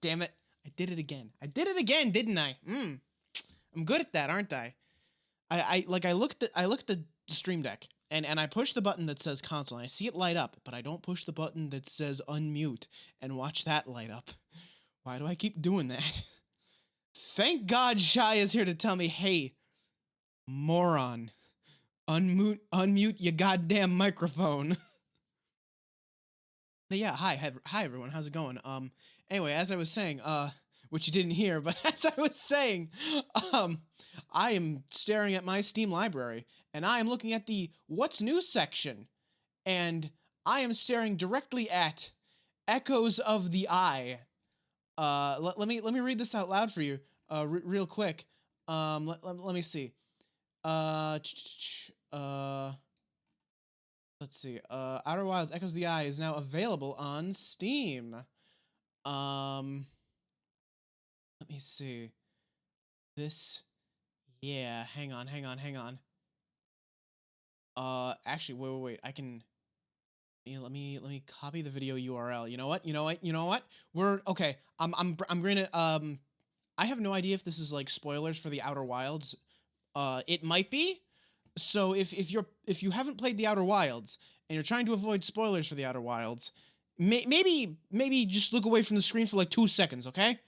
damn it. I did it again. I did it again, didn't I? I'm good at that, aren't I? I looked at the Stream Deck and I push the button that says console and I see it light up, but I don't push the button that says unmute and watch that light up. Why do I keep doing that? Thank God Shy is here to tell me, hey, moron, unmute your goddamn microphone. But yeah, hi everyone, how's it going? Anyway, as I was saying, which you didn't hear, but as I was saying, I am staring at my Steam library, and I am looking at the What's New section, and I am staring directly at Echoes of the Eye. Let me read this out loud for you, real quick. Let me see. Let's see. Outer Wilds Echoes of the Eye is now available on Steam. Let me see. This, yeah. Hang on. Actually, wait. I can. Yeah, let me copy the video URL. You know what? We're okay. I'm gonna I have no idea if this is like spoilers for the Outer Wilds. It might be. So if you haven't played the Outer Wilds and you're trying to avoid spoilers for the Outer Wilds, maybe just look away from the screen for like 2 seconds, okay?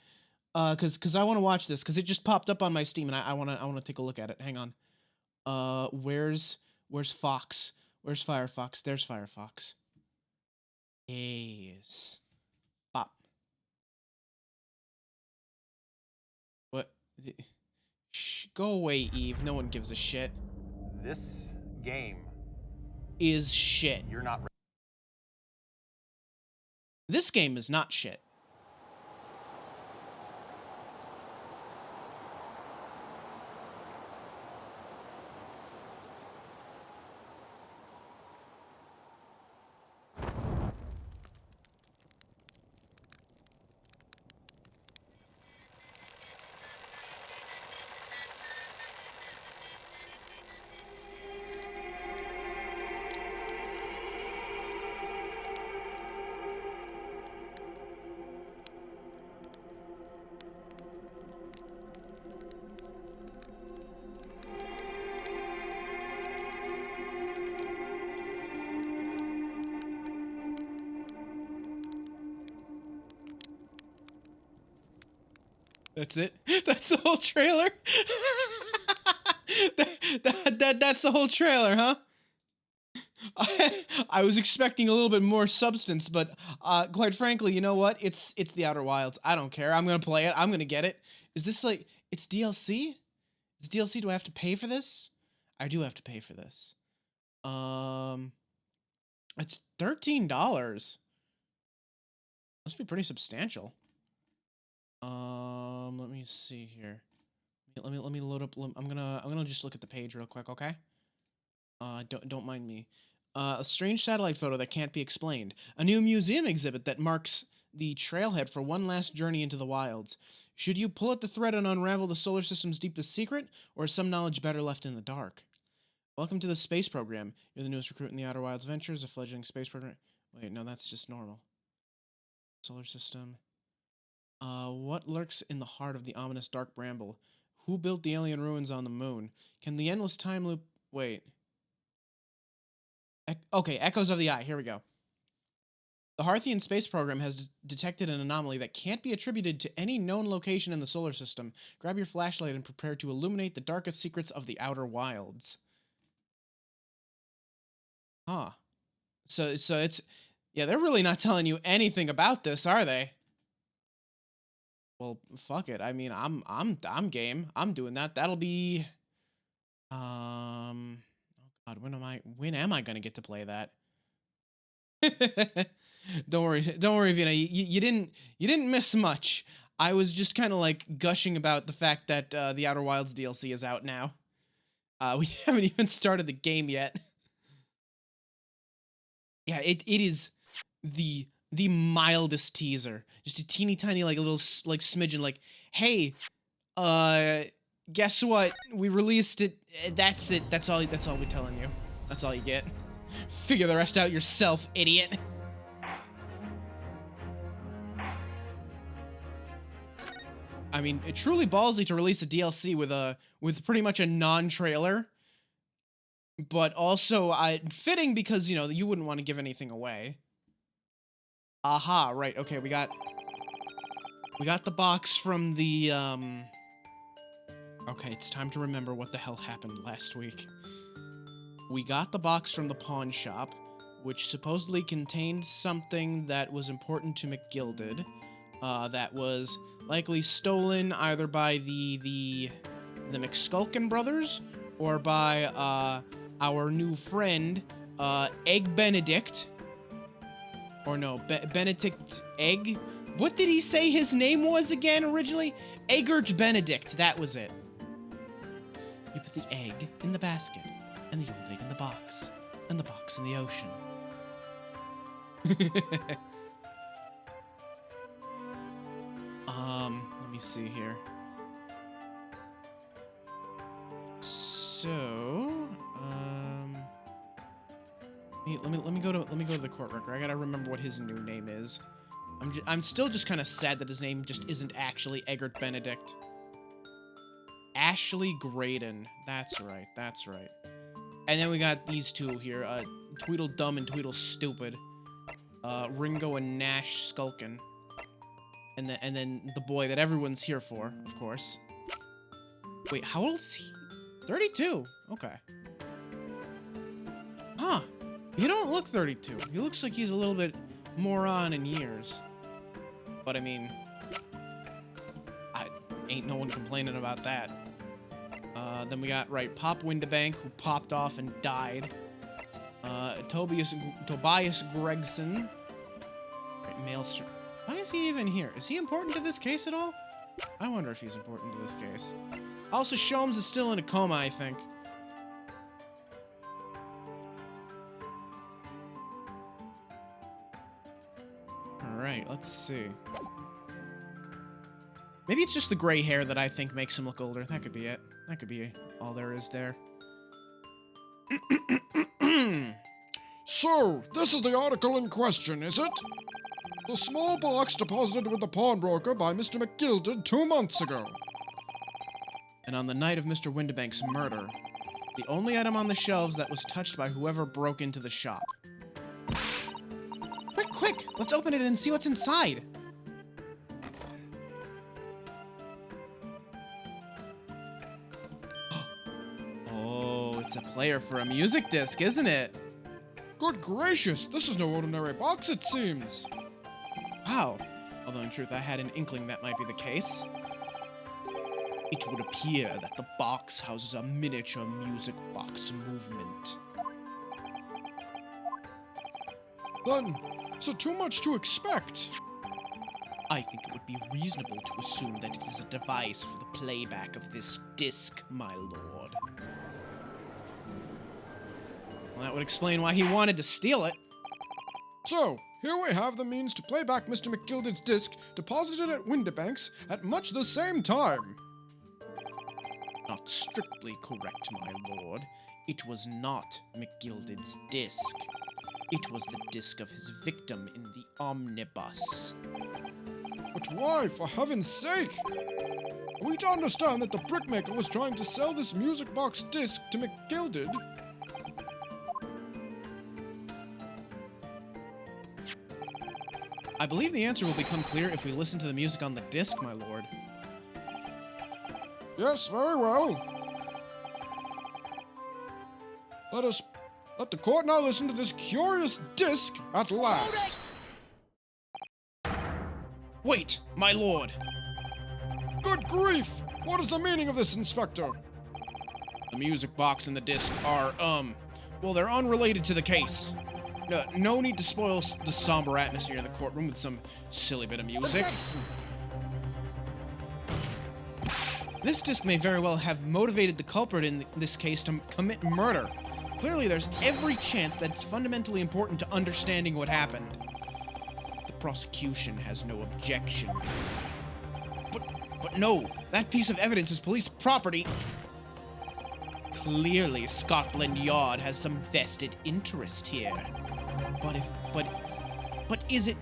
Cause I want to watch this because it just popped up on my Steam and I wanna take a look at it. Hang on. Where's Fox? Where's Firefox? There's Firefox. Yes. Pop. What? Go away, Eve. No one gives a shit. This game is shit. You're not. This game is not shit. That's it? That's the whole trailer? That's the whole trailer, huh? I was expecting a little bit more substance, but quite frankly, you know what? It's the Outer Wilds. I don't care. I'm gonna play it. I'm gonna get it. Is this like, it's DLC? It's DLC. Do I have to pay for this? I do have to pay for this. It's $13. Must be pretty substantial. Let me see here. Let me load up. I'm gonna just look at the page real quick, okay? Don't mind me. A strange satellite photo that can't be explained. A new museum exhibit that marks the trailhead for one last journey into the wilds. Should you pull at the thread and unravel the solar system's deepest secret, or is some knowledge better left in the dark? Welcome to the space program. You're the newest recruit in the Outer Wilds Ventures, a fledgling space program. Wait, no, that's just normal. Solar system. What lurks in the heart of the ominous dark bramble? Who built the alien ruins on the moon? Can the endless time loop... Wait. Okay, Echoes of the Eye. Here we go. The Harthian space program has detected an anomaly that can't be attributed to any known location in the solar system. Grab your flashlight and prepare to illuminate the darkest secrets of the Outer Wilds. Huh. So it's... Yeah, they're really not telling you anything about this, are they? Well, fuck it. I mean, I'm game. I'm doing that. That'll be oh god, when am I gonna get to play that? Don't worry, Vina. You didn't miss much. I was just kind of like gushing about the fact that the Outer Wilds DLC is out now. We haven't even started the game yet. Yeah, it is the mildest teaser. Just a teeny tiny like little like smidgen like, hey, guess what? We released it. That's it. That's all we're telling you. That's all you get. Figure the rest out yourself, idiot. I mean, it truly ballsy to release a DLC with pretty much a non-trailer, but also fitting because, you know, you wouldn't want to give anything away. Aha, right. Okay, we got the box from the Okay, it's time to remember what the hell happened last week. We got the box from the pawn shop, which supposedly contained something that was important to McGilded, that was likely stolen either by the McSkulkin brothers or by our new friend Egg Benedict, or no, Benedict Egg. What did he say his name was again originally? Eggert Benedict. That was it. You put the egg in the basket, and the old egg in the box, and the box in the ocean. Let me see here. So, let me go to the court record. I gotta remember what his new name is. I'm still just kind of sad that his name just isn't actually Eggert Benedict. Ashley Graydon. That's right. That's right. And then we got these two here, Tweedledum and Tweedlestupid. Ringo and Nash Skulkin. And then the boy that everyone's here for, of course. Wait, how old is he? 32. Okay. Huh. You don't look 32. He looks like he's a little bit more on in years. But I mean, ain't no one complaining about that. Then we got, right, Pop Windabank, who popped off and died. Tobias Gregson. Right, Maelstrom. Why is he even here? Is he important to this case at all? I wonder if he's important to this case. Also, Sholmes is still in a coma, I think. Alright, let's see. Maybe it's just the gray hair that I think makes him look older. That could be it. That could be all there is there. So, this is the article in question, is it? The small box deposited with the pawnbroker by Mr. McGilded 2 months ago. And on the night of Mr. Windabank's murder, the only item on the shelves that was touched by whoever broke into the shop. Quick, quick! Let's open it and see what's inside! Oh, it's a player for a music disc, isn't it? Good gracious, this is no ordinary box, it seems. Wow. Although in truth I had an inkling that might be the case. It would appear that the box houses a miniature music box movement. Then, is it too much to expect? I think it would be reasonable to assume that it is a device for the playback of this disc, my lord. Well, that would explain why he wanted to steal it. So, here we have the means to play back Mr. McGilded's disc deposited at Windabank's at much the same time. Not strictly correct, my lord. It was not McGilded's disc. It was the disc of his victim in the omnibus. But why, for heaven's sake? Are we to understand that the brickmaker was trying to sell this music box disc to McGilded? I believe the answer will become clear if we listen to the music on the disc, my lord. Yes, very well. Let the court now listen to this curious disc at last. Wait, my lord! Good grief! What is the meaning of this, Inspector? The music box and the disc are, well, they're unrelated to the case. No need to spoil the somber atmosphere in the courtroom with some silly bit of music. This disc may very well have motivated the culprit in this case to commit murder. Clearly, there's every chance that it's fundamentally important to understanding what happened. The prosecution has no objection. But no, that piece of evidence is police property. Clearly, Scotland Yard has some vested interest here. But is it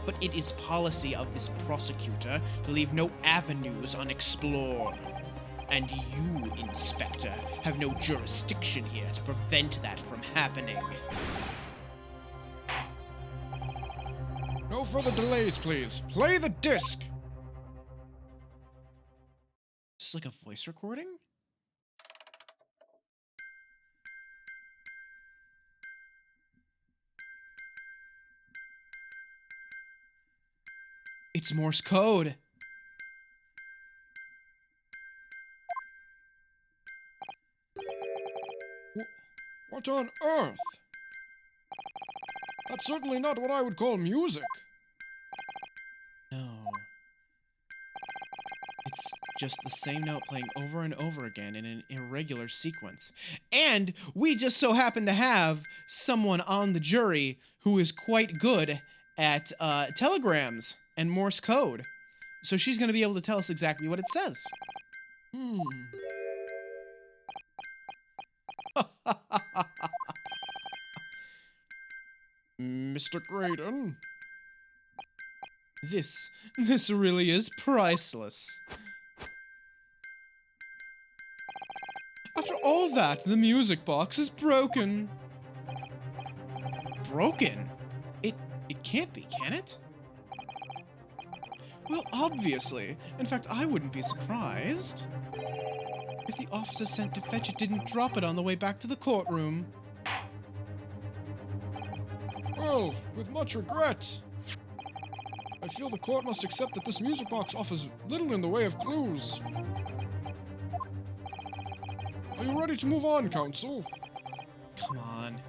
but it is policy of this prosecutor to leave no avenues unexplored. And you, Inspector, have no jurisdiction here to prevent that from happening. No further delays, please. Play the disc! Is this like a voice recording? It's Morse code. What on earth? That's certainly not what I would call music. No. It's just the same note playing over and over again in an irregular sequence. And we just so happen to have someone on the jury who is quite good at telegrams and Morse code. So she's going to be able to tell us exactly what it says. Mr. Graydon? This really is priceless. After all that, the music box is broken. Broken? It can't be, can it? Well, obviously. In fact, I wouldn't be surprised if the officer sent to fetch it didn't drop it on the way back to the courtroom. Well, with much regret. I feel the court must accept that this music box offers little in the way of clues. Are you ready to move on, counsel? Come on.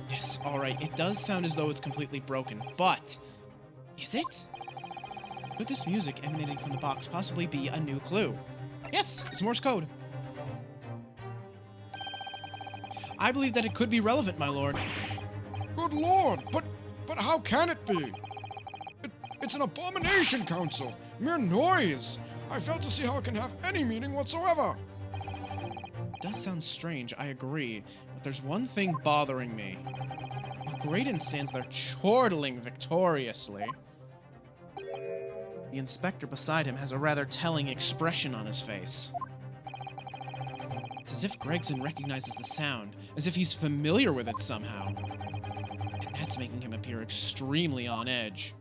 Yes, alright, it does sound as though it's completely broken, but is it? Could this music emanating from the box possibly be a new clue? Yes, it's Morse code. I believe that it could be relevant, my lord. Good lord, but how can it be? It's an abomination, counsel. Mere noise. I fail to see how it can have any meaning whatsoever. It does sound strange, I agree, but there's one thing bothering me. While Graydon stands there chortling victoriously, the inspector beside him has a rather telling expression on his face. It's as if Gregson recognizes the sound, as if he's familiar with it somehow. And that's making him appear extremely on edge.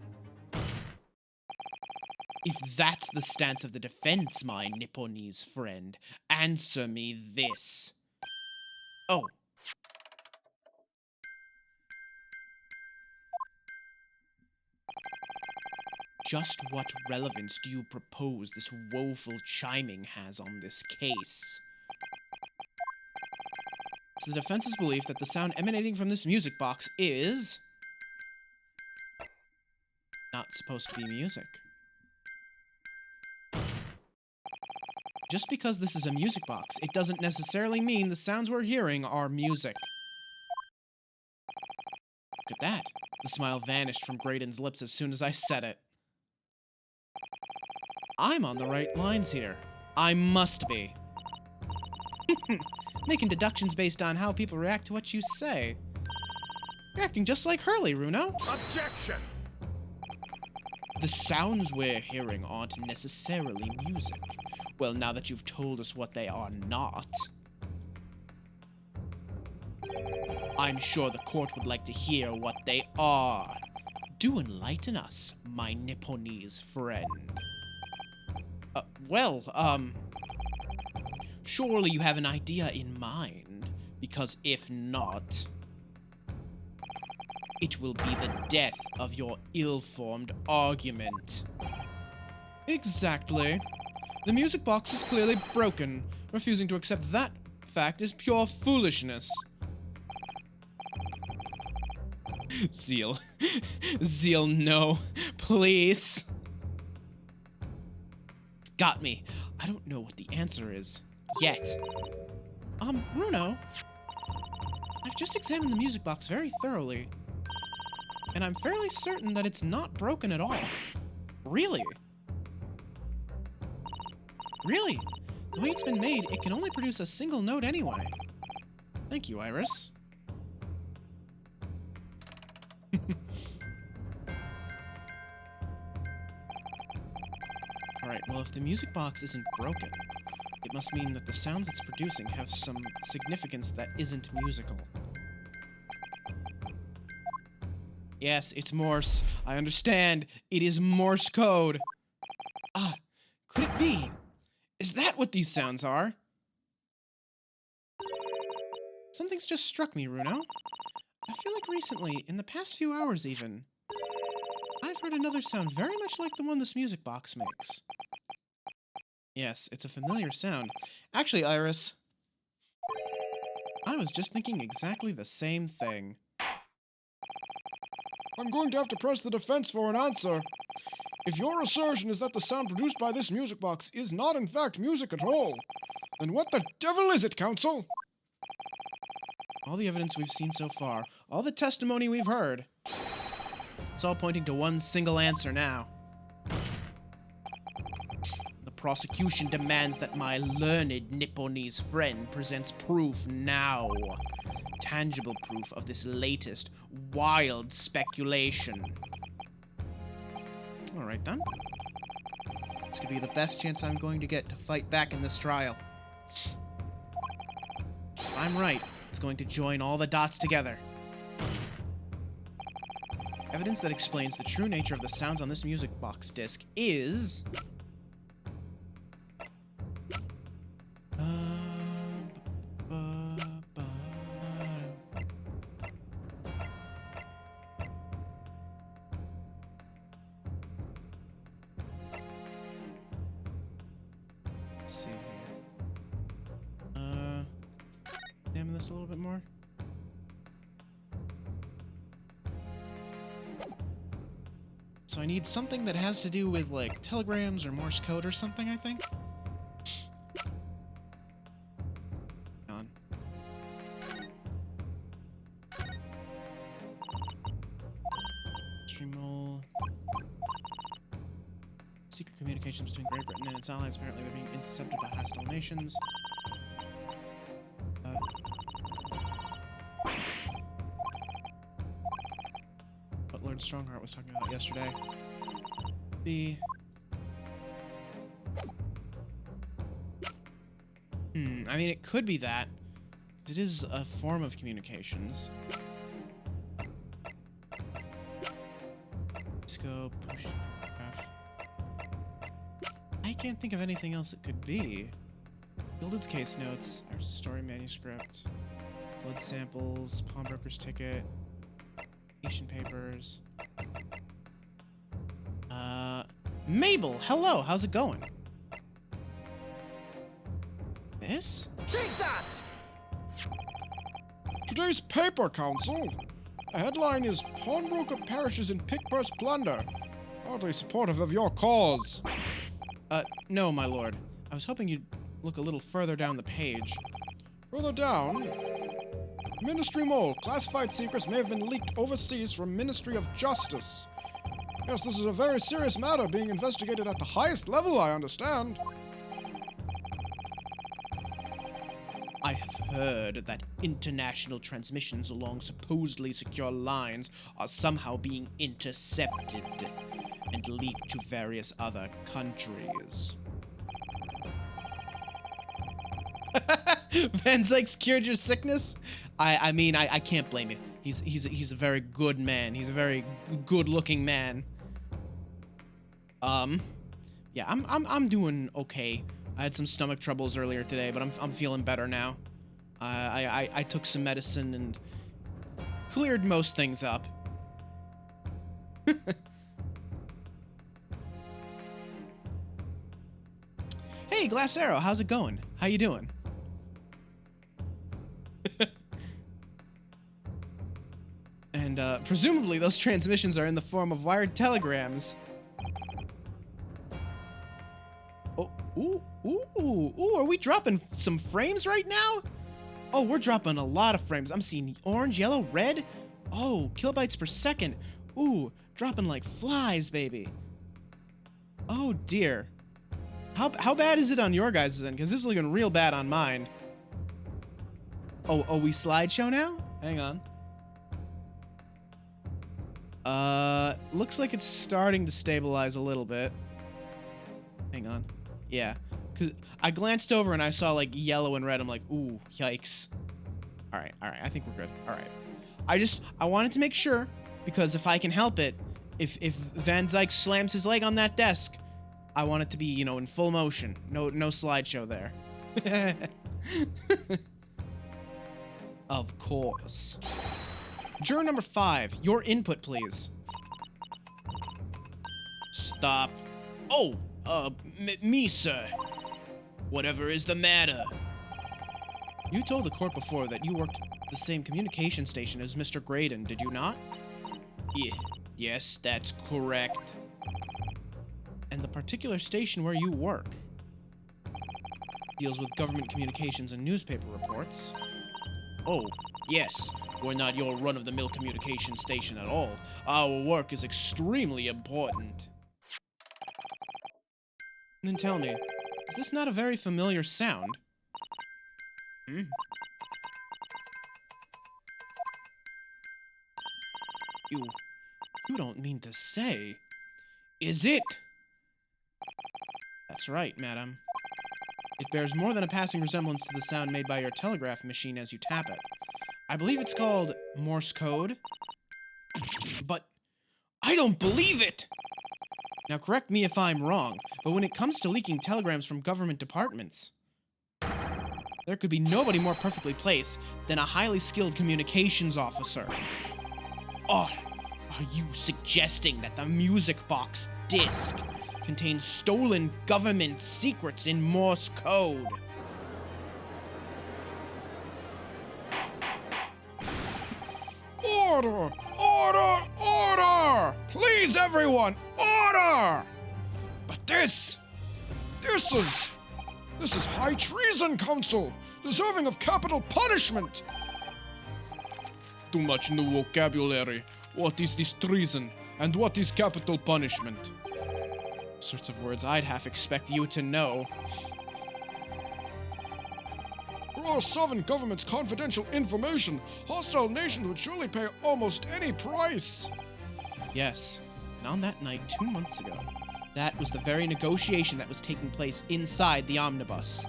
If that's the stance of the defense, my Nipponese friend, answer me this. Oh. Just what relevance do you propose this woeful chiming has on this case? It's the defense's belief that the sound emanating from this music box is not supposed to be music. Just because this is a music box, it doesn't necessarily mean the sounds we're hearing are music. Look at that. The smile vanished from Graydon's lips as soon as I said it. I'm on the right lines here. I must be. Making deductions based on how people react to what you say. You're acting just like Hurley, Runo. Objection! The sounds we're hearing aren't necessarily music. Well, now that you've told us what they are not, I'm sure the court would like to hear what they are. Do enlighten us, my Nipponese friend. Surely you have an idea in mind, because if not, it will be the death of your ill-formed argument. Exactly. The music box is clearly broken. Refusing to accept that fact is pure foolishness. Zeal. Zeal, no. Please. Got me. I don't know what the answer is. Yet. Bruno. I've just examined the music box very thoroughly. And I'm fairly certain that it's not broken at all. Really? Really? The way it's been made, it can only produce a single note anyway. Thank you, Iris. Alright, well, if the music box isn't broken, it must mean that the sounds it's producing have some significance that isn't musical. Yes, it's Morse. I understand. It is Morse code. Ah, could it be? Is that what these sounds are? Something's just struck me, Runo. I feel like recently, in the past few hours even, I've heard another sound very much like the one this music box makes. Yes, it's a familiar sound. Actually, Iris, I was just thinking exactly the same thing. I'm going to have to press the defense for an answer. If your assertion is that the sound produced by this music box is not in fact music at all, then what the devil is it, Counsel? All the evidence we've seen so far, all the testimony we've heard, it's all pointing to one single answer now. The prosecution demands that my learned Nipponese friend presents proof now. Tangible proof of this latest, wild speculation. Alright then. This could be the best chance I'm going to get to fight back in this trial. If I'm right, it's going to join all the dots together. Evidence that explains the true nature of the sounds on this music box disc is... Let's see here. Examine this a little bit more. So I need something that has to do with, like, telegrams or Morse code or something, I think. On. Streamroll. Secret communications between Great Britain and its allies. Apparently they're being intercepted by hostile nations. What Lord Strongheart was talking about yesterday. I mean, it could be that. It is a form of communications. Scope, push, graph. I can't think of anything else it could be. Gilded's case notes, our story manuscript, blood samples, pawnbroker's ticket, Asian papers. Mabel, hello, how's it going? This? Take that! Today's paper, Counsel. The headline is Pawnbroker Perishes in Pickpurse Plunder. Hardly supportive of your cause. No, my lord. I was hoping you'd look a little further down the page. Further down, Ministry Mole. Classified secrets may have been leaked overseas from Ministry of Justice. Yes, this is a very serious matter being investigated at the highest level, I understand. I have heard that international transmissions along supposedly secure lines are somehow being intercepted and leaked to various other countries. Van Zyke's cured your sickness? I mean, I can't blame you. He's a very good man. He's a very good-looking man. Yeah, I'm doing okay. I had some stomach troubles earlier today, but I'm feeling better now. I took some medicine and cleared most things up. Hey, Glass Arrow, how's it going? How you doing? And presumably those transmissions are in the form of wired telegrams. Oh, ooh, are we dropping some frames right now? Oh, we're dropping a lot of frames. I'm seeing orange, yellow, red. Oh, kilobytes per second. Ooh, dropping like flies, baby. Oh, dear. How bad is it on your guys' end? Because this is looking real bad on mine. Oh, we slideshow now? Hang on. Looks like it's starting to stabilize a little bit. Hang on. Yeah. Because I glanced over and I saw, like, yellow and red. I'm like, ooh, yikes. All right. I think we're good. All right. I wanted to make sure, because if I can help it, if Van Zyke slams his leg on that desk, I want it to be, you know, in full motion. No slideshow there. Of course. Juror number 5, your input, please. Stop. Oh, me, sir. Whatever is the matter? You told the court before that you worked at the same communication station as Mr. Graydon, did you not? Yes, that's correct. And the particular station where you work deals with government communications and newspaper reports. Oh, yes. We're not your run-of-the-mill communication station at all. Our work is extremely important. Then tell me, is this not a very familiar sound? Hmm? You don't mean to say... Is it? That's right, madam. It bears more than a passing resemblance to the sound made by your telegraph machine as you tap it. I believe it's called Morse code. But I don't believe it! Now correct me if I'm wrong, but when it comes to leaking telegrams from government departments, there could be nobody more perfectly placed than a highly skilled communications officer. Oh, are you suggesting that the music box disc contains stolen government secrets in Morse code? Order! Order! Order! Please, everyone, order! But this is high treason, Council, deserving of capital punishment. Too much new vocabulary. What is this treason, and what is capital punishment? Sorts of words I'd half expect you to know. For our sovereign government's confidential information, hostile nations would surely pay almost any price. Yes, and on that night 2 months ago, that was the very negotiation that was taking place inside the omnibus.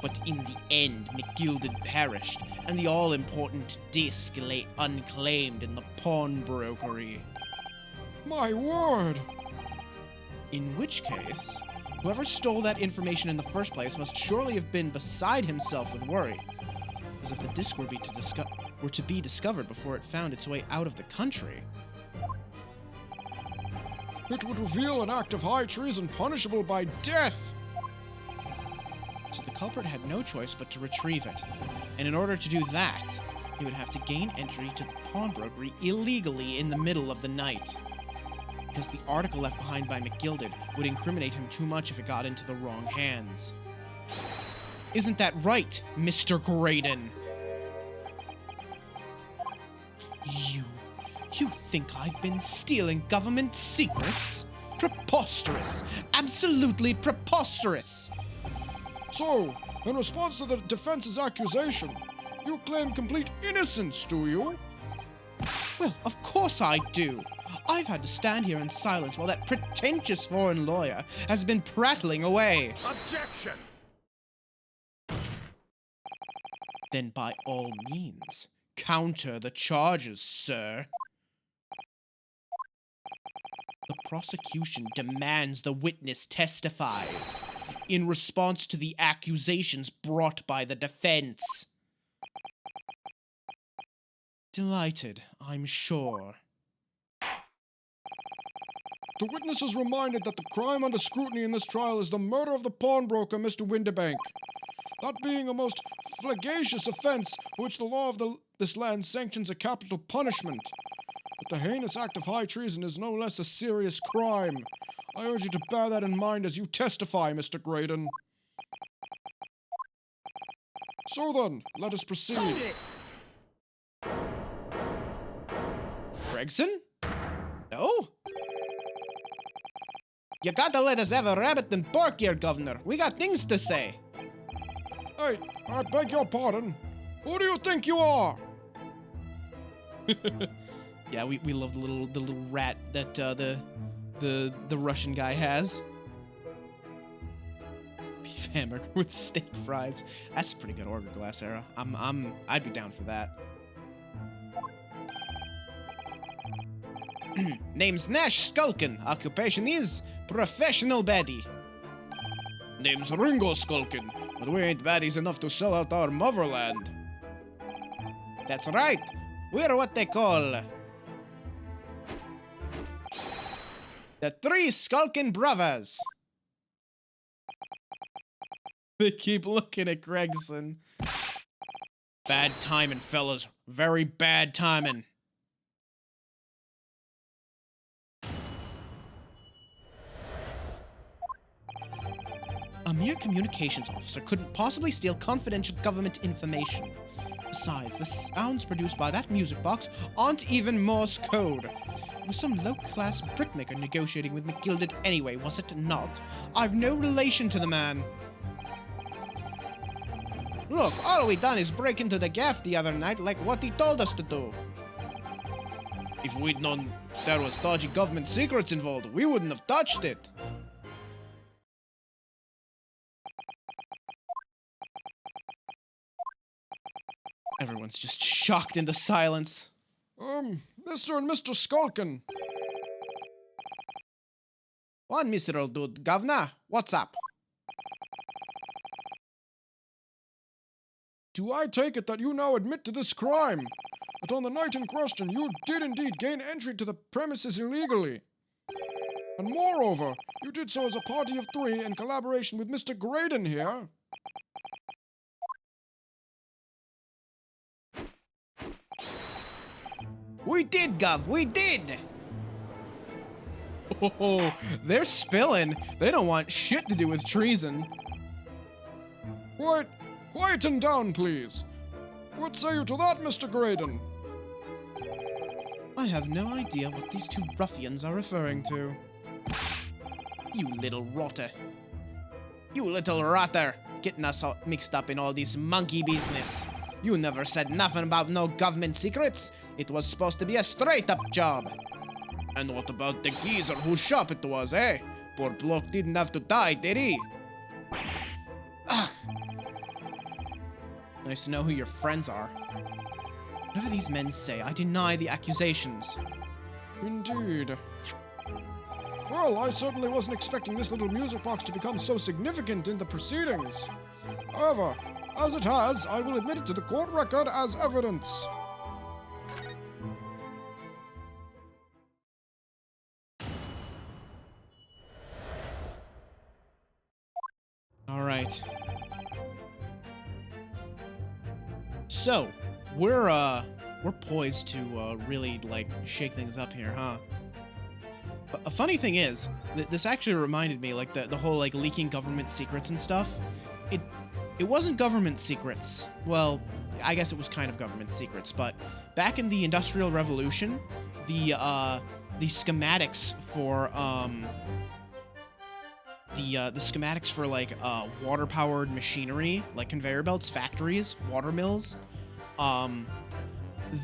But in the end, McGilded perished, and the all-important disc lay unclaimed in the pawnbrokery. My word! In which case, whoever stole that information in the first place must surely have been beside himself with worry. As if the disc were to be discovered before it found its way out of the country. It would reveal an act of high treason punishable by death! So the culprit had no choice but to retrieve it. And in order to do that, he would have to gain entry to the pawnbrokery illegally in the middle of the night. Because the article left behind by McGilded would incriminate him too much if it got into the wrong hands. Isn't that right, Mr. Graydon? You think I've been stealing government secrets? Preposterous! Absolutely preposterous! So, in response to the defense's accusation, you claim complete innocence, do you? Well, of course I do. I've had to stand here in silence while that pretentious foreign lawyer has been prattling away. Objection! Then by all means, counter the charges, sir. The prosecution demands the witness testifies in response to the accusations brought by the defense. Delighted, I'm sure. The witness is reminded that the crime under scrutiny in this trial is the murder of the pawnbroker, Mr. Windibank. That being a most flagitious offense for which the law of this land sanctions a capital punishment. But the heinous act of high treason is no less a serious crime. I urge you to bear that in mind as you testify, Mr. Graydon. So then, let us proceed. Gregson? No? You gotta let us have a rabbit and pork here, Governor. We got things to say. Hey, I beg your pardon. Who do you think you are? Yeah, we love the little rat that the Russian guy has. hamburger with steak fries. That's a pretty good order, Glass Arrow. I'd be down for that. Name's Nash Skulkin. Occupation is professional baddie. Name's Ringo Skulkin, but we ain't baddies enough to sell out our motherland. That's right. We're what they call the Three Skulkin Brothers. They keep looking at Gregson. Bad timing, fellas. Very bad timing. A mere communications officer couldn't possibly steal confidential government information. Besides, the sounds produced by that music box aren't even Morse code. It was some low-class brickmaker negotiating with McGilded anyway, was it not? I've no relation to the man. Look, all we done is break into the gaff the other night like what he told us to do. If we'd known there was dodgy government secrets involved, we wouldn't have touched it. Everyone's just shocked into silence. Mr. and Mr. Skulkin. What, Mr. Old Dude? Governor, what's up? Do I take it that you now admit to this crime? That on the night in question, you did indeed gain entry to the premises illegally? And moreover, you did so as a party of three in collaboration with Mr. Graydon here? We did, Gov, we did! Oh, they're spilling. They don't want shit to do with treason. Quieten down, please. What say you to that, Mr. Graydon? I have no idea what these two ruffians are referring to. You little rotter. You little rotter, getting us all mixed up in all this monkey business. You never said nothing about no government secrets. It was supposed to be a straight-up job. And what about the geezer whose shop it was, eh? Poor bloke didn't have to die, did he? Ugh. Nice to know who your friends are. Whatever these men say, I deny the accusations. Indeed. Well, I certainly wasn't expecting this little music box to become so significant in the proceedings. However, as it has, I will admit it to the court record as evidence. All right. So, we're poised to really like shake things up here, huh? But a funny thing is, this actually reminded me like the whole like leaking government secrets and stuff. It wasn't government secrets. Well, I guess it was kind of government secrets, but back in the Industrial Revolution, the schematics for the schematics for like water-powered machinery, like conveyor belts, factories, water mills,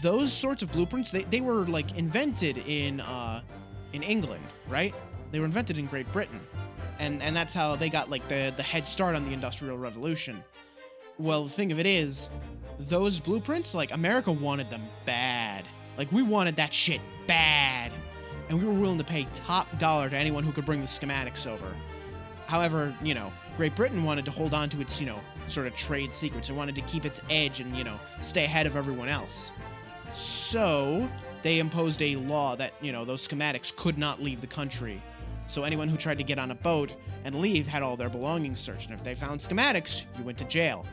those sorts of blueprints, they were like invented in England, right? They were invented in Great Britain. And that's how they got like the head start on the Industrial Revolution. Well, the thing of it is, those blueprints, like America wanted them bad. Like we wanted that shit bad. And we were willing to pay top dollar to anyone who could bring the schematics over. However, you know, Great Britain wanted to hold on to its, you know, sort of trade secrets. It wanted to keep its edge and, you know, stay ahead of everyone else. So they imposed a law that, you know, those schematics could not leave the country. So anyone who tried to get on a boat and leave had all their belongings searched. And if they found schematics, you went to jail.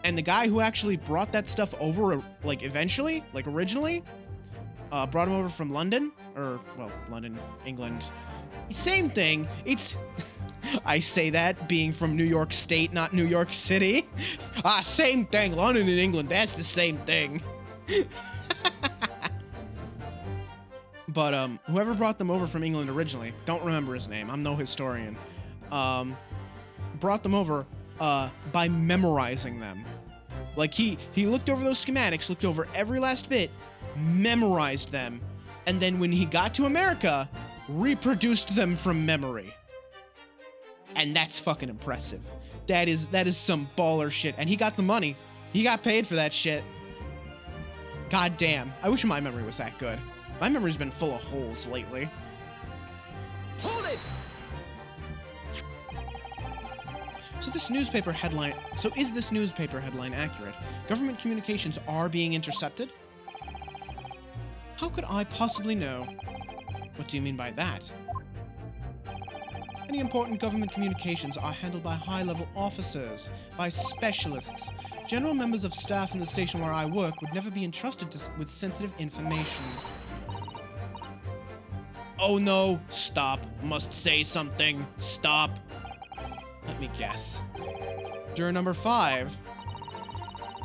And the guy who actually brought that stuff over, like eventually, like originally, brought him over from London, or, well, London, England. Same thing. It's... I say that being from New York State, not New York City. Same thing. London and England, that's the same thing. But whoever brought them over from England originally, don't remember his name, I'm no historian, brought them over by memorizing them. Like he looked over those schematics, looked over every last bit, memorized them, and then when he got to America, reproduced them from memory. And that's fucking impressive. That is some baller shit. And he got the money. He got paid for that shit. God damn. I wish my memory was that good. My memory's been full of holes lately. Hold it! So is this newspaper headline accurate? Government communications are being intercepted? How could I possibly know? What do you mean by that? Any important government communications are handled by high-level officers, by specialists. General members of staff in the station where I work would never be entrusted with sensitive information. Oh no! Stop. Must say something. Stop. Let me guess. Juror number 5.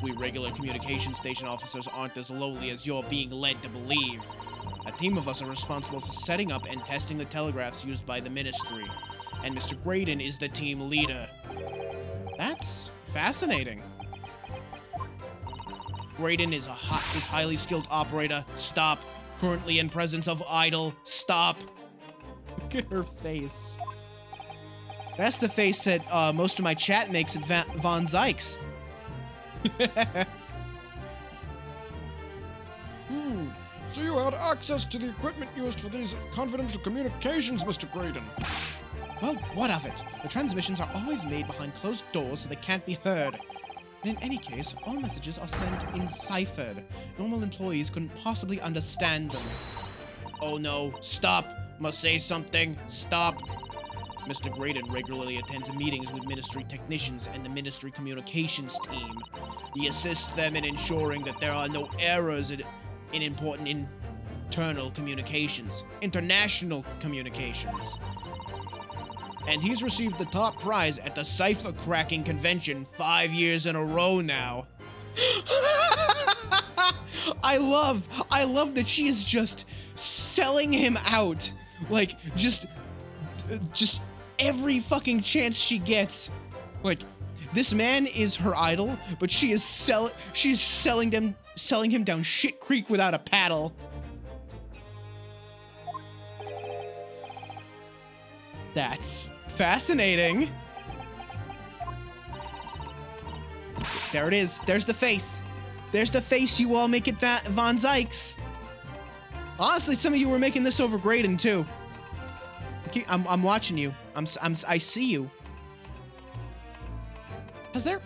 We regular communication station officers aren't as lowly as you're being led to believe. A team of us are responsible for setting up and testing the telegraphs used by the ministry. And Mr. Graydon is the team leader. That's fascinating. Graydon is highly skilled operator. Stop. Currently in presence of idol. Stop. Look at her face. That's the face that most of my chat makes at Von Zykes. So you had access to the equipment used for these confidential communications, Mr. Graydon. Well, what of it? The transmissions are always made behind closed doors so they can't be heard. And in any case, all messages are sent in ciphered. Normal employees couldn't possibly understand them. Oh no, stop! Must say something, stop! Mr. Graydon regularly attends meetings with ministry technicians and the ministry communications team. He assists them in ensuring that there are no errors in important internal international communications. And he's received the top prize at the cipher cracking convention 5 years in a row now. I love that she is just selling him out. Like, just every fucking chance she gets. Like, this man is her idol, but she's selling him down shit creek without a paddle. That's fascinating. There it is. There's the face. There's the face you all make it Von Zykes. Honestly, some of you were making this over Graydon too. I'm watching you. I see you. I'm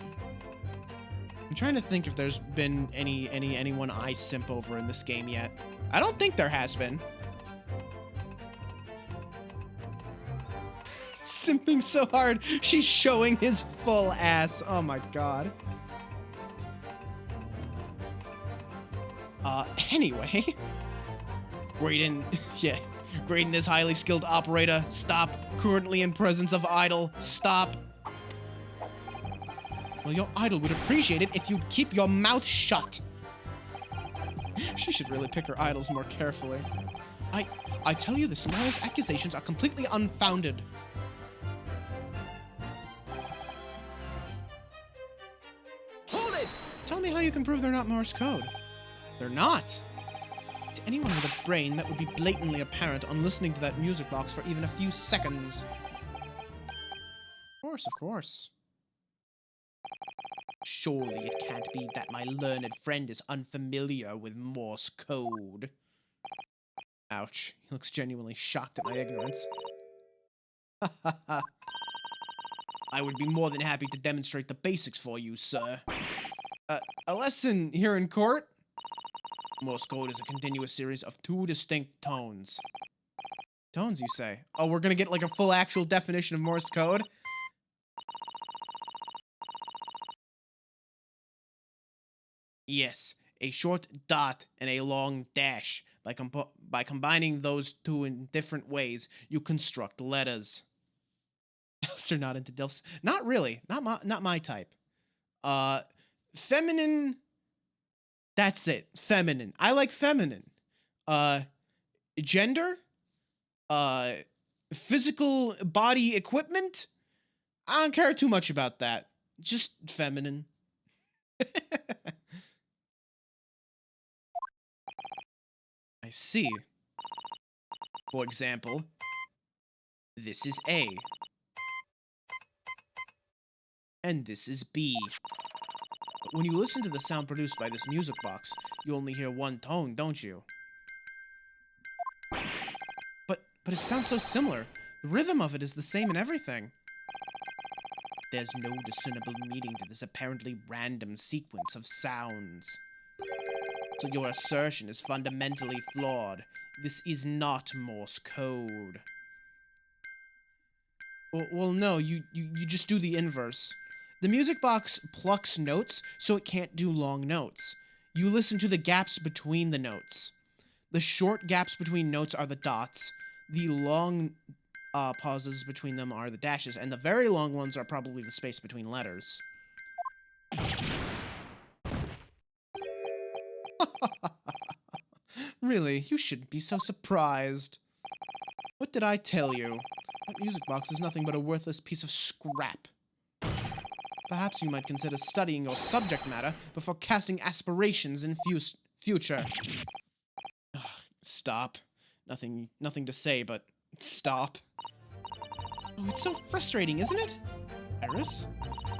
trying to think if there's been anyone I simp over in this game yet. I don't think there has been. Simping so hard, she's showing his full ass. Oh my god. Anyway. Graydon, yeah. Graydon is highly skilled operator. Stop. Currently in presence of idol. Stop. Well, your idol would appreciate it if you'd keep your mouth shut. She should really pick her idols more carefully. I tell you, this lawyer's accusations are completely unfounded. Hold it! Tell me how you can prove they're not Morse code. They're not. To anyone with a brain, that would be blatantly apparent on listening to that music box for even a few seconds. Of course. Surely it can't be that my learned friend is unfamiliar with Morse code. Ouch. He looks genuinely shocked at my ignorance. I would be more than happy to demonstrate the basics for you, sir. A lesson here in court? Morse code is a continuous series of 2 distinct tones. Tones, you say? Oh, we're gonna get like a full actual definition of Morse code? Yes, a short dot and a long dash. By combining those two in different ways, you construct letters. Elster not into Delphs. Not really. Not my type. Feminine. That's it. Feminine. I like feminine. Gender. Physical body equipment. I don't care too much about that. Just feminine. I see. For example, this is A. And this is B. But when you listen to the sound produced by this music box, you only hear one tone, don't you? But it sounds so similar. The rhythm of it is the same in everything. There's no discernible meaning to this apparently random sequence of sounds. So your assertion is fundamentally flawed. This is not Morse code. Well, no, you just do the inverse. The music box plucks notes, so it can't do long notes. You listen to the gaps between the notes. The short gaps between notes are the dots. The long pauses between them are the dashes, and the very long ones are probably the space between letters. Really, you shouldn't be so surprised. What did I tell you? That music box is nothing but a worthless piece of scrap. Perhaps you might consider studying your subject matter before casting aspirations in future. Ugh, stop. Nothing to say, but stop. Oh, it's so frustrating, isn't it? Iris?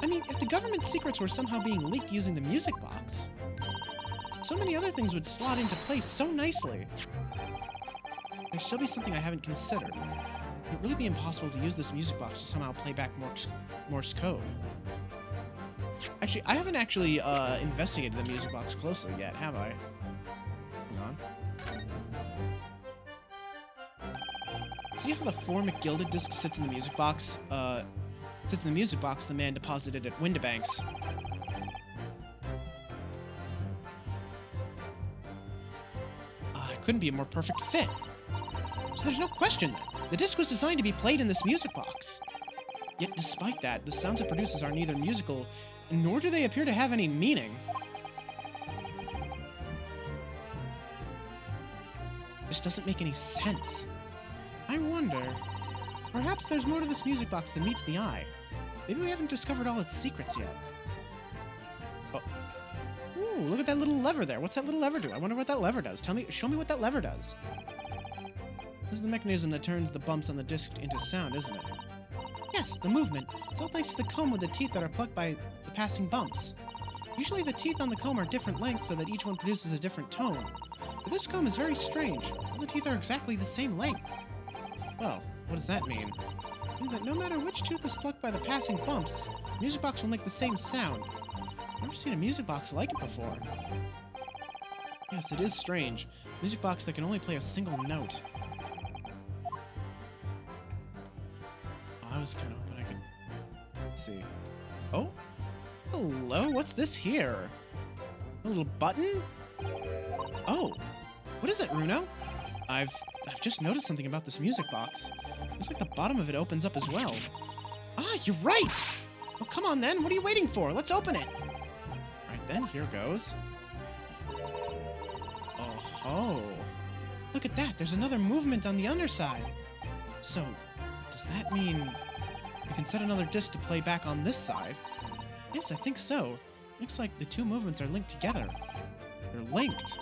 I mean, if the government secrets were somehow being leaked using the music box, so many other things would slot into place so nicely. There'd still be something I haven't considered. It would really be impossible to use this music box to somehow play back Morse code. Actually, I haven't actually investigated the music box closely yet, have I? Hang on. See how the 4 McGilded disc sits in the music box? Sits in the music box the man deposited at Windibanks. It couldn't be a more perfect fit. So there's no question then. The disc was designed to be played in this music box. Yet despite that, the sounds it produces are neither musical, nor do they appear to have any meaning. This doesn't make any sense. I wonder, perhaps there's more to this music box than meets the eye. Maybe we haven't discovered all its secrets yet. Oh. Ooh, look at that little lever there. What's that little lever do? I wonder what that lever does. Show me what that lever does. This is the mechanism that turns the bumps on the disc into sound, isn't it? Yes, the movement. It's all thanks to the comb with the teeth that are plucked by the passing bumps. Usually the teeth on the comb are different lengths so that each one produces a different tone. But this comb is very strange. All the teeth are exactly the same length. Well, what does that mean? It means that no matter which tooth is plucked by the passing bumps, the music box will make the same sound. I've never seen a music box like it before. Yes, it is strange. A music box that can only play a single note. I was kind of hoping I could... Let's see. Oh? Hello? What's this here? A little button? Oh. What is it, Runo? I've just noticed something about this music box. Looks like the bottom of it opens up as well. Ah, you're right! Well, come on then. What are you waiting for? Let's open it. Right then, here goes. Oh-ho. Look at that. There's another movement on the underside. So, does that mean we can set another disc to play back on this side? Yes, I think so. Looks like the two movements are linked together. They're linked.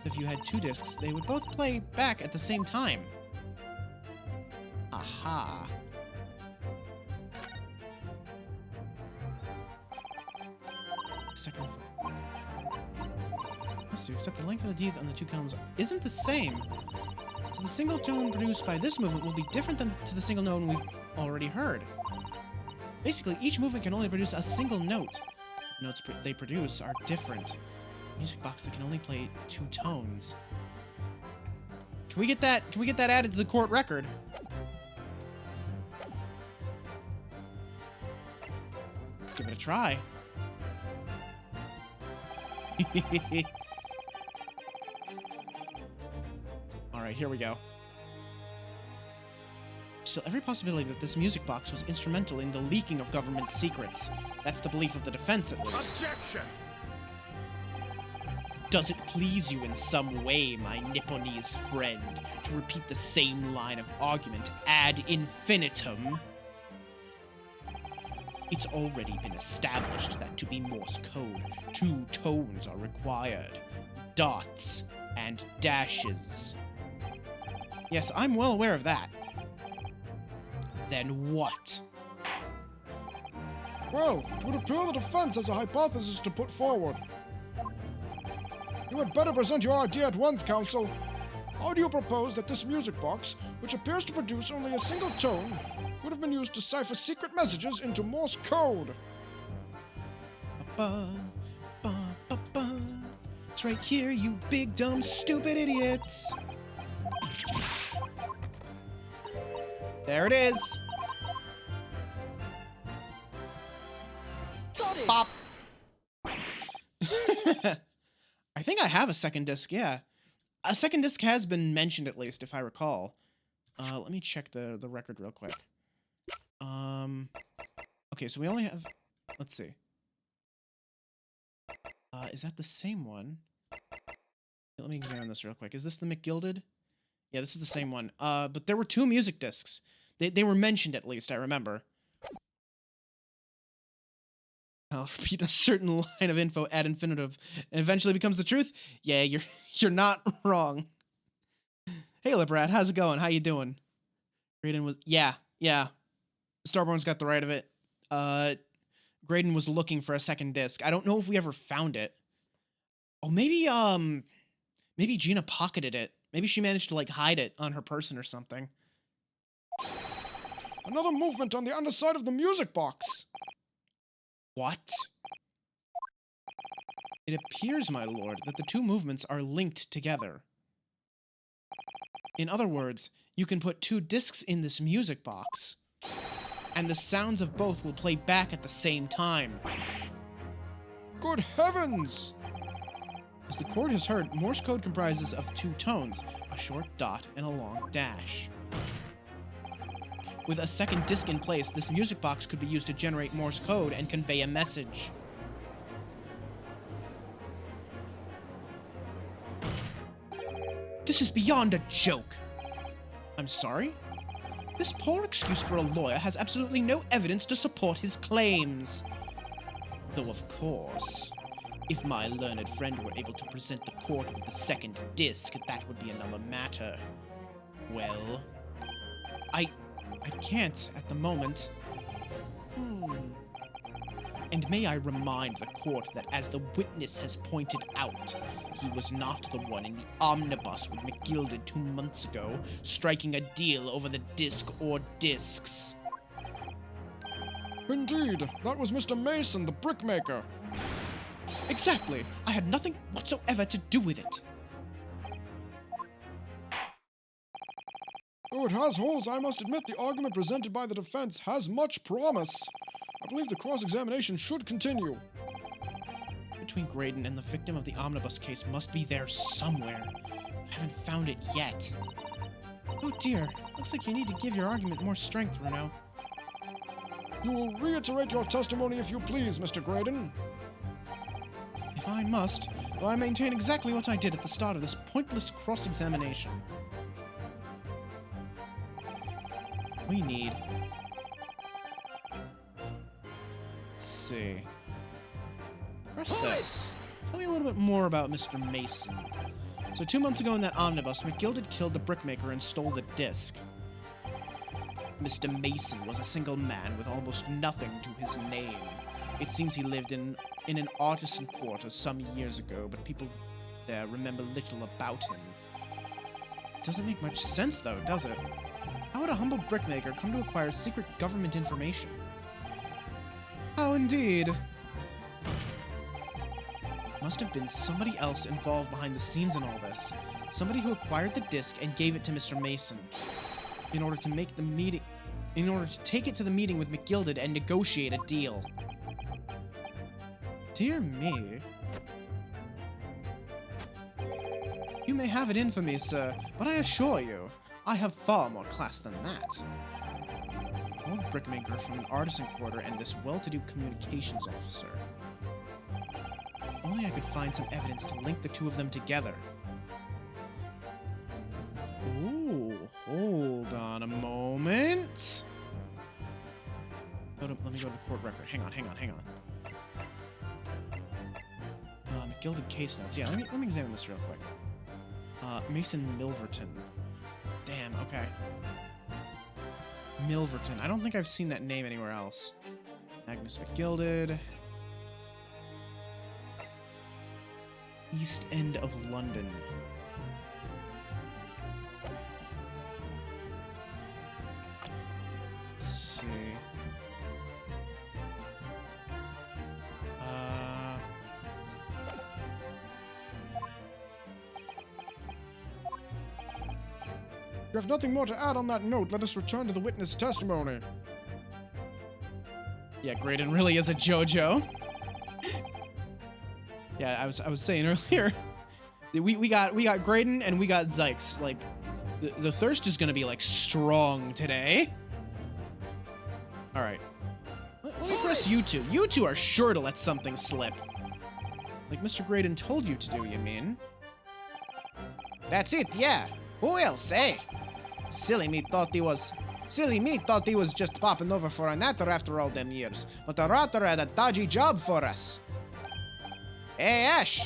So if you had two discs, they would both play back at the same time. Aha. Second. Yes, except the length of the teeth on the two combs isn't the same. So the single tone produced by this movement will be different than to the single note we've already heard. Basically, each movement can only produce a single note. The notes they produce are different. Music box that can only play two tones. Can we get that added to the court record? Give it a try. Alright, here we go. Still, every possibility that this music box was instrumental in the leaking of government secrets. That's the belief of the defense, at least. Objection! Does it please you in some way, my Nipponese friend, to repeat the same line of argument ad infinitum? It's already been established that to be Morse code, two tones are required. Dots and dashes. Yes, I'm well aware of that. Then what? Well, it would appear the defense has a hypothesis to put forward. You had better present your idea at once, counsel. How do you propose that this music box, which appears to produce only a single tone, would have been used to cipher secret messages into Morse code? Ba, ba, ba, ba. It's right here, you big, dumb, stupid idiots. There it is. Got it! Pop. I think I have a second disc, yeah. A second disc has been mentioned, at least, if I recall. Let me check the record real quick. Okay, so we only have... Let's see. Is that the same one? Let me examine this real quick. Is this the McGilded? Yeah, this is the same one. But there were 2 music discs. They were mentioned, at least, I remember. I'll repeat a certain line of info ad infinitive and eventually becomes the truth. Yeah, you're not wrong. Hey, Liprat, how's it going? How you doing? Graydon was... Yeah. Starborn's got the right of it. Graydon was looking for a second disc. I don't know if we ever found it. Oh, maybe Gina pocketed it. Maybe she managed to, like, hide it on her person or something. Another movement on the underside of the music box. What? It appears, my lord, that the 2 movements are linked together. In other words, you can put 2 discs in this music box, and the sounds of both will play back at the same time. Good heavens! As the court has heard, Morse code comprises of 2 tones, a short dot and a long dash. With a second disc in place, this music box could be used to generate Morse code and convey a message. This is beyond a joke. I'm sorry? This poor excuse for a lawyer has absolutely no evidence to support his claims. Though, of course, if my learned friend were able to present the court with the second disc, that would be another matter. Well, I can't at the moment. And may I remind the court that, as the witness has pointed out, he was not the one in the omnibus with McGilded 2 months ago, striking a deal over the disc or discs. Indeed, that was Mr. Mason, the brickmaker. Exactly. I had nothing whatsoever to do with it. Though it has holes, I must admit the argument presented by the defense has much promise. I believe the cross-examination should continue. Between Graydon and the victim of the omnibus case must be there somewhere. I haven't found it yet. Oh dear, looks like you need to give your argument more strength, Runo. You will reiterate your testimony if you please, Mr. Graydon. If I must, though I maintain exactly what I did at the start of this pointless cross-examination. We need... Let's see. Press this. Tell me a little bit more about Mr. Mason. So 2 months ago in that omnibus, McGilded killed the brickmaker and stole the disc. Mr. Mason was a single man with almost nothing to his name. It seems he lived in an artisan quarter some years ago, but people there remember little about him. Doesn't make much sense, though, does it? How would a humble brickmaker come to acquire secret government information? How indeed. Must have been somebody else involved behind the scenes in all this. Somebody who acquired the disc and gave it to Mr. Mason. In order to take it to the meeting with McGilded and negotiate a deal. Dear me. You may have it in for me, sir, but I assure you, I have far more class than that. An old brickmaker from an artisan quarter and this well-to-do communications officer. If only I could find some evidence to link the 2 of them together. Ooh, hold on a moment. Let me go to the court record. Hang on. McGilded case notes. Yeah, let me examine this real quick. Mason Milverton. Damn, okay. Milverton. I don't think I've seen that name anywhere else. Agnes McGilded. East End of London. Let's see. You have nothing more to add on that note. Let us return to the witness testimony. Yeah, Graydon really is a JoJo. Yeah, I was saying earlier, we got Graydon and we got Zykes. Like, the thirst is gonna be like strong today. All right, let me press you two. You two are sure to let something slip, like Mr. Graydon told you to do. You mean? That's it, yeah. Who else, eh? Silly me thought he was just popping over for a natter after all them years. But the rotter had a dodgy job for us. Hey, Ash!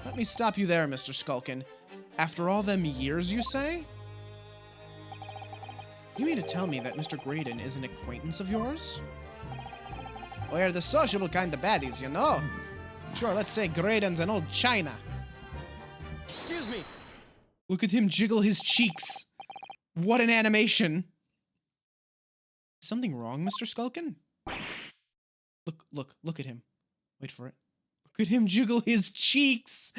Let me stop you there, Mr. Skulkin. After all them years, you say? You mean to tell me that Mr. Graydon is an acquaintance of yours? We're the sociable kind of baddies, you know? Sure, let's say Graydon's an old China. Excuse me. Look at him jiggle his cheeks. What an animation. Something wrong, Mr. Skulkin? Look at him. Wait for it. Look at him jiggle his cheeks.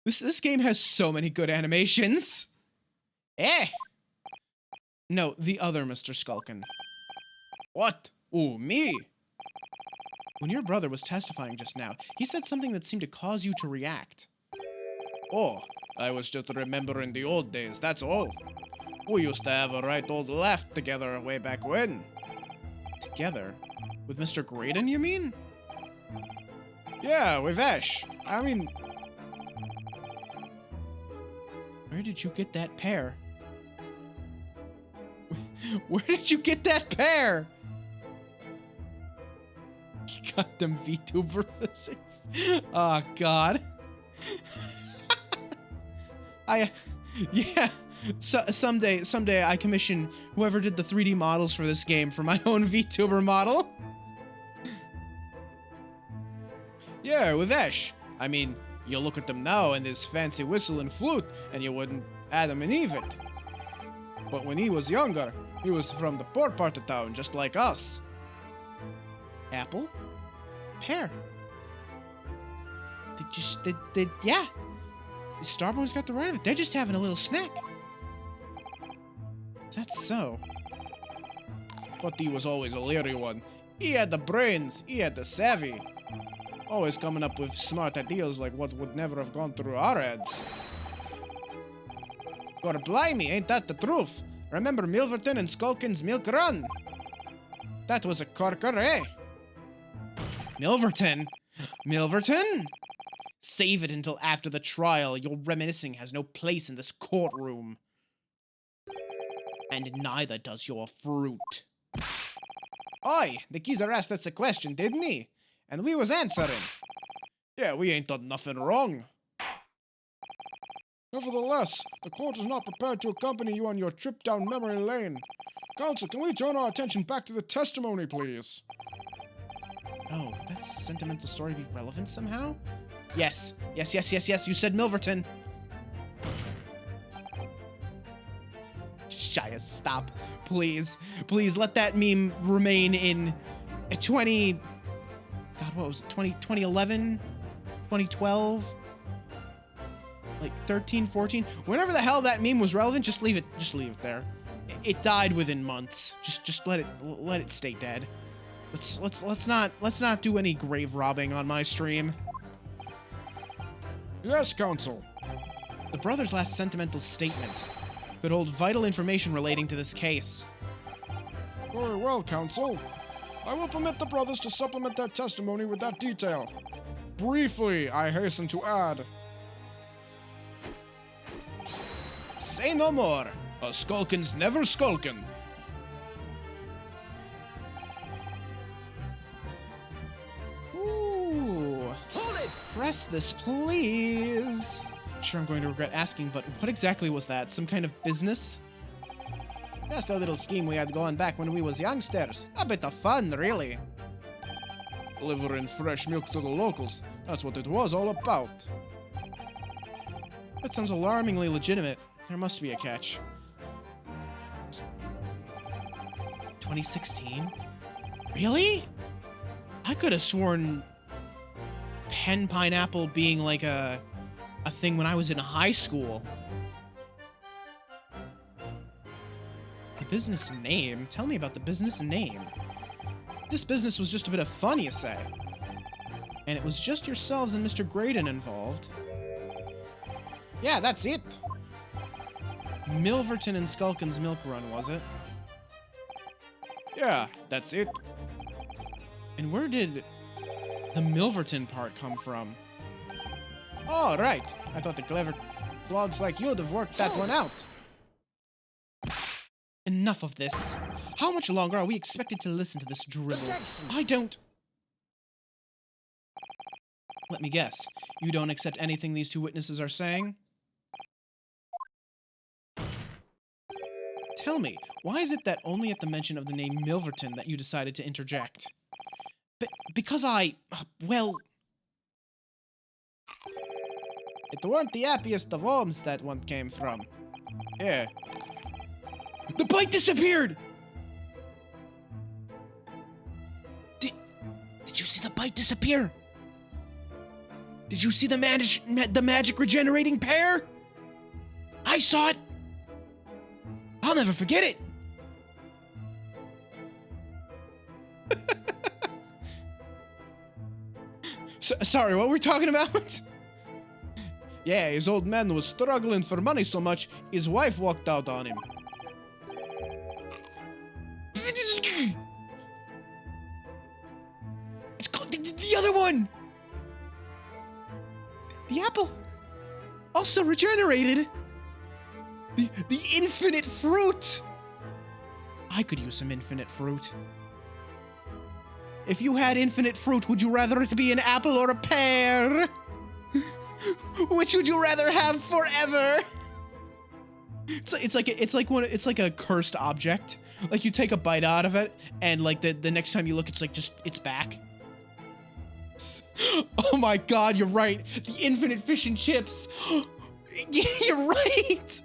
This game has so many good animations. Eh? No, the other Mr. Skulkin. What? Oh, me? When your brother was testifying just now, he said something that seemed to cause you to react. Oh, I was just remembering the old days, that's all. We used to have a right old laugh together way back when. Together? With Mr. Graydon, you mean? Yeah, with Ash. I mean... Where did you get that pear? Where did you get that pear? Goddamn VTuber physics. Oh, God. Yeah. So, someday I commission whoever did the 3D models for this game for my own VTuber model. Yeah, with Ash. I mean, you look at them now and his fancy whistle and flute, and you wouldn't Adam and Eve it. But when he was younger, he was from the poor part of town, just like us. Apple? Pear? Yeah. The Starbones got the right of it. They're just having a little snack. That's so. But he was always a leery one. He had the brains, he had the savvy. Always coming up with smart ideas like what would never have gone through our heads. Gor blimey, ain't that the truth? Remember Milverton and Skulkin's Milk Run? That was a corker, eh? Milverton? Milverton? Save it until after the trial. Your reminiscing has no place in this courtroom. And neither does your fruit. Oi, the geezer asked us a question, didn't he? And we was answering. Yeah, we ain't done nothing wrong. Nevertheless, the court is not prepared to accompany you on your trip down memory lane. Counsel, can we turn our attention back to the testimony, please? Oh, that sentimental story be relevant somehow? Yes. You said Milverton. Shia, stop. Please. Please let that meme remain in 20... God, what was it? 2011? 2012? Like 13, 14? Whenever the hell that meme was relevant, just leave it there. It died within months. Just let it stay dead. Let's not do any grave robbing on my stream. Yes, counsel. The brother's last sentimental statement could hold vital information relating to this case. Very well, counsel. I will permit the brothers to supplement their testimony with that detail. Briefly, I hasten to add. Say no more. A skulkin's never skulkin'. Ooh. Hold it! Press this, please. sure I'm going to regret asking, but what exactly was that? Some kind of business? Just a little scheme we had going back when we was youngsters. A bit of fun, really. Delivering fresh milk to the locals. That's what it was all about. That sounds alarmingly legitimate. There must be a catch. 2016? Really? I could have sworn pen pineapple being like a thing when I was in high school. The business name? Tell me about the business name. This business was just a bit of fun, you say. And it was just yourselves and Mr. Graydon involved. Yeah, that's it. Milverton and Skulkin's Milk Run, was it? Yeah, that's it. And where did the Milverton part come from? Oh, right. I thought the clever blogs like you'd have worked that one out. Enough of this. How much longer are we expected to listen to this drivel? Objection. I don't... Let me guess. You don't accept anything these two witnesses are saying? Tell me, why is it that only at the mention of the name Milverton that you decided to interject? Because well... It weren't the happiest of homes that one came from. Yeah. The bike disappeared! Did you see the bike disappear? Did you see the magic regenerating pear? I saw it! I'll never forget it! Sorry, what were we talking about? Yeah, his old man was struggling for money so much, his wife walked out on him. It's called the other one! The apple also regenerated. The infinite fruit! I could use some infinite fruit. If you had infinite fruit, would you rather it be an apple or a pear? Which would you rather have forever? It's like a cursed object. Like you take a bite out of it, and like the next time you look, it's like it's back. Oh my God, you're right. The infinite fish and chips. You're right.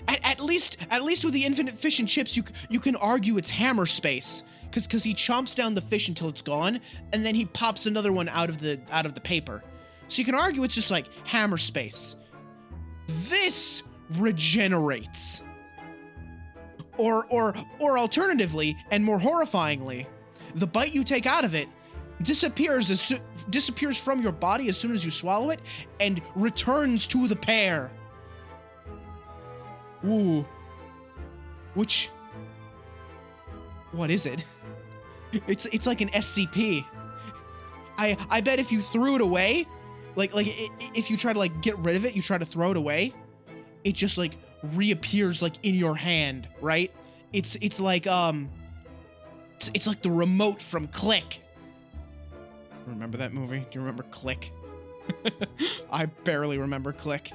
At least with the infinite fish and chips, you can argue it's hammer space, because he chomps down the fish until it's gone, and then he pops another one out of the paper. So you can argue it's just like hammer space. This regenerates. Or alternatively, and more horrifyingly, the bite you take out of it disappears from your body as soon as you swallow it, and returns to the pear. Ooh. What is it? It's like an SCP. I bet if you threw it away, if you try to like get rid of it, you try to throw it away, it just like reappears like in your hand, right? It's like the remote from Click. Remember that movie? Do you remember Click? I barely remember Click.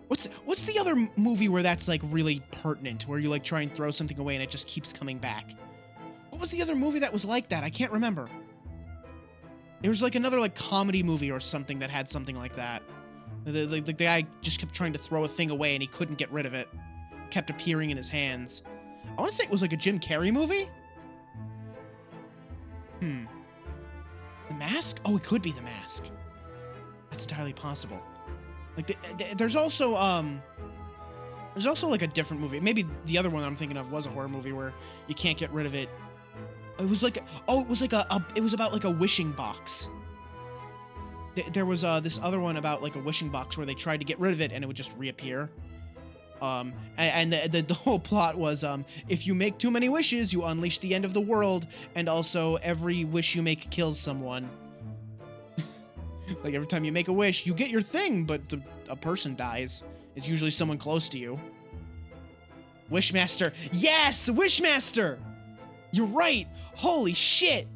What's the other movie where that's like really pertinent, where you like try and throw something away and it just keeps coming back? What was the other movie that was like that? I can't remember. There was like another like comedy movie or something that had something like that. The guy just kept trying to throw a thing away and he couldn't get rid of it. Kept appearing in his hands. I want to say it was like a Jim Carrey movie? The Mask? Oh, it could be The Mask. That's entirely possible. Like, there's also like a different movie. Maybe the other one I'm thinking of was a horror movie where you can't get rid of it. It was like, it was about like a wishing box. There was this other one about like a wishing box where they tried to get rid of it and it would just reappear. And the whole plot was, if you make too many wishes, you unleash the end of the world, and also every wish you make kills someone. Like every time you make a wish, you get your thing, but a person dies. It's usually someone close to you. Wishmaster. Yes, Wishmaster! You're right. Holy shit.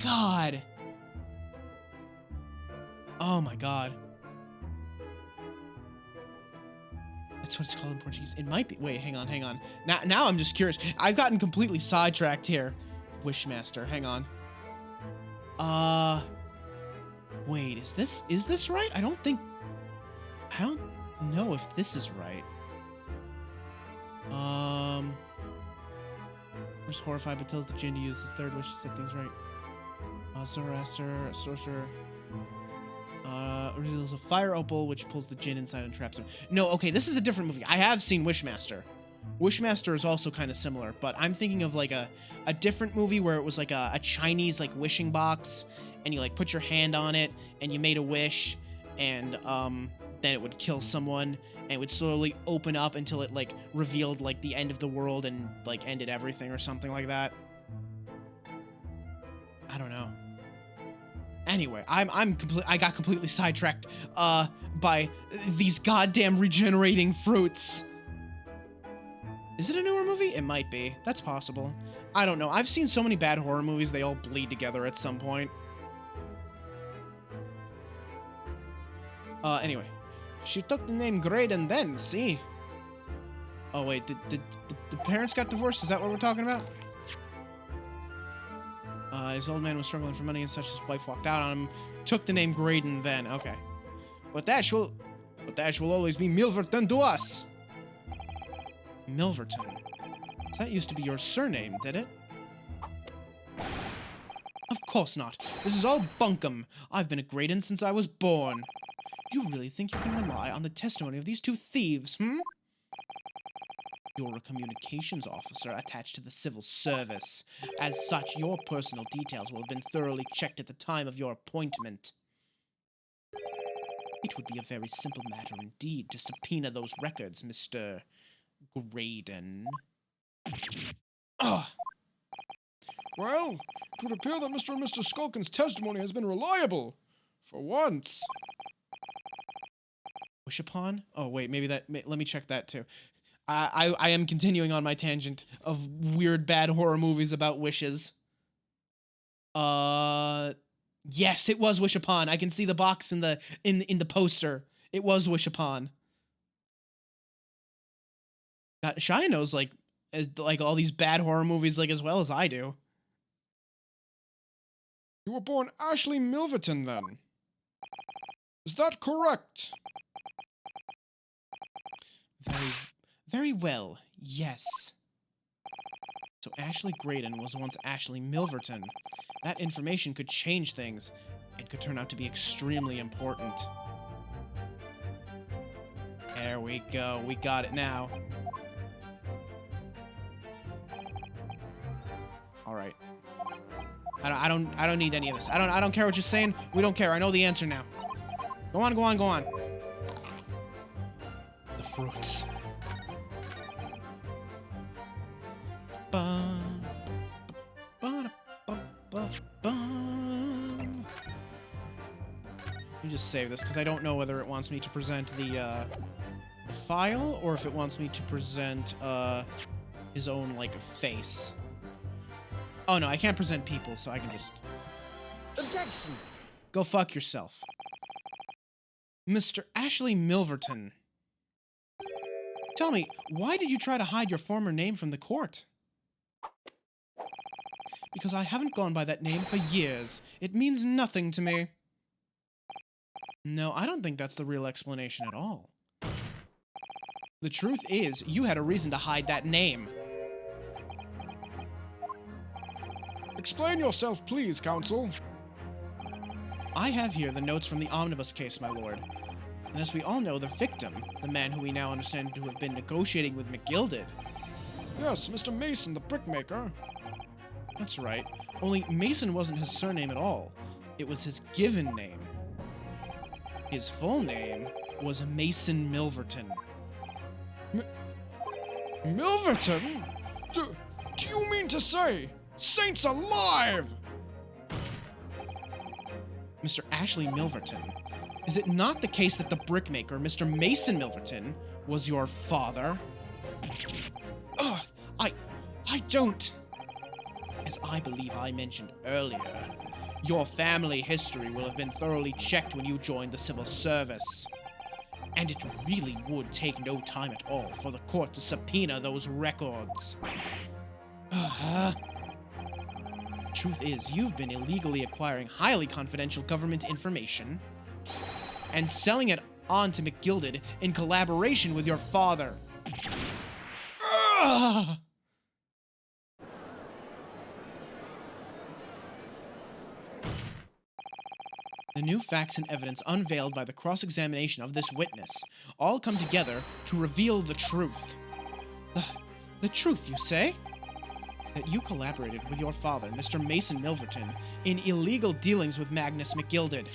God. Oh my god. That's what it's called in Portuguese. It might be. Wait, hang on. Now I'm just curious. I've gotten completely sidetracked here. Wishmaster, hang on. Wait, is this right? I don't know if this is right. First horrified but tells the djinn to use the third wish to set things right. Zoroaster, a sorcerer. Reveals a fire opal which pulls the djinn inside and traps him. No, okay, this is a different movie. I have seen Wishmaster. Wishmaster is also kind of similar, but I'm thinking of like a different movie where it was like a Chinese like wishing box, and you like put your hand on it and you made a wish, and then it would kill someone, and it would slowly open up until it like revealed like the end of the world and like ended everything or something like that. I don't know. Anyway, I got completely sidetracked by these goddamn regenerating fruits. Is it a newer movie? It might be. That's possible. I don't know. I've seen so many bad horror movies, they all bleed together at some point. Anyway. She took the name Graydon then, see? Oh, wait. Did the parents got divorced? Is that what we're talking about? His old man was struggling for money and such. His wife walked out on him. Took the name Graydon then. Okay. But Ash will always be Milverton to us. Milverton. That used to be your surname, did it? Of course not. This is all bunkum. I've been a Graydon since I was born. Do you really think you can rely on the testimony of these two thieves, You're a communications officer attached to the civil service. As such, your personal details will have been thoroughly checked at the time of your appointment. It would be a very simple matter indeed to subpoena those records, Mr. Graydon. Well, it would appear that Mr. and Mr. Skulkin's testimony has been reliable. For once. Wish upon? Oh, wait, maybe that... Let me check that, too. I am continuing on my tangent of weird, bad horror movies about wishes. Yes, it was Wish Upon. I can see the box in the poster. It was Wish Upon. God, Shy knows, like all these bad horror movies, like, as well as I do. You were born Ashley Milverton, then. Is that correct? Very well, yes. So Ashley Graydon was once Ashley Milverton. That information could change things. It could turn out to be extremely important. There we go. We got it now. All right. I don't need any of this. I don't care what you're saying. We don't care. I know the answer now. Go on. The fruits. Let me just save this because I don't know whether it wants me to present the file or if it wants me to present his own like face. Oh no, I can't present people, so I can just... Objection! Go fuck yourself. Mr. Ashley Milverton. Tell me, why did you try to hide your former name from the court? Because I haven't gone by that name for years. It means nothing to me. No, I don't think that's the real explanation at all. The truth is, you had a reason to hide that name. Explain yourself, please, counsel. I have here the notes from the omnibus case, my lord. And as we all know, the victim, the man who we now understand to have been negotiating with McGilded. Yes, Mr. Mason, the brickmaker. That's right. Only Mason wasn't his surname at all. It was his given name. His full name was Mason Milverton. Milverton? Do you mean to say... Saints alive! Mr. Ashley Milverton, is it not the case that the brickmaker, Mr. Mason Milverton, was your father? Ugh, I don't. As I believe I mentioned earlier, Your family history will have been thoroughly checked when you joined the civil service. And it really would take no time at all for the court to subpoena those records. Truth is, you've been illegally acquiring highly confidential government information and selling it on to McGilded in collaboration with your father. The new facts and evidence unveiled by the cross-examination of this witness all come together to reveal the truth. The truth, you say? That you collaborated with your father, Mr. Mason Milverton, in illegal dealings with Magnus McGilded.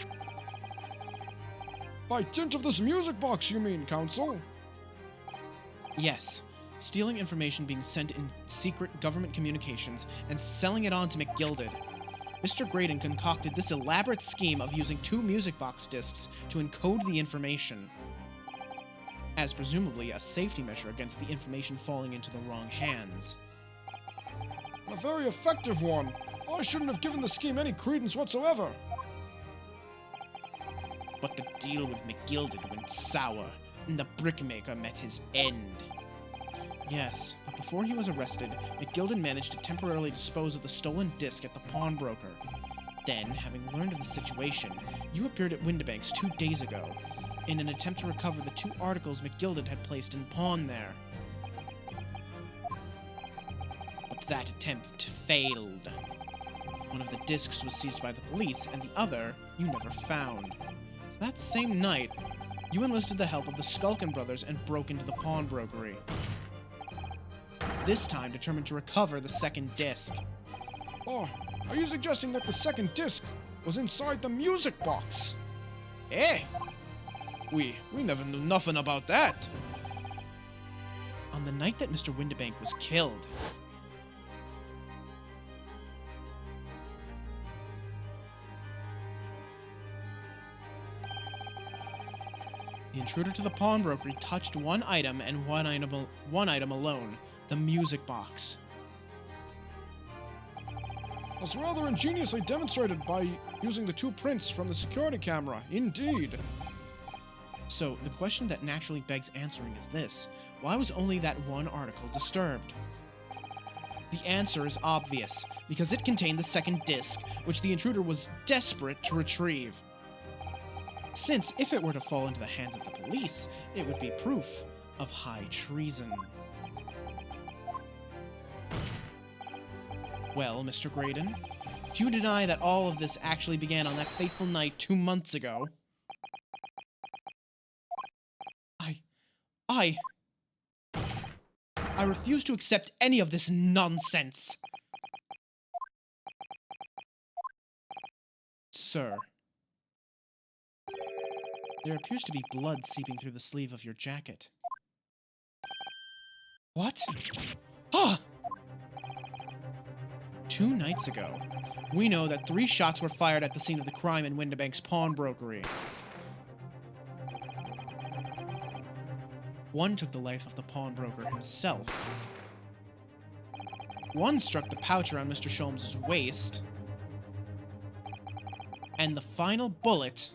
By dint of this music box, you mean, Counsel? Yes, stealing information being sent in secret government communications and selling it on to McGilded. Mr. Graydon concocted this elaborate scheme of using 2 music box discs to encode the information, as presumably a safety measure against the information falling into the wrong hands. A very effective one. I shouldn't have given the scheme any credence whatsoever. But the deal with McGilded went sour, and the brickmaker met his end. Yes, but before he was arrested, McGilded managed to temporarily dispose of the stolen disc at the pawnbroker. Then, having learned of the situation, you appeared at Windibanks 2 days ago, in an attempt to recover the 2 articles McGilded had placed in pawn there. But that attempt failed. One of the discs was seized by the police, and the other you never found. So that same night, you enlisted the help of the Skulkin brothers and broke into the pawnbrokery. This time determined to recover the second disc. Oh, are you suggesting that the second disc was inside the music box? Eh? We never knew nothing about that. On the night that Mr. Windibank was killed, the intruder to the pawnbrokery touched one item and one item alone, the music box. That's rather ingeniously demonstrated by using the 2 prints from the security camera. Indeed. So, the question that naturally begs answering is this: why was only that one article disturbed? The answer is obvious, because it contained the second disc, which the intruder was desperate to retrieve. Since, if it were to fall into the hands of the police, it would be proof of high treason. Well, Mr. Graydon, do you deny that all of this actually began on that fateful night 2 months ago? I refuse to accept any of this nonsense. Sir, there appears to be blood seeping through the sleeve of your jacket. What? Ah! 2 nights ago, we know that 3 shots were fired at the scene of the crime in Windibank's pawnbrokery. 1 took the life of the pawnbroker himself. 1 struck the pouch around Mr. Sholmes' waist. And the final bullet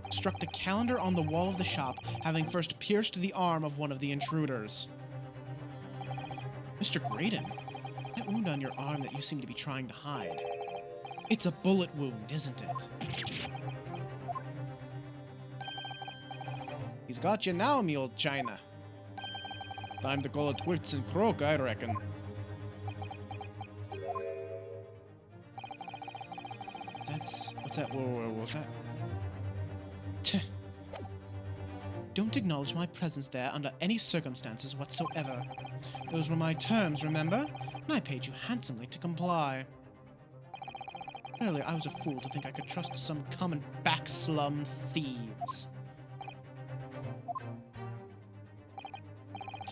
struck the calendar on the wall of the shop, having first pierced the arm of one of the intruders. Mr. Graydon, that wound on your arm that you seem to be trying to hide, it's a bullet wound, isn't it? He's got you now, me old China. Time to call it quits and croak, I reckon. What's that? Whoa, what's that? Tch. Don't acknowledge my presence there under any circumstances whatsoever. Those were my terms, remember? And I paid you handsomely to comply. Earlier, I was a fool to think I could trust some common backslum thieves.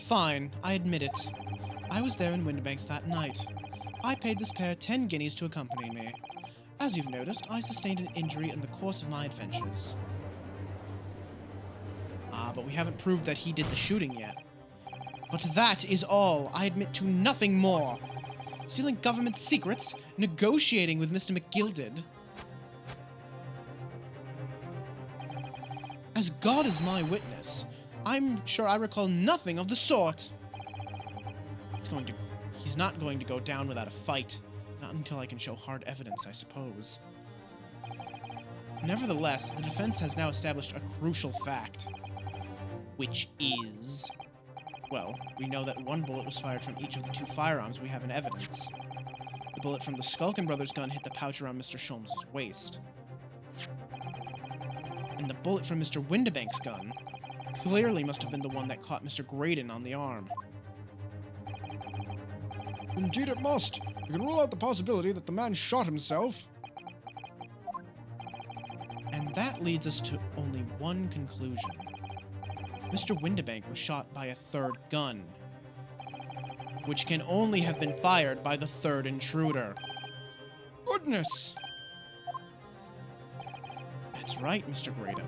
Fine, I admit it. I was there in Windibanks that night. I paid this pair 10 guineas to accompany me. As you've noticed, I sustained an injury in the course of my adventures. But we haven't proved that he did the shooting yet. But that is all. I admit to nothing more. stealing government secrets, negotiating with Mr. McGilded. As God is my witness, I'm sure I recall nothing of the sort. He's not going to go down without a fight. Not until I can show hard evidence, I suppose. Nevertheless, the defense has now established a crucial fact. Which is... Well, we know that one bullet was fired from each of the two firearms we have in evidence. The bullet from the Skulkin Brothers gun hit the pouch around Mr. Sholmes' waist. And the bullet from Mr. Windibank's gun clearly must have been the one that caught Mr. Graydon on the arm. Indeed it must. We can rule out the possibility that the man shot himself. And that leads us to only one conclusion. Mr. Windibank was shot by a third gun, which can only have been fired by the third intruder. Goodness! That's right, Mr. Graydon.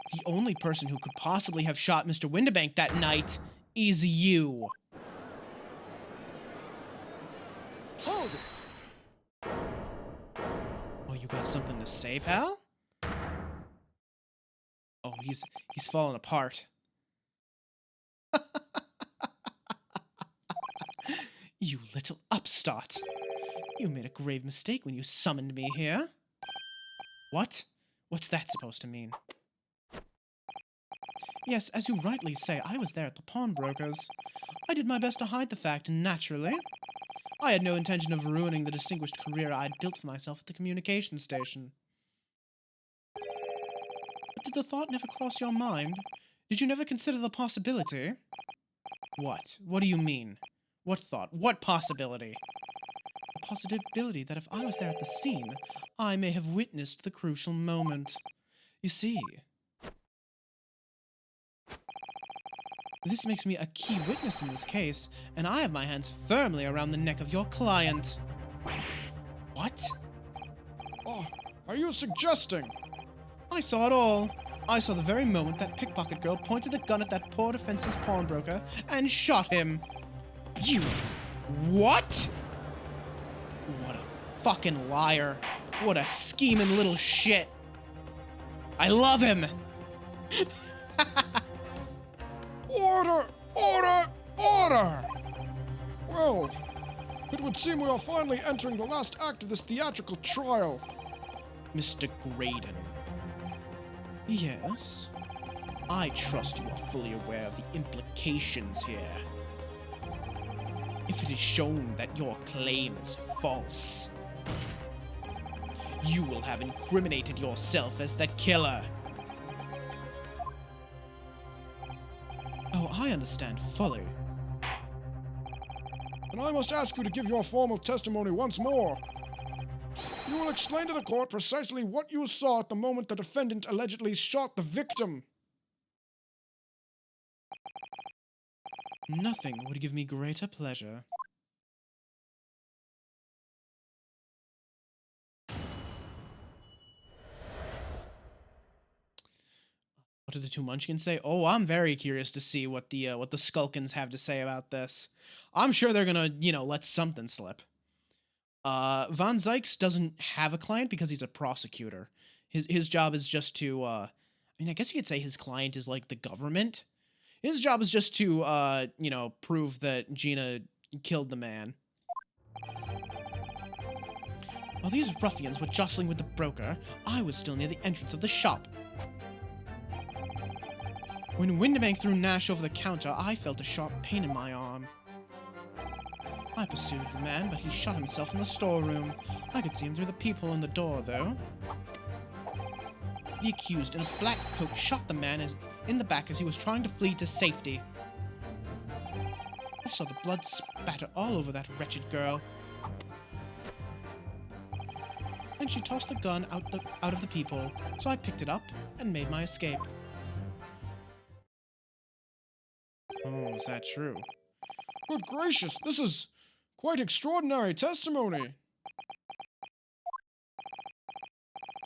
The only person who could possibly have shot Mr. Windibank that night is you. Hold it! Oh, you got something to say, pal? Oh, he's falling apart. You little upstart. You made a grave mistake when you summoned me here. What? What's that supposed to mean? Yes, as you rightly say, I was there at the pawnbroker's. I did my best to hide the fact, naturally. I had no intention of ruining the distinguished career I'd built for myself at the communication station. But did the thought never cross your mind? Did you never consider the possibility? What? What do you mean? What thought? What possibility? The possibility that if I was there at the scene, I may have witnessed the crucial moment. You see, this makes me a key witness in this case, and I have my hands firmly around the neck of your client. What? Oh, are you suggesting? I saw it all. I saw the very moment that pickpocket girl pointed the gun at that poor defenseless pawnbroker and shot him. You... What? What a fucking liar. What a scheming little shit. I love him. Order! Order! Order! Well, it would seem we are finally entering the last act of this theatrical trial. Mr. Graydon. Yes? I trust you are fully aware of the implications here. If it is shown that your claim is false, you will have incriminated yourself as the killer. Oh, I understand fully. And I must ask you to give your formal testimony once more. You will explain to the court precisely what you saw at the moment the defendant allegedly shot the victim. Nothing would give me greater pleasure. What did the two munchkins say? Oh, I'm very curious to see what the Skulkins have to say about this. I'm sure they're gonna, let something slip. Von Zykes doesn't have a client because he's a prosecutor. His job is just to, I guess you could say his client is like the government. His job is just to, prove that Gina killed the man. While these ruffians were jostling with the broker, I was still near the entrance of the shop. When Windibank threw Nash over the counter, I felt a sharp pain in my arm. I pursued the man, but he shot himself in the storeroom. I could see him through the peephole in the door, though. The accused in a black coat shot the man in the back as he was trying to flee to safety. I saw the blood spatter all over that wretched girl. Then she tossed the gun out of the peephole, so I picked it up and made my escape. Oh, is that true? Good gracious, this is quite extraordinary testimony.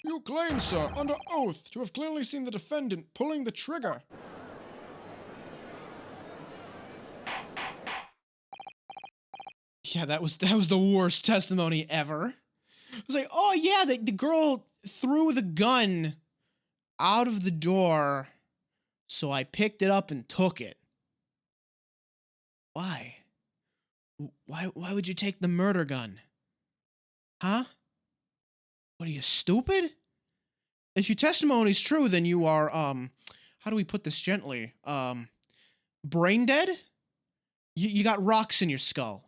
You claim, sir, under oath, to have clearly seen the defendant pulling the trigger. Yeah, that was the worst testimony ever. It was like, oh yeah, the girl threw the gun out of the door, so I picked it up and took it. Why? Why would you take the murder gun? Huh? What are you, stupid? If your testimony's true, then you are, how do we put this gently? Brain dead? You got rocks in your skull.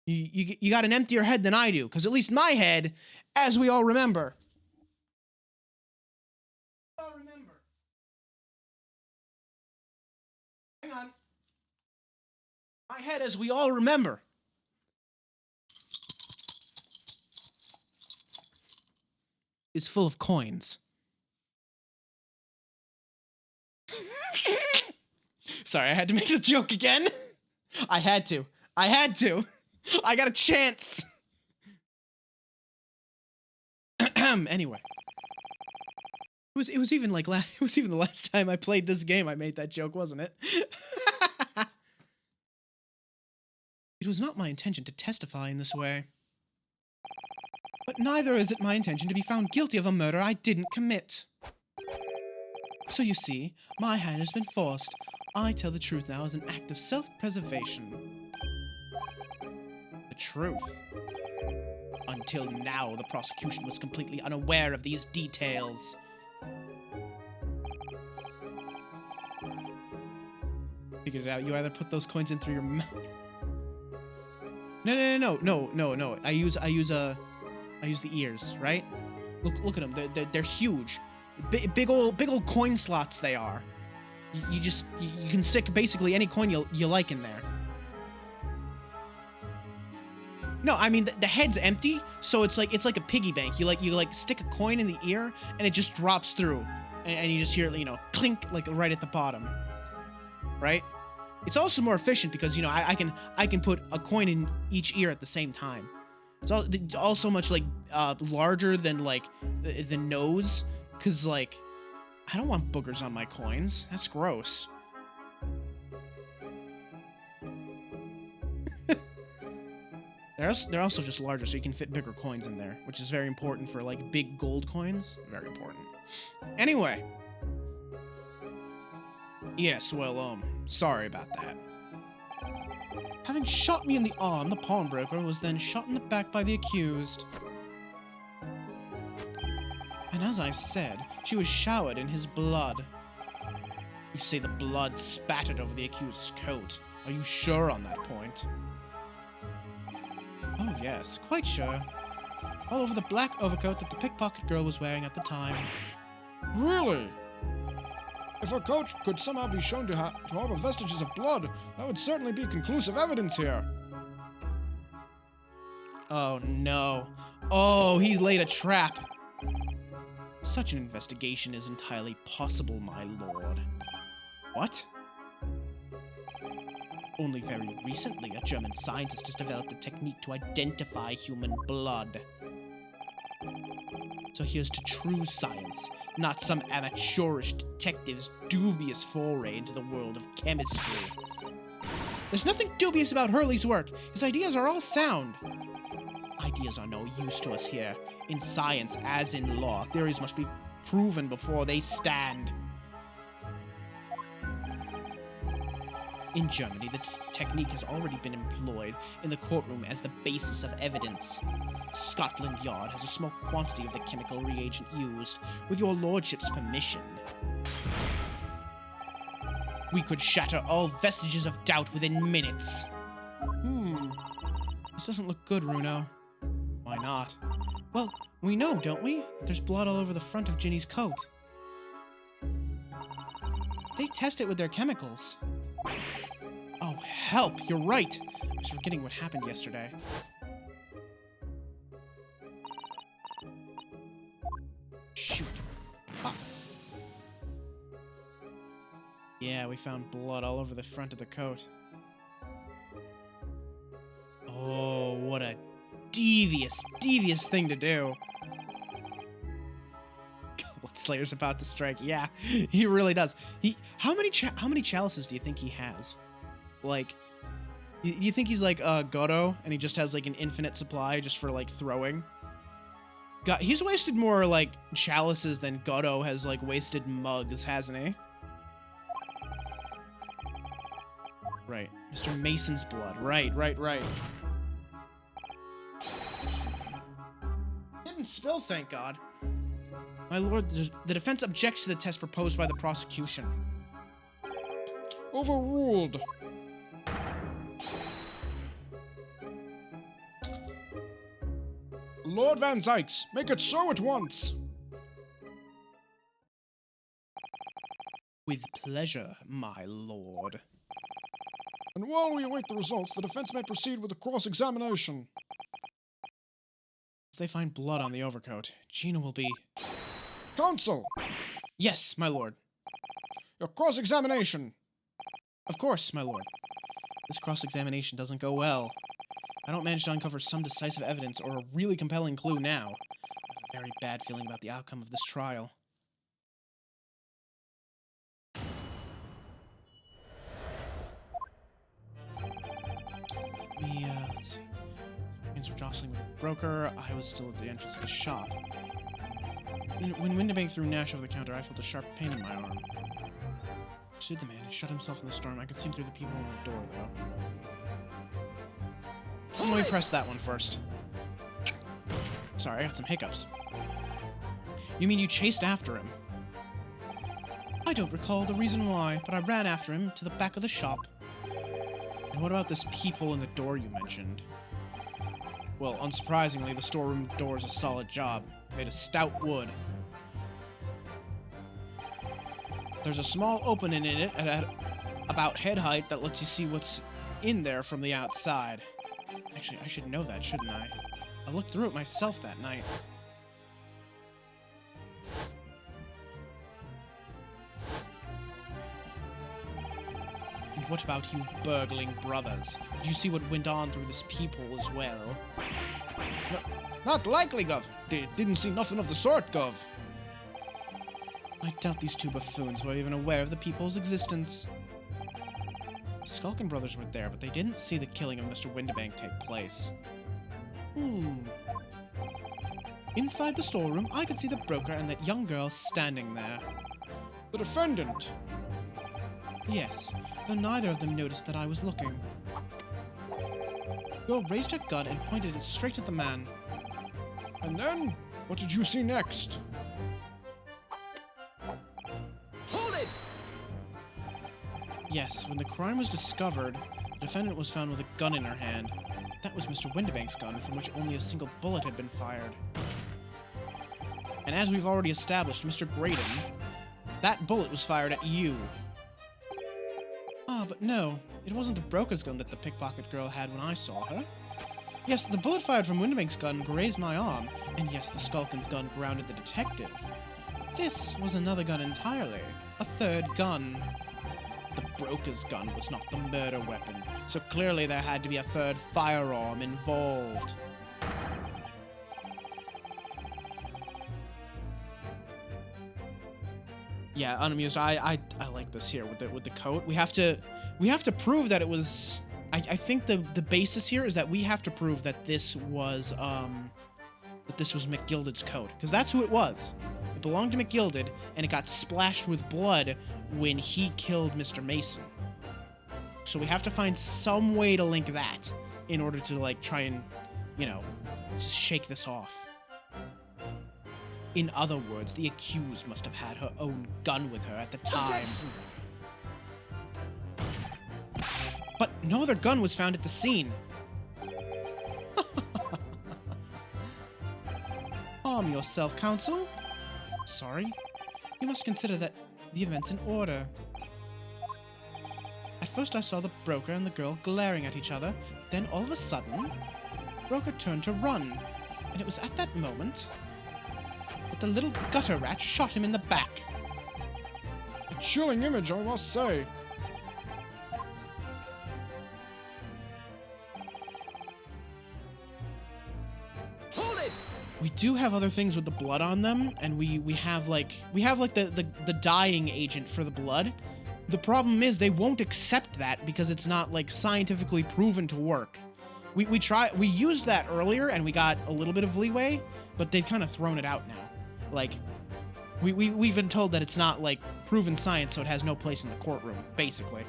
You got an emptier head than I do, because at least my head, as we all remember. Hang on. My head, as we all remember, is full of coins. Sorry, I had to make the joke again. I had to. I got a chance. Anyway. It was even like it was even the last time I played this game I made that joke, wasn't it? It was not my intention to testify in this way. But neither is it my intention to be found guilty of a murder I didn't commit. So you see, my hand has been forced. I tell the truth now as an act of self-preservation. The truth. Until now, the prosecution was completely unaware of these details. Figured it out. You either put those coins in through your mouth. No. I use the ears, right? Look at them. They're huge. Big old coin slots they are. You can stick basically any coin you like in there. No, I mean the head's empty, so it's like a piggy bank. You stick a coin in the ear and it just drops through, and you just hear it, clink like right at the bottom. Right? It's also more efficient because I can put a coin in each ear at the same time. It's also much larger than the nose, cause I don't want boogers on my coins. That's gross. They're also just larger, so you can fit bigger coins in there, which is very important for big gold coins. Very important. Anyway. Yes, well, sorry about that. Having shot me in the arm, the pawnbroker was then shot in the back by the accused. And as I said, she was showered in his blood. You say the blood spattered over the accused's coat. Are you sure on that point? Oh yes, quite sure. All over the black overcoat that the pickpocket girl was wearing at the time. Really? If her coat could somehow be shown to harbor vestiges of blood, that would certainly be conclusive evidence here. Oh no. Oh, he's laid a trap. Such an investigation is entirely possible, my lord. What? Only very recently, a German scientist has developed a technique to identify human blood. So here's to true science, not some amateurish detective's dubious foray into the world of chemistry. There's nothing dubious about Hurley's work. His ideas are all sound. Ideas are no use to us here. In science, as in law, theories must be proven before they stand. In Germany, the technique has already been employed in the courtroom as the basis of evidence. Scotland Yard has a small quantity of the chemical reagent used, with your lordship's permission. We could shatter all vestiges of doubt within minutes. This doesn't look good, Runo. Why not? Well, we know, don't we, that there's blood all over the front of Ginny's coat. They test it with their chemicals. Oh, help! You're right! I was forgetting what happened yesterday. Shoot. Ah. Yeah, we found blood all over the front of the coat. Oh, what a devious thing to do. Goblet Slayer's about to strike. Yeah, he really does. How many chalices do you think he has? You think he's like Goto, and he just has like an infinite supply just for like throwing? God, he's wasted more like chalices than Goto has like wasted mugs, hasn't he? Right, Mr. Mason's blood. Right. Didn't spill, thank God. My lord, the defense objects to the test proposed by the prosecution. Overruled. Lord Van Zykes, make it so at once. With pleasure, my lord. And while we await the results, the defense may proceed with the cross-examination. As they find blood on the overcoat, Gina will be... Counsel, Yes, my lord. your cross-examination. Of course, my lord. This cross-examination doesn't go well. I don't manage to uncover some decisive evidence or a really compelling clue now. I have a very bad feeling about the outcome of this trial. Let's see. Things were jostling with the broker. I was still at the entrance of the shop. When Windibank threw Nash over the counter, I felt a sharp pain in my arm. I pursued the man. He shut himself in the storm. I could see him through the people in the door, though. Let me press that one first. Sorry, I got some hiccups. You mean you chased after him? I don't recall the reason why, but I ran after him to the back of the shop. And what about this peephole in the door you mentioned? Well, unsurprisingly, the storeroom door is a solid job, made of stout wood. There's a small opening in it at about head height that lets you see what's in there from the outside. Actually, I should know that, shouldn't I? I looked through it myself that night. And what about you burgling brothers? Did you see what went on through this peephole as well? Not likely, Gov. They didn't see nothing of the sort, Gov. I doubt these two buffoons were even aware of the people's existence. The Skulkin brothers were there, but they didn't see the killing of Mr. Windibank take place. Inside the storeroom, I could see the broker and that young girl standing there. The defendant. Yes, though neither of them noticed that I was looking. The girl raised her gun and pointed it straight at the man. And then, what did you see next? Hold it! Yes, when the crime was discovered, the defendant was found with a gun in her hand. That was Mr. Windibank's gun, from which only a single bullet had been fired. And as we've already established, Mr. Graydon, that bullet was fired at you. Ah, but no, it wasn't the broker's gun that the pickpocket girl had when I saw her. Yes, the bullet fired from Windibank's gun grazed my arm, and yes, the Skulkin's gun grounded the detective. This was another gun entirely, a third gun. The broker's gun was not the murder weapon, so clearly there had to be a third firearm involved. Yeah, unamused. I like this here with the coat. We have to prove that it was. I think the basis here is that we have to prove that this was McGilded's coat, because that's who it was. It belonged to McGilded, and it got splashed with blood when he killed Mr. Mason. So we have to find some way to link that in order to like try and, you know, shake this off. In other words, the accused must have had her own gun with her at the time. But no other gun was found at the scene. Calm yourself, counsel. Sorry. You must consider that the events in order. At first I saw the broker and the girl glaring at each other. Then all of a sudden, the broker turned to run. And it was at that moment that the little gutter rat shot him in the back. A chilling image, I must say. Hold it! We do have other things with the blood on them, and we have like the dyeing agent for the blood, The problem is they won't accept that because it's not, like, scientifically proven to work. We used that earlier and we got a little bit of leeway, but they've kind of thrown it out now. Like, we've been told that it's not, like, proven science, so it has no place in the courtroom, basically.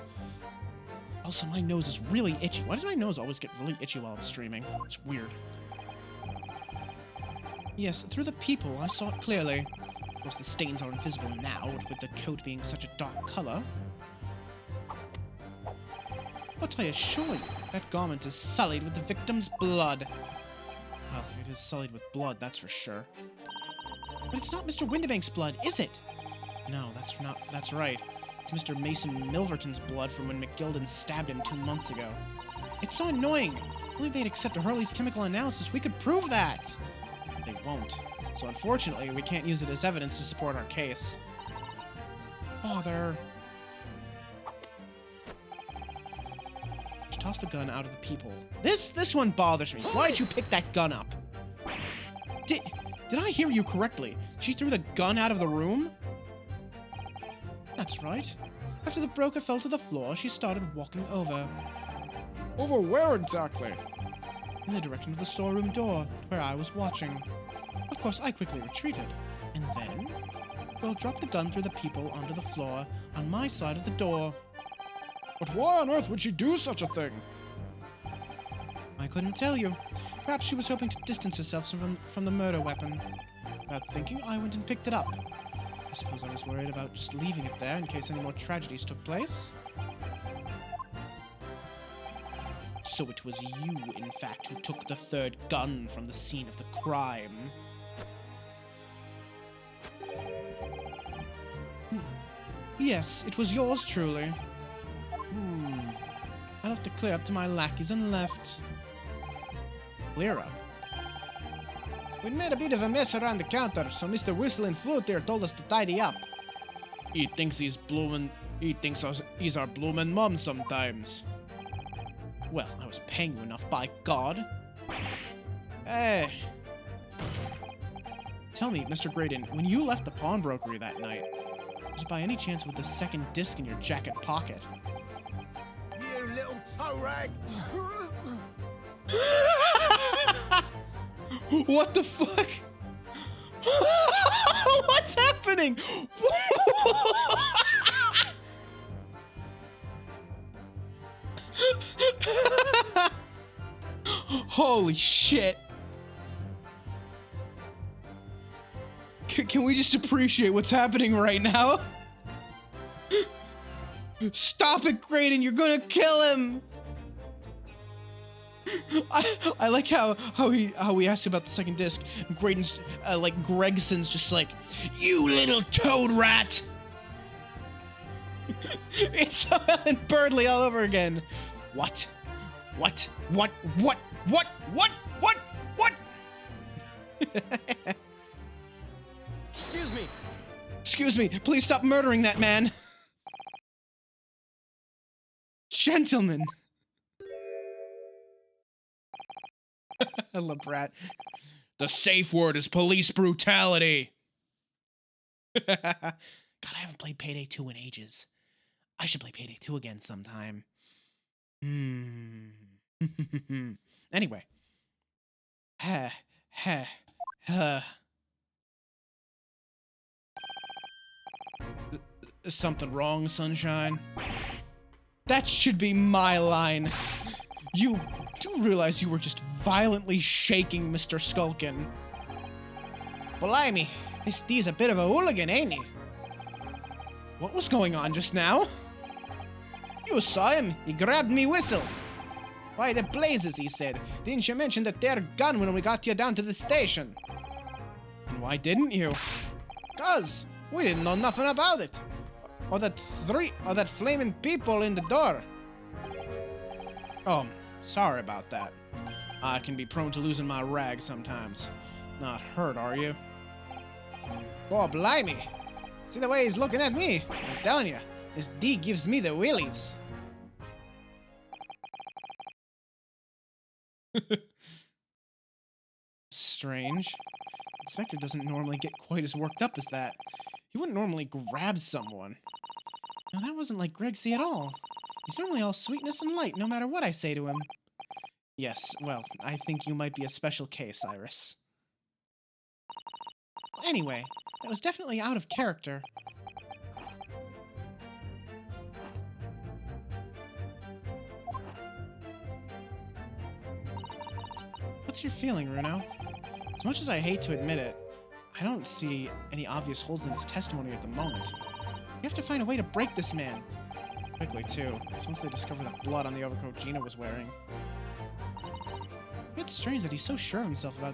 Also, my nose is really itchy. Why does my nose always get really itchy while I'm streaming? It's weird. Yes, through the peephole, I saw it clearly. Of course, the stains are invisible now, with the coat being such a dark color. But I assure you, that garment is sullied with the victim's blood. Well, it is sullied with blood, that's for sure. But it's not Mr. Windibank's blood, is it? No, that's right. It's Mr. Mason Milverton's blood from when McGilden stabbed him 2 months ago. It's so annoying. Only if they'd accept Hurley's chemical analysis, we could prove that. They won't. So unfortunately, we can't use it as evidence to support our case. Bother. Just toss the gun out of the peephole. This one bothers me. Why'd you pick that gun up? Did I hear you correctly? She threw the gun out of the room? That's right. After the broker fell to the floor, she started walking over. Over where exactly? In the direction of the storeroom door, where I was watching. Of course, I quickly retreated. And then, the girl dropped the gun through the peephole onto the floor on my side of the door. But why on earth would she do such a thing? I couldn't tell you. Perhaps she was hoping to distance herself from the murder weapon. Without thinking, I went and picked it up. I suppose I was worried about just leaving it there in case any more tragedies took place. So it was you, in fact, who took the third gun from the scene of the crime. Yes, it was yours truly. I'll have to clear up to my lackeys and left. Clear up? We made a bit of a mess around the counter, so Mr. Whistle and Flute here told us to tidy up. He thinks he's our bloomin' mum sometimes. Well, I was paying you enough, by God. Hey. Tell me, Mr. Graydon, when you left the pawnbrokery that night, was it by any chance with the second disc in your jacket pocket? You little toe rag! What the fuck? What's happening? Holy shit. Can we just appreciate what's happening right now? Stop it, Graydon, you're gonna kill him! I like how he asked about the second disc. Graydon's like Gregson's just like, you little toad rat. It's Ellen Birdley all over again. What? Excuse me, please stop murdering that man. Gentlemen. LeBrat. The safe word is police brutality. God, I haven't played Payday 2 in ages. I should play Payday 2 again sometime. Anyway. Something wrong, Sunshine? That should be my line. You do realize you were just violently shaking Mr. Skulkin. Blimey, this D's a bit of a hooligan, ain't he? What was going on just now? You saw him. He grabbed me whistle. Why the blazes, he said. Didn't you mention that there gun when we got you down to the station? And why didn't you? 'Cause we didn't know nothing about it. Or that flaming people in the door. Oh, sorry about that. I can be prone to losing my rag sometimes. Not hurt, are you? Oh, blimey. See the way he's looking at me? I'm telling you, this D gives me the willies. Strange. Inspector doesn't normally get quite as worked up as that. He wouldn't normally grab someone. No, that wasn't like Gregsy at all. He's normally all sweetness and light, no matter what I say to him. Yes, well, I think you might be a special case, Iris. Anyway, that was definitely out of character. What's your feeling, Runo? As much as I hate to admit it, I don't see any obvious holes in his testimony at the moment. We have to find a way to break this man. Quickly, too, because once they discover the blood on the overcoat Gina was wearing. It's strange that he's so sure of himself about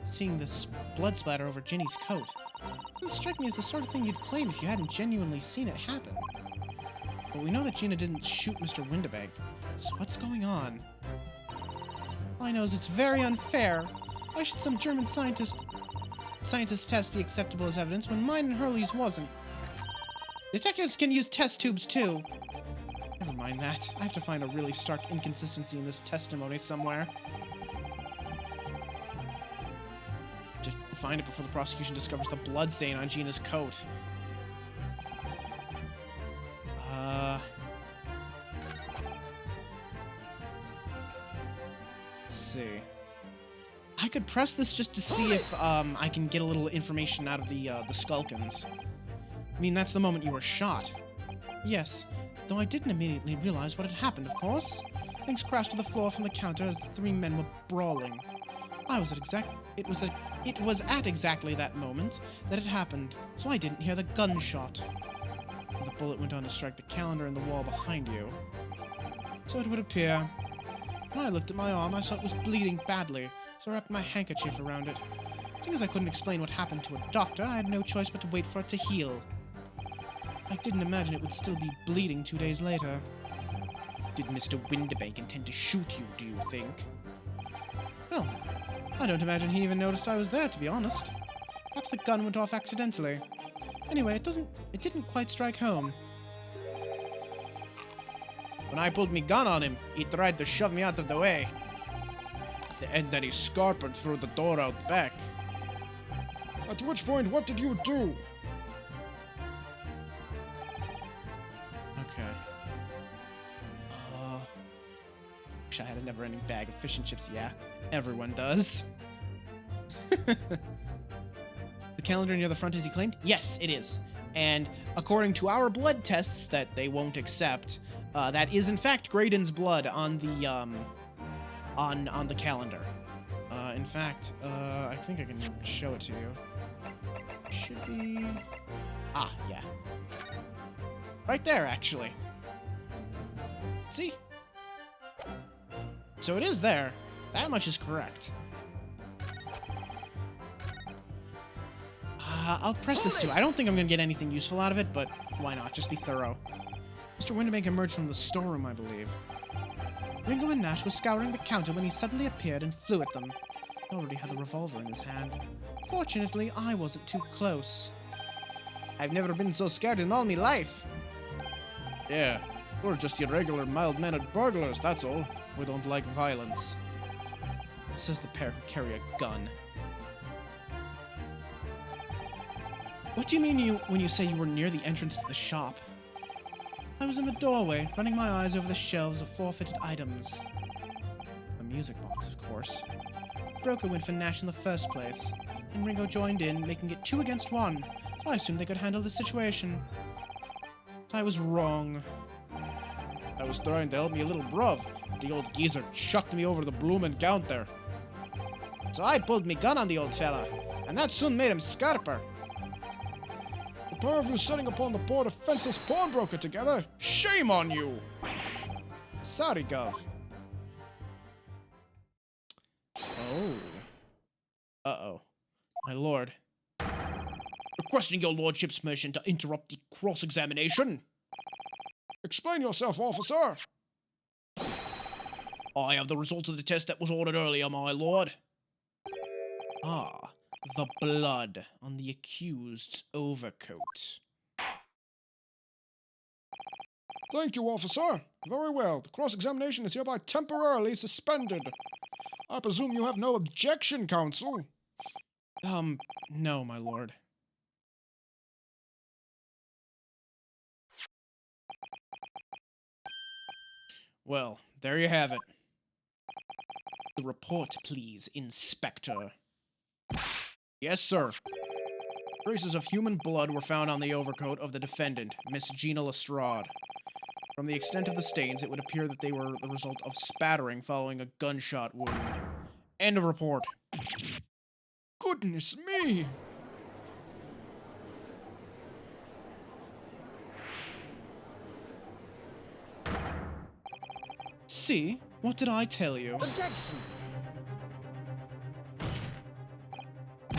seeing this blood splatter over Ginny's coat. It doesn't strike me as the sort of thing you'd claim if you hadn't genuinely seen it happen. But we know that Gina didn't shoot Mr. Windibank, so what's going on? All I know is it's very unfair. Why should some German scientist's test be acceptable as evidence when mine and Hurley's wasn't? Detectives can use test tubes too. Never mind that. I have to find a really stark inconsistency in this testimony somewhere. Just find it before the prosecution discovers the blood stain on Gina's coat. Let's see. I could press this just to see if I can get a little information out of the Skulkins. I mean, that's the moment you were shot. Yes, though I didn't immediately realize what had happened, of course. Things crashed to the floor from the counter as the three men were brawling. It was at exactly that moment that it happened, so I didn't hear the gunshot. And the bullet went on to strike the calendar in the wall behind you. So it would appear. When I looked at my arm, I saw it was bleeding badly, so I wrapped my handkerchief around it. Seeing as I couldn't explain what happened to a doctor, I had no choice but to wait for it to heal. I didn't imagine it would still be bleeding 2 days later. Did Mr. Windibank intend to shoot you, do you think? Well, I don't imagine he even noticed I was there, to be honest. Perhaps the gun went off accidentally. Anyway, it didn't quite strike home. When I pulled me gun on him, he tried to shove me out of the way. And then he scarpered through the door out back. At which point, what did you do? Okay. Wish I had a never-ending bag of fish and chips. Yeah, everyone does. The calendar near the front is he claimed? Yes, it is. And according to our blood tests that they won't accept, that is in fact Graydon's blood on the on the calendar. In fact, I think I can show it to you. Should be. Ah, yeah. Right there, actually. See? So it is there. That much is correct. I'll press this too. I don't think I'm going to get anything useful out of it, but why not? Just be thorough. Mr. Windibank emerged from the storeroom, I believe. Ringo and Nash were scouring the counter when he suddenly appeared and flew at them. He already had the revolver in his hand. Fortunately, I wasn't too close. I've never been so scared in all my life. Yeah, we're just your regular mild-mannered burglars, that's all. We don't like violence. Says the pair who carry a gun. What do you mean when you say you were near the entrance to the shop? I was in the doorway, running my eyes over the shelves of forfeited items. The music box, of course. The broker went for Nash in the first place, and Ringo joined in, making it 2 against 1, so I assumed they could handle the situation. But I was wrong. I was trying to help me a little bruv. The old geezer chucked me over the bloomin' counter. So I pulled me gun on the old fella, and that soon made him scarper. The pair of you sitting upon the board of fenceless pawnbroker together? Shame on you! Sorry, Gov. Oh. Uh-oh. My lord. Requesting your lordship's permission to interrupt the cross-examination. Explain yourself, officer. I have the results of the test that was ordered earlier, my lord. Ah, the blood on the accused's overcoat. Thank you, officer. Very well. The cross-examination is hereby temporarily suspended. I presume you have no objection, counsel? No, my lord. Well, there you have it. The report, please, Inspector. Yes, sir. Traces of human blood were found on the overcoat of the defendant, Miss Gina Lestrade. From the extent of the stains, it would appear that they were the result of spattering following a gunshot wound. End of report. Goodness me! See? What did I tell you? Objection!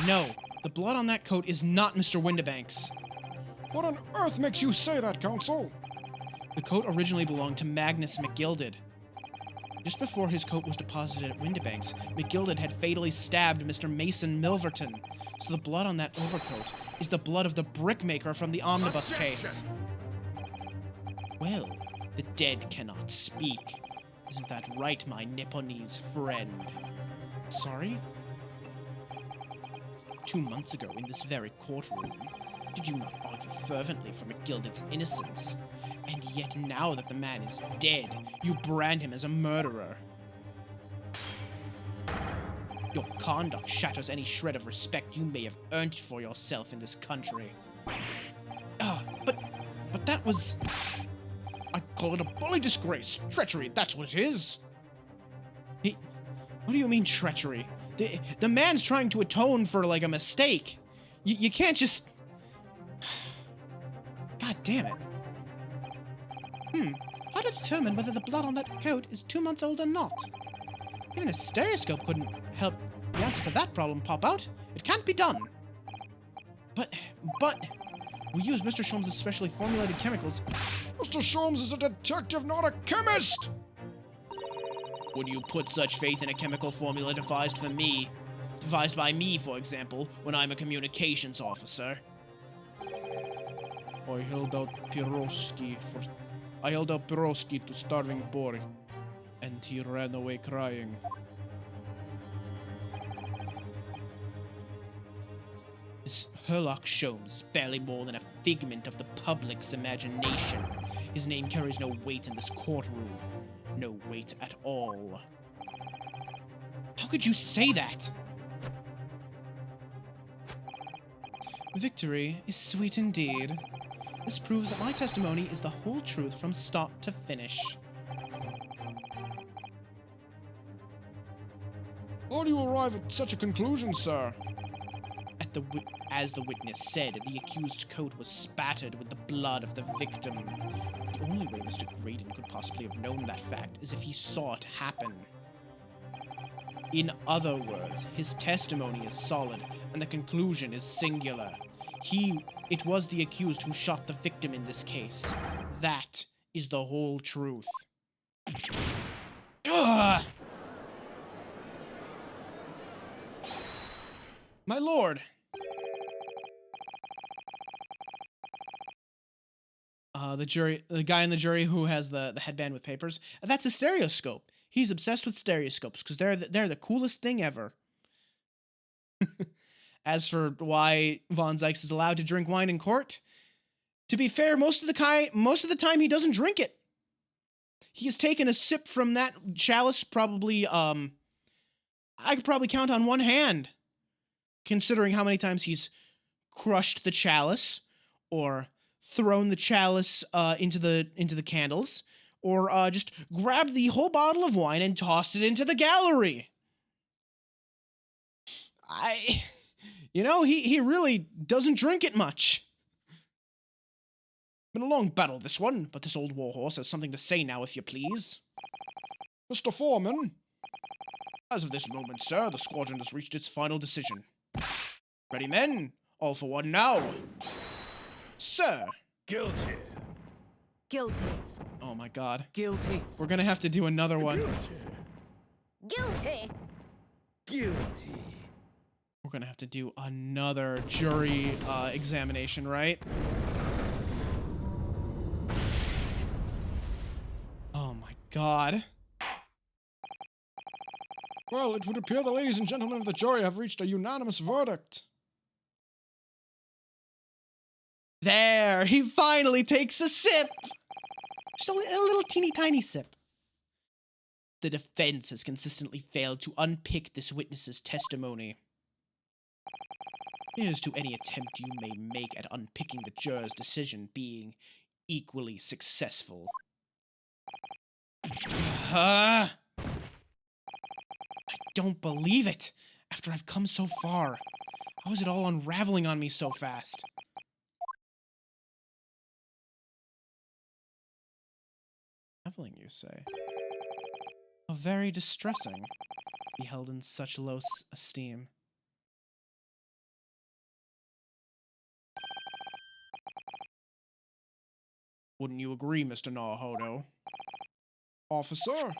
No, the blood on that coat is not Mr. Windibank's. What on earth makes you say that, Counsel? The coat originally belonged to Magnus McGilded. Just before his coat was deposited at Windibank's, McGilded had fatally stabbed Mr. Mason Milverton, so the blood on that overcoat is the blood of the brickmaker from the omnibus case. Well, the dead cannot speak. Isn't that right, my Nipponese friend? Sorry? 2 months ago, in this very courtroom, did you not argue fervently for McGilded's innocence? And yet now that the man is dead, you brand him as a murderer. Your conduct shatters any shred of respect you may have earned for yourself in this country. But that was... I call it a bully disgrace. Treachery, that's what it is. What do you mean treachery? The man's trying to atone for, like, a mistake. You can't just... God damn it. How to determine whether the blood on that coat is 2 months old or not? Even a stereoscope couldn't help the answer to that problem pop out. It can't be done. But, we use Mr. Sholmes' specially formulated chemicals. Mr. Sholmes is a detective, not a chemist! Would you put such faith in a chemical formula devised by me, for example, when I'm a communications officer? I held out Pirosky to starving boy, and he ran away crying. This Herlock Sholmes is barely more than a figment of the public's imagination. His name carries no weight in this courtroom. No weight at all. How could you say that? Victory is sweet indeed. This proves that my testimony is the whole truth from start to finish. How do you arrive at such a conclusion, sir? As the witness said, the accused's coat was spattered with the blood of the victim. The only way Mr. Graydon could possibly have known that fact is if he saw it happen. In other words, his testimony is solid, and the conclusion is singular. It was the accused who shot the victim in this case. That is the whole truth. Ugh! My lord! The guy in the jury who has the headband with papers, that's a stereoscope. He's obsessed with stereoscopes because they're the coolest thing ever. As for why Von Zykes is allowed to drink wine in court, to be fair, most of the time he doesn't drink it. He has taken a sip from that chalice probably, I could probably count on one hand, considering how many times he's crushed the chalice, or thrown the chalice into the candles, or just grabbed the whole bottle of wine and tossed it into the gallery. He really doesn't drink it much. Been a long battle, this one, but this old warhorse has something to say now, if you please. Mr. Foreman? As of this moment, sir, the squadron has reached its final decision. Ready, men? All for one now. Sir! Guilty. Guilty. Oh my god. Guilty. We're gonna have to do another one. Guilty. Guilty. We're gonna have to do another jury examination, right? Oh my god. Well, it would appear the ladies and gentlemen of the jury have reached a unanimous verdict. There! He finally takes a sip! Just a little teeny tiny sip. The defense has consistently failed to unpick this witness's testimony. Here's to any attempt you may make at unpicking the juror's decision being equally successful. I don't believe it. After I've come so far, how is it all unraveling on me so fast? Unraveling, you say? How very distressing. Be held in such low esteem. Wouldn't you agree, Mr. Naruhodo? Officer,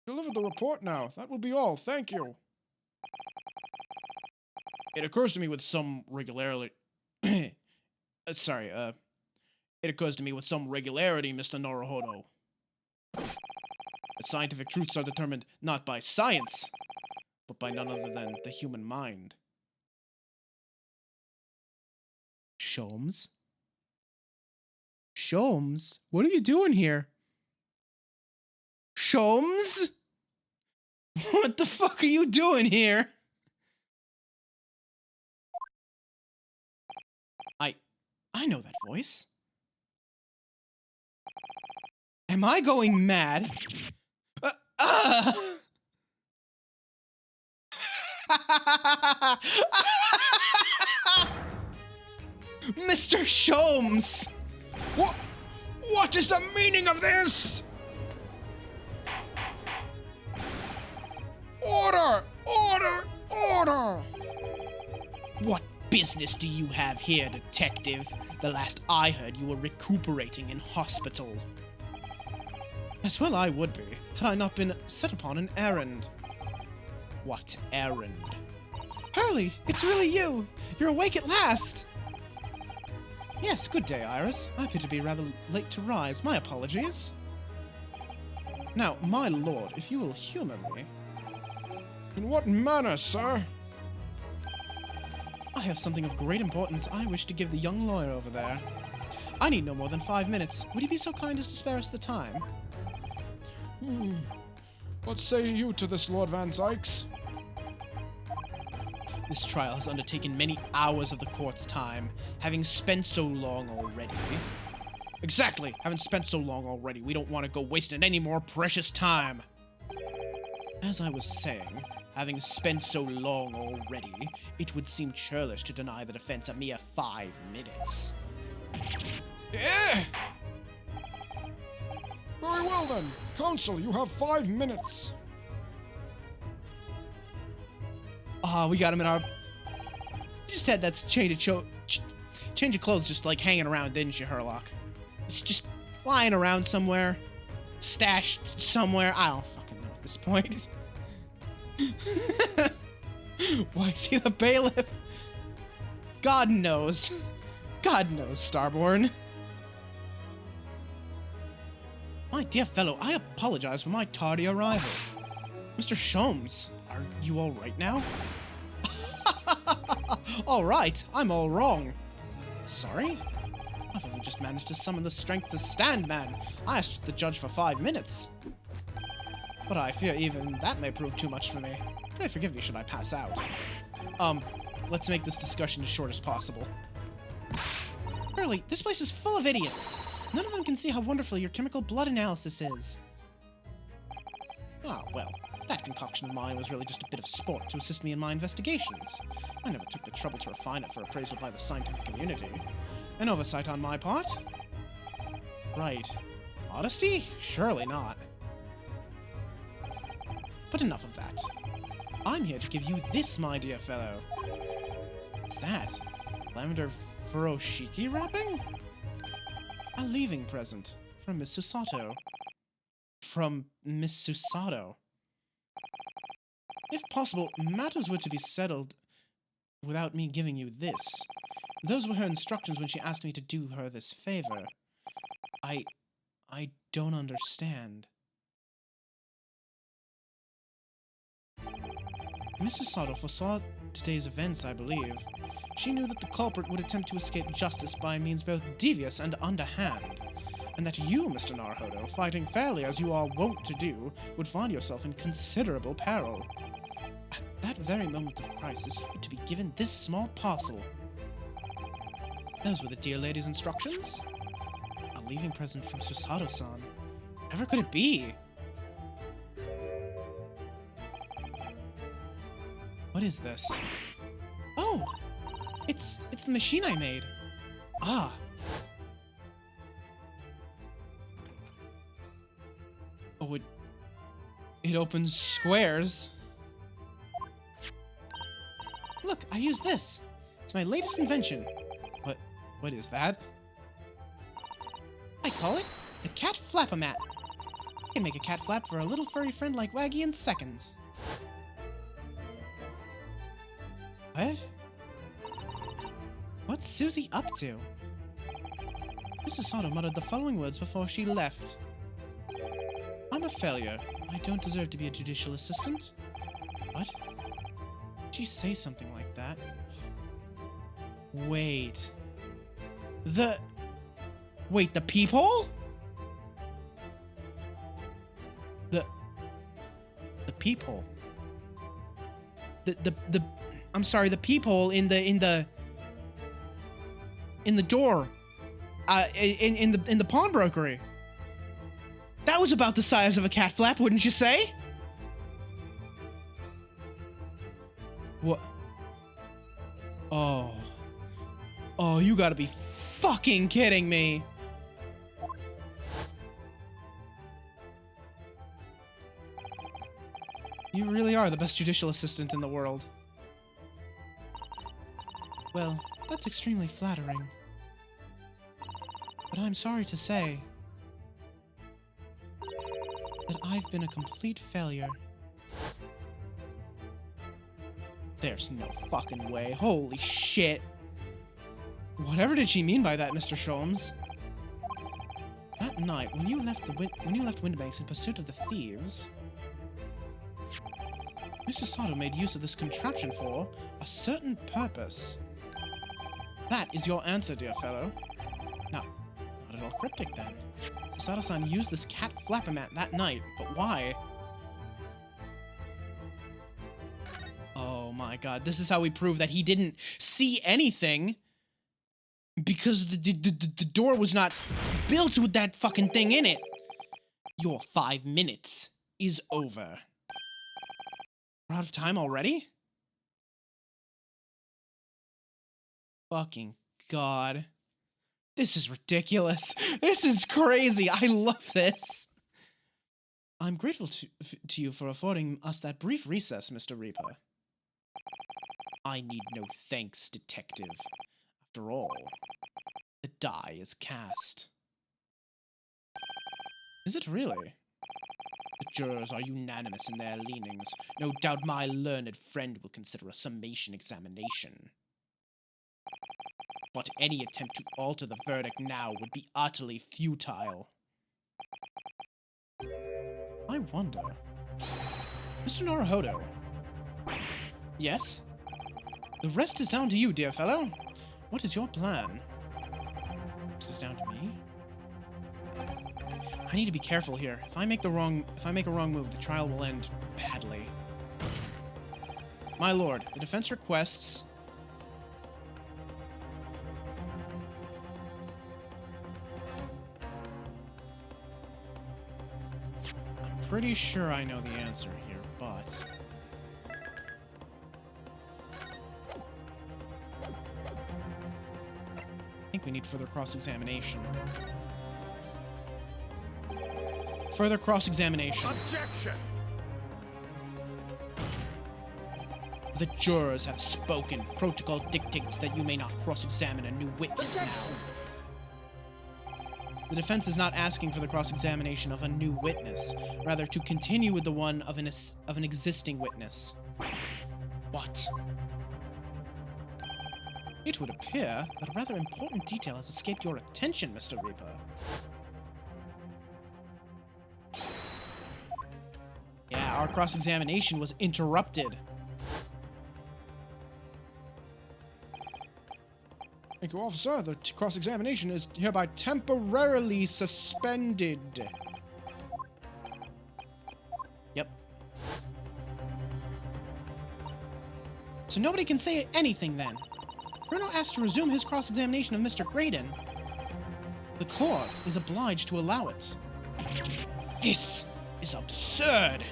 deliver the report now. That will be all. Thank you. It occurs to me with some regularity. It occurs to me with some regularity, Mr. Naruhodo, that scientific truths are determined not by science, but by none other than the human mind. Sholmes? Sholmes? What are you doing here? Sholmes? What the fuck are you doing here? I know that voice. Am I going mad? Mr. Sholmes! What is the meaning of this? Order! Order! Order! What business do you have here, detective? The last I heard, you were recuperating in hospital. As well I would be, had I not been set upon an errand. What errand? Hurley, it's really you! You're awake at last! Yes, good day, Iris. I appear to be rather late to rise. My apologies. Now, my lord, if you will humor me... In what manner, sir? I have something of great importance I wish to give the young lawyer over there. I need no more than 5 minutes. Would you be so kind as to spare us the time? What say you to this, Lord Van Sykes? This trial has undertaken many hours of the court's time, having spent so long already. Exactly! Having spent so long already, we don't want to go wasting any more precious time. As I was saying, having spent so long already, it would seem churlish to deny the defense a mere 5 minutes. Yeah! Very well then. Counsel, you have 5 minutes. Ah, we got him in our... You just had that change of clothes just like hanging around, didn't you, Herlock? It's just lying around somewhere. Stashed somewhere. I don't fucking know at this point. Why is he the bailiff? God knows. God knows, Starborn. My dear fellow, I apologize for my tardy arrival. Mr. Sholmes, are you all right now? All right, I'm all wrong. Sorry? I've only just managed to summon the strength to stand, man. I asked the judge for 5 minutes. But I fear even that may prove too much for me. Pray forgive me should I pass out. Let's make this discussion as short as possible. Hurley, this place is full of idiots. None of them can see how wonderful your chemical blood analysis is. Ah, well, that concoction of mine was really just a bit of sport to assist me in my investigations. I never took the trouble to refine it for appraisal by the scientific community. An oversight on my part? Right. Modesty? Surely not. But enough of that. I'm here to give you this, my dear fellow. What's that? Lavender furoshiki wrapping? A leaving present from Miss Susato. From Miss Susato. If possible, matters were to be settled without me giving you this. Those were her instructions when she asked me to do her this favor. I don't understand. Mrs. Sato foresaw today's events, I believe. She knew that the culprit would attempt to escape justice by means both devious and underhand. and that you, Mr. Naruhodo, fighting fairly as you are wont to do, would find yourself in considerable peril. At that very moment of crisis, you were to be given this small parcel. Those were the dear lady's instructions? A leaving present from Susato-san. Whatever could it be? What is this? Oh! It's the machine I made. Ah. Oh, it opens squares. Look, I use this. It's my latest invention. What is that? I call it the cat flap-o-mat. I can make a cat flap for a little furry friend like Waggy in seconds. What? What's Susie up to? Mrs. Sato muttered the following words before she left. I'm a failure. I don't deserve to be a judicial assistant. What? Did she say something like that? Wait. Wait, the peephole? The peephole. I'm sorry, the peephole in the door. In the pawnbrokery. That was about the size of a cat flap, wouldn't you say? What? Oh. Oh, you gotta be fucking kidding me. You really are the best judicial assistant in the world. Well, that's extremely flattering. But I'm sorry to say that I've been a complete failure. There's no fucking way. Holy shit. Whatever did she mean by that, Mr. Sholmes? That night, when you left Windibanks in pursuit of the thieves, Mr. Sato made use of this contraption for a certain purpose. That is your answer, dear fellow. Now, not at all cryptic then. Sato-san used this cat flap-o-mat that night, but why? Oh my god, this is how we prove that he didn't see anything. Because the door was not built with that fucking thing in it. Your 5 minutes is over. We're out of time already? Fucking god. This is ridiculous. This is crazy. I love this. I'm grateful to you for affording us that brief recess, Mr. Reaper. I need no thanks, detective. After all, the die is cast. Is it really? The jurors are unanimous in their leanings. No doubt my learned friend will consider a summation examination. But any attempt to alter the verdict now would be utterly futile. I wonder... Mr. Naruhodo. Yes? The rest is down to you, dear fellow. What is your plan? This is down to me. I need to be careful here. If I make a wrong move, the trial will end badly. My lord, the defense requests... I'm pretty sure I know the answer here, but... I think we need further cross-examination. Further cross-examination. Objection! The jurors have spoken. Protocol dictates that you may not cross-examine a new witness now. The defense is not asking for the cross-examination of a new witness, rather to continue with the one of an existing witness. What? It would appear that a rather important detail has escaped your attention, Mr. Reaper. Yeah, our cross-examination was interrupted. Thank you, officer. The cross-examination is hereby temporarily suspended. Yep. So nobody can say anything then. Bruno asked to resume his cross-examination of Mr. Graydon. The court is obliged to allow it. This is absurd.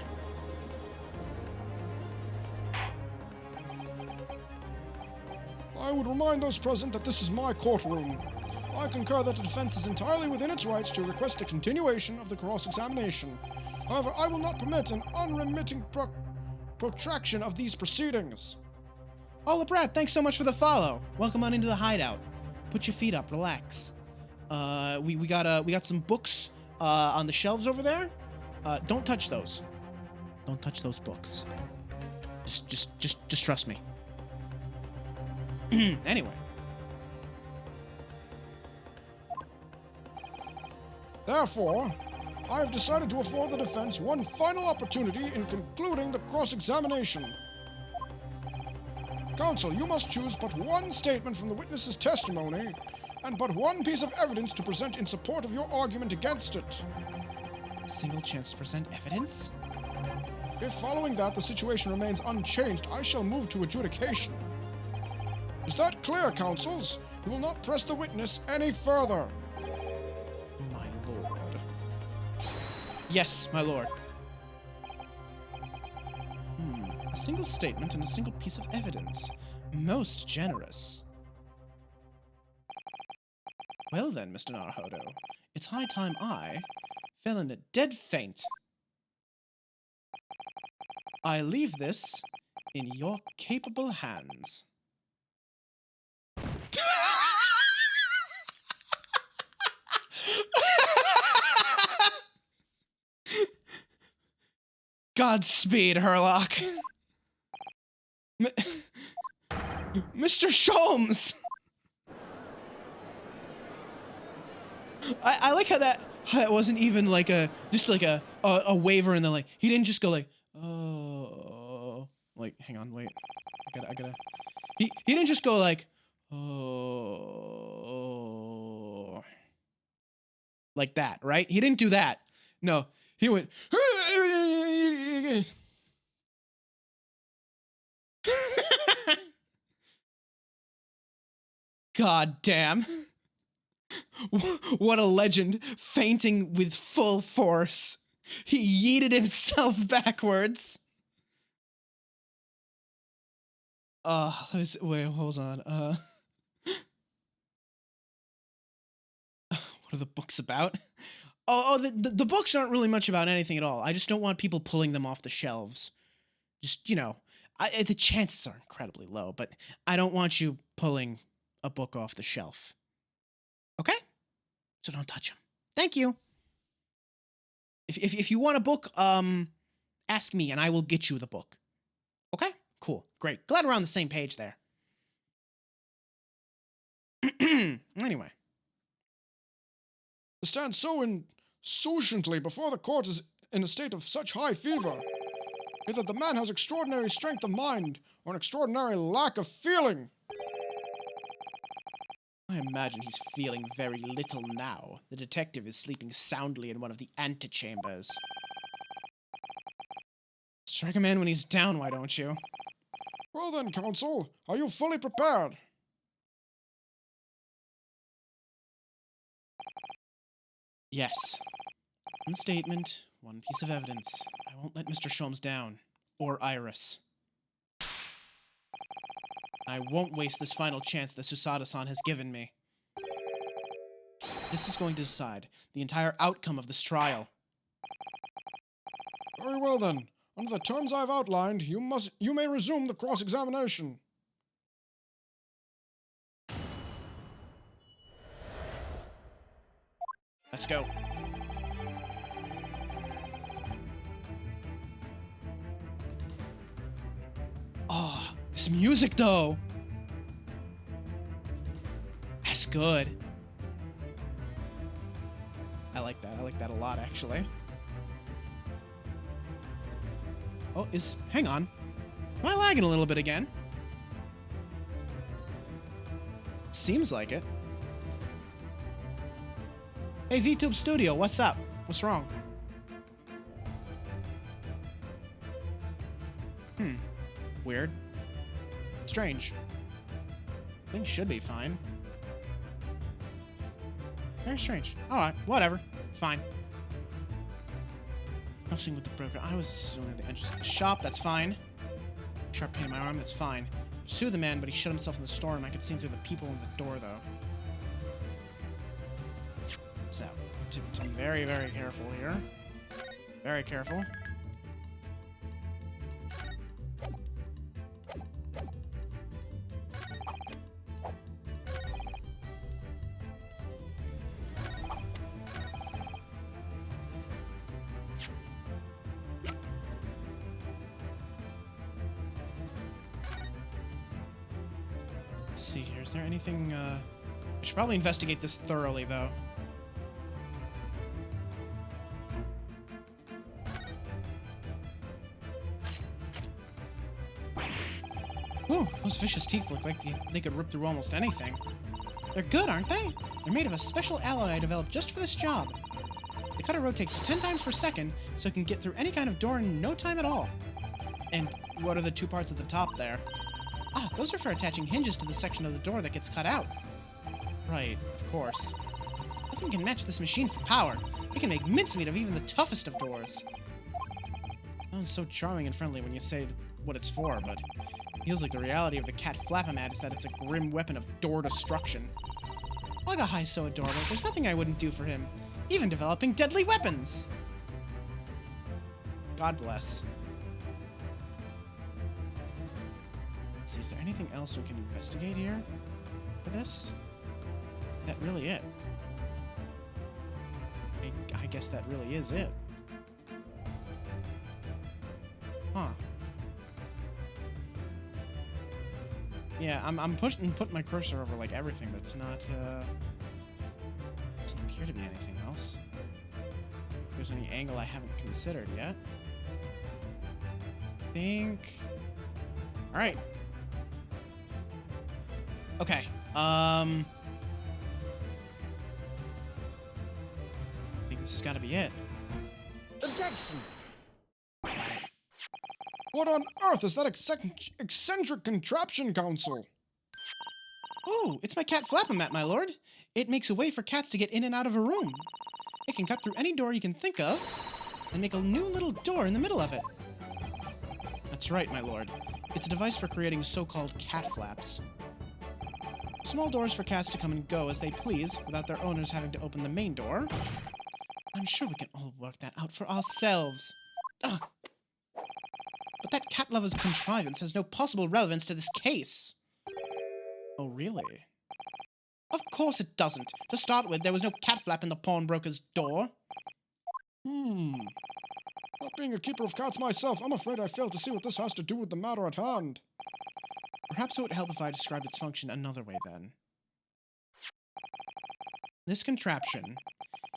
I would remind those present that this is my courtroom. I concur that the defense is entirely within its rights to request the continuation of the cross-examination. However, I will not permit an unremitting protraction of these proceedings. Oh, LeBrat, thanks so much for the follow. Welcome on into the hideout. Put your feet up, relax. We got some books on the shelves over there. Don't touch those. Don't touch those books. Just trust me. Anyway. Therefore, I have decided to afford the defense one final opportunity in concluding the cross-examination. Counsel, you must choose but one statement from the witness's testimony and but one piece of evidence to present in support of your argument against it. Single chance to present evidence? If following that the situation remains unchanged, I shall move to adjudication. Is that clear, counsels? You will not press the witness any further. My lord. Yes, my lord. A single statement and a single piece of evidence. Most generous. Well then, Mr. Naruhodo, it's high time I fell in a dead faint. I leave this in your capable hands. Godspeed, Herlock. Mr. Sholmes! I like how that wasn't even like just like a waiver and then like he didn't just go like, oh, like hang on, wait, I gotta he didn't just go like, oh, like that, right? He didn't do that. No, he went God damn. What a legend, fainting with full force. He yeeted himself backwards. Wait, hold on. What are the books about? The books aren't really much about anything at all. I just don't want people pulling them off the shelves. Just, you know, the chances are incredibly low, but I don't want you pulling a book off the shelf. Okay? So don't touch them. Thank you. If you want a book, ask me and I will get you the book. Okay? Cool. Great. Glad we're on the same page there. Anyway. To stand so insouciantly before the court is in a state of such high fever. Either the man has extraordinary strength of mind or an extraordinary lack of feeling. I imagine he's feeling very little now. The detective is sleeping soundly in one of the antechambers. Strike a man when he's down, why don't you? Well then, counsel, are you fully prepared? Yes. One statement, one piece of evidence. I won't let Mr. Sholmes down. Or Iris. I won't waste this final chance that Susada-san has given me. This is going to decide the entire outcome of this trial. Very well then. Under the terms I've outlined, you may resume the cross-examination. Let's go. Oh, this music though. That's good. I like that. I like that a lot, actually. Oh, hang on. Am I lagging a little bit again? Seems like it. Hey, VTube Studio, what's up? What's wrong? Weird. Strange. Things should be fine. Very strange. Alright, whatever. Fine. Rushing with the broker. I was assuming the entrance of the shop. That's fine. Sharp pain in my arm. That's fine. Pursue the man, but he shut himself in the storeroom. I could see him through the people in the door, though. So, to be very, very careful here. Very careful. Let's see here. Is there anything, I should probably investigate this thoroughly, though. Ooh, those vicious teeth look like they could rip through almost anything. They're good, aren't they? They're made of a special alloy I developed just for this job. The cutter rotates 10 times per second, so it can get through any kind of door in no time at all. And what are the two parts at the top there? Ah, those are for attaching hinges to the section of the door that gets cut out. Right, of course. Nothing can match this machine for power. It can make mincemeat of even the toughest of doors. Sounds so charming and friendly when you say what it's for, but it feels like the reality of the cat Flapomat is that it's a grim weapon of door destruction. Lagahai's so adorable, there's nothing I wouldn't do for him. Even developing deadly weapons! God bless. Let's see, is there anything else we can investigate here for this? Is that really it? I guess that really is it. Huh. Yeah, I'm putting my cursor over like everything, but it's not doesn't appear to be anything else. If there's any angle I haven't considered yet. Alright. Okay. I think this has gotta be it. Objection! What on earth is that eccentric contraption, Council? Oh, it's my cat Flapomat, my lord. It makes a way for cats to get in and out of a room. It can cut through any door you can think of and make a new little door in the middle of it. That's right, my lord. It's a device for creating so-called cat flaps. Small doors for cats to come and go as they please without their owners having to open the main door. I'm sure we can all work that out for ourselves. Ugh. But that cat lover's contrivance has no possible relevance to this case. Oh, really? Of course it doesn't. To start with, there was no cat flap in the pawnbroker's door. Not being a keeper of cats myself, I'm afraid I fail to see what this has to do with the matter at hand. Perhaps it would help if I described its function another way, then. This contraption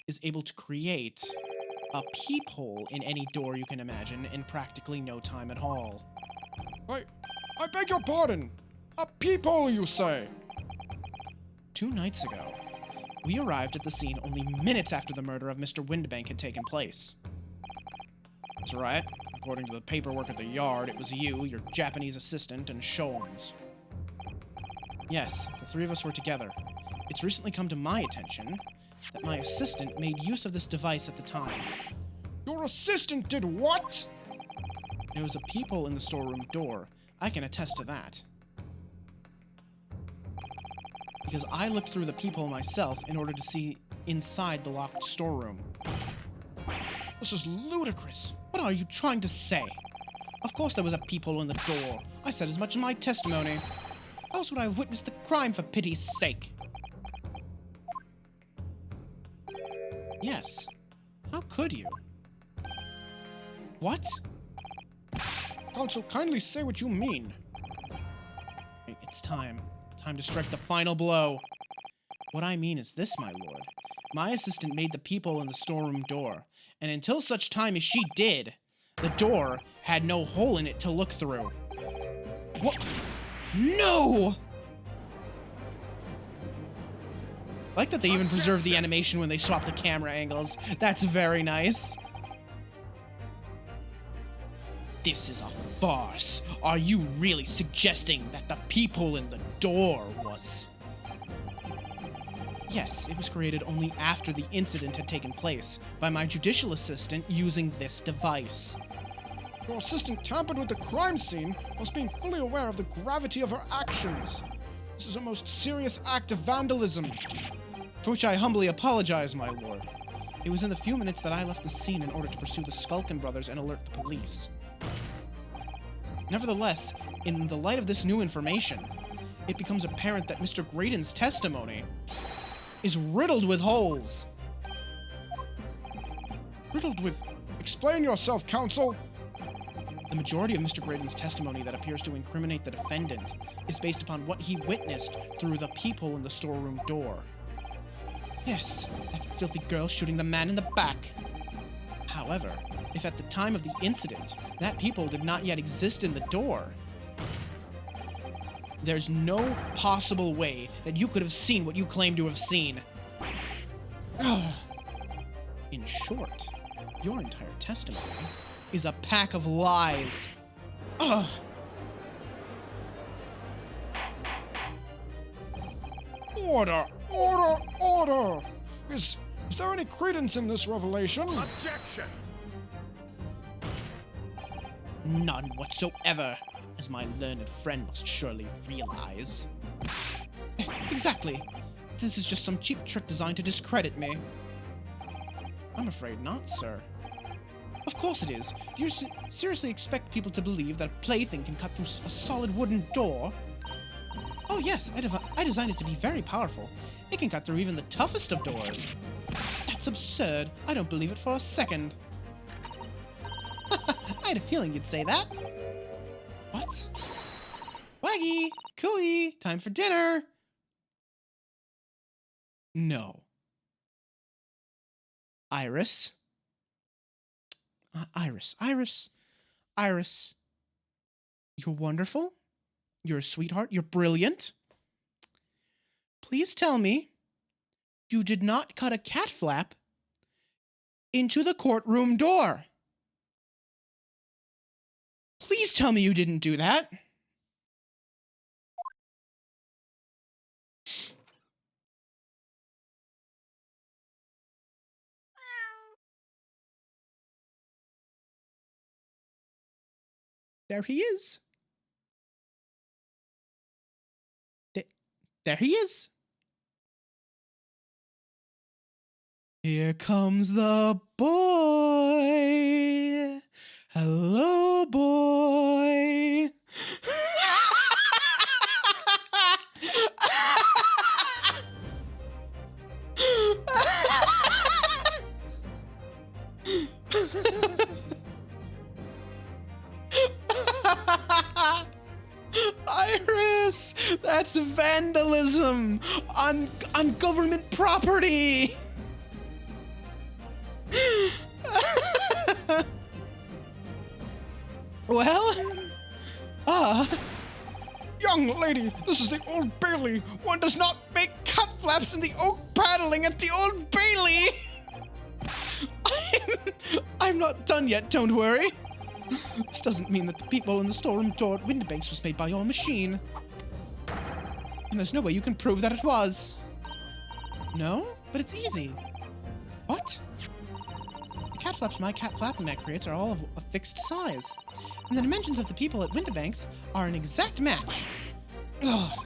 is able to create a peephole in any door you can imagine in practically no time at all. I beg your pardon. A peephole, you say? 2 nights ago, we arrived at the scene only minutes after the murder of Mr. Windbank had taken place. That's right. According to the paperwork at the yard, it was you, your Japanese assistant, and Sholmes. Yes, the 3 of us were together. It's recently come to my attention that my assistant made use of this device at the time. Your assistant did what? There was a peephole in the storeroom door. I can attest to that. Because I looked through the peephole myself in order to see inside the locked storeroom. This is ludicrous. What are you trying to say? Of course there was a peephole in the door. I said as much in my testimony. How else would I have witnessed the crime, for pity's sake? Yes. How could you? What? Council, kindly say what you mean. It's time. Time to strike the final blow. What I mean is this, my lord. My assistant made the peephole in the storeroom door, and until such time as she did, the door had no hole in it to look through. What? No! I like that they even preserve the animation when they swap the camera angles. That's very nice. This is a farce. Are you really suggesting that the peephole in the door was... Yes, it was created only after the incident had taken place by my judicial assistant using this device. Your assistant tampered with the crime scene whilst being fully aware of the gravity of her actions. This is a most serious act of vandalism. For which I humbly apologize, my lord. It was in the few minutes that I left the scene in order to pursue the Skulkin brothers and alert the police. Nevertheless, in the light of this new information, it becomes apparent that Mr. Graydon's testimony is riddled with holes. Riddled with... Explain yourself, counsel! The majority of Mr. Graydon's testimony that appears to incriminate the defendant is based upon what he witnessed through the peephole in the storeroom door. Yes, that filthy girl shooting the man in the back. However, if at the time of the incident, that peephole did not yet exist in the door, there's no possible way that you could have seen what you claim to have seen. In short, your entire testimony is a pack of lies. Ugh. Order! Order! Order! Is there any credence in this revelation? Objection! None whatsoever, as my learned friend must surely realize. Exactly. This is just some cheap trick designed to discredit me. I'm afraid not, sir. Of course it is. Do you seriously expect people to believe that a plaything can cut through a solid wooden door? Oh yes, I designed it to be very powerful. It can cut through even the toughest of doors. That's absurd. I don't believe it for a second. I had a feeling you'd say that. What? Waggy! Cooey! Time for dinner! No. Iris? Iris. You're wonderful. You're a sweetheart. You're brilliant. Please tell me you did not cut a cat flap into the courtroom door. Please tell me you didn't do that. There he is. There he is. Here comes the boy. Hello, boy. Iris, that's vandalism on government property. Well, Young lady, this is the Old Bailey. One does not make cat flaps in the oak paneling at the Old Bailey. I'm not done yet, don't worry. This doesn't mean that the peephole in the storeroom door at Windibanks was made by your machine. And there's no way you can prove that it was. No? But it's easy. What? The cat flaps my cat flapping mat creates are all of a fixed size. And the dimensions of the people at Windibanks are an exact match. Ugh.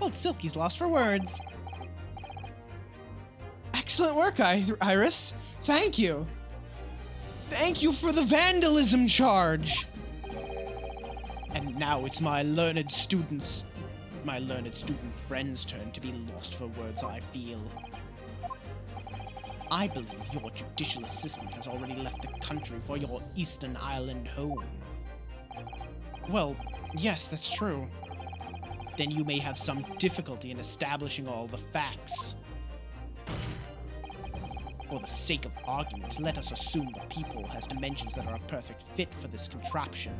Old Silky's lost for words. Excellent work, Iris. Thank you. Thank you for the vandalism charge. And now it's my learned student friend's turn to be lost for words, I feel. I believe your judicial assistant has already left the country for your Eastern Island home. Well, yes, that's true. Then you may have some difficulty in establishing all the facts. For the sake of argument, let us assume the peephole has dimensions that are a perfect fit for this contraption.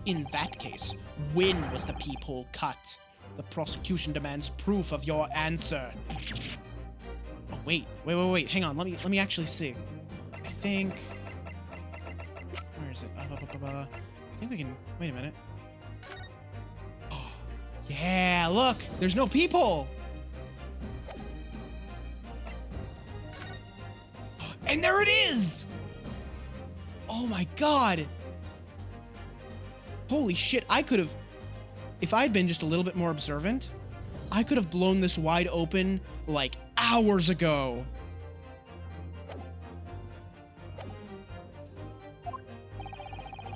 In that case, when was the peephole cut? The prosecution demands proof of your answer. Oh, wait. Hang on. Let me actually see. I think... Where is it? I think we can... Wait a minute. Yeah, look! There's no peephole! And there it is! Oh my god! Holy shit, I could have... If I had been just a little bit more observant, I could have blown this wide open, like, hours ago.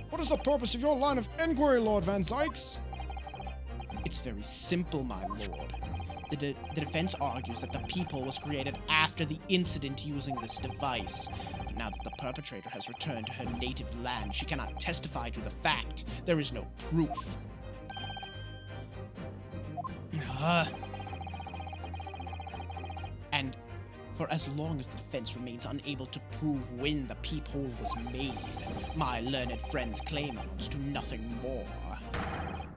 What is the purpose of your line of inquiry, Lord Van Zykes? It's very simple, my lord. The defense argues that the peephole was created after the incident using this device. But now that the perpetrator has returned to her native land, she cannot testify to the fact. There is no proof. And for as long as the defense remains unable to prove when the peephole was made, my learned friend's claim amounts to nothing more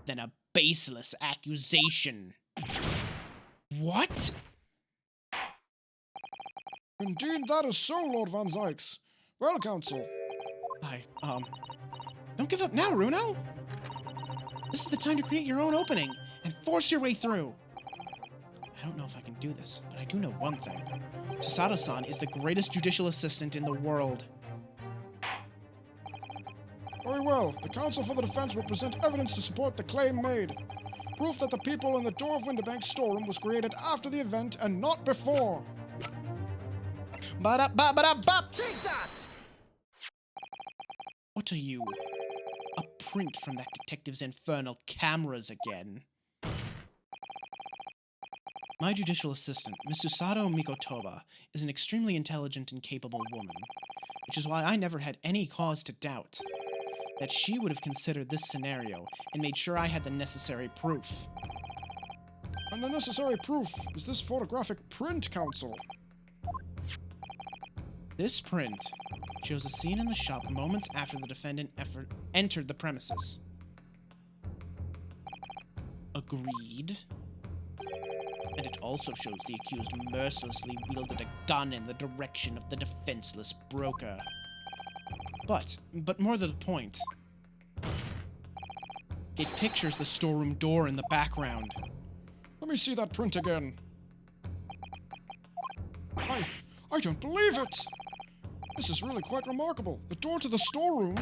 than a baseless accusation. What? Indeed, that is so, Lord Van Zykes. Well, counsel. Don't give up now, Runo. This is the time to create your own opening and force your way through. I don't know if I can do this, but I do know one thing. Susato-san is the greatest judicial assistant in the world. Very well. The counsel for the defense will present evidence to support the claim made. Proof that the people in the door of Winterbank's storeroom was created after the event and not before. Ba-da-ba-ba-da-bop! Take that! What are you? A print from that detective's infernal cameras again. My judicial assistant, Miss Susato Mikotoba, is an extremely intelligent and capable woman, which is why I never had any cause to doubt that she would have considered this scenario and made sure I had the necessary proof. And the necessary proof is this photographic print, counsel. This print shows a scene in the shop moments after the defendant entered the premises. Agreed. And it also shows the accused mercilessly wielded a gun in the direction of the defenseless broker. But more to the point, it pictures the storeroom door in the background. Let me see that print again. I don't believe it! This is really quite remarkable. The door to the storeroom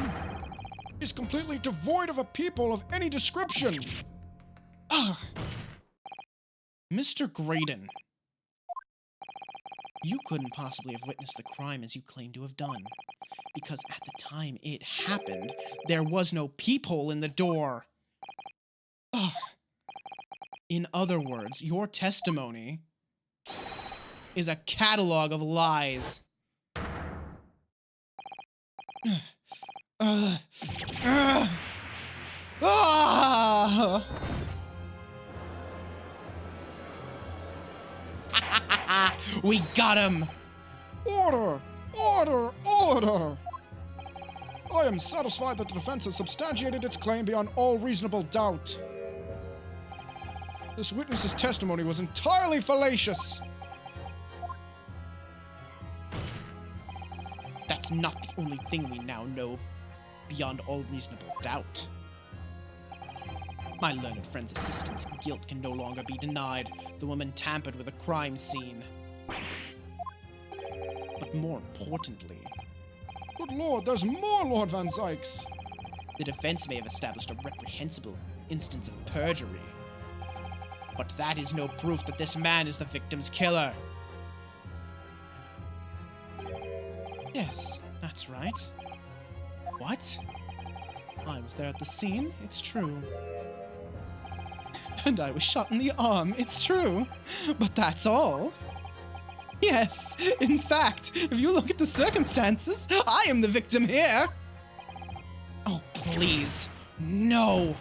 is completely devoid of a peephole of any description. Ugh! Mr. Graydon, you couldn't possibly have witnessed the crime as you claim to have done, because at the time it happened, there was no peephole in the door. Ugh. In other words, your testimony is a catalog of lies. We got him! Order! Order! Order! I am satisfied that the defense has substantiated its claim beyond all reasonable doubt. This witness's testimony was entirely fallacious. That's not the only thing we now know beyond all reasonable doubt. My learned friend's assistant's guilt can no longer be denied. The woman tampered with a crime scene. But more importantly, Good lord, there's more, Lord Van Zykes. the defense may have established a reprehensible instance of perjury. But that is no proof that this man is the victim's killer. Yes, that's right. What? I was there at the scene, it's true. And I was shot in the arm, it's true. But that's all. Yes, in fact, if you look at the circumstances, I am the victim here. Oh, please, no.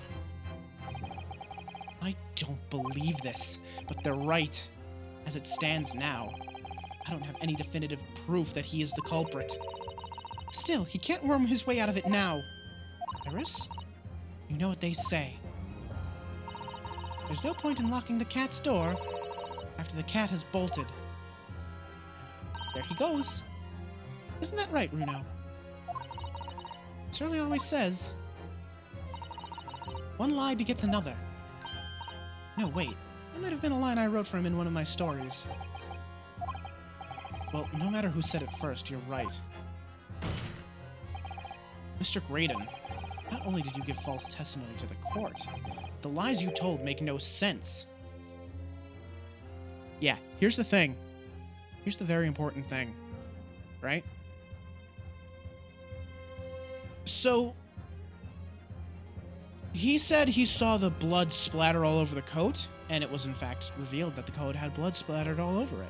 I don't believe this, but they're right. As it stands now, I don't have any definitive proof that he is the culprit. Still, he can't worm his way out of it now. Iris? You know what they say. There's no point in locking the cat's door after the cat has bolted. There he goes. Isn't that right, Runo? Shirley always says, one lie begets another. No, wait. That might have been a line I wrote for him in one of my stories. Well, no matter who said it first, you're right. Mr. Graydon, not only did you give false testimony to the court, the lies you told make no sense. Yeah, here's the thing. Here's the very important thing. Right? So, he said he saw the blood splatter all over the coat, and it was in fact revealed that the coat had blood splattered all over it.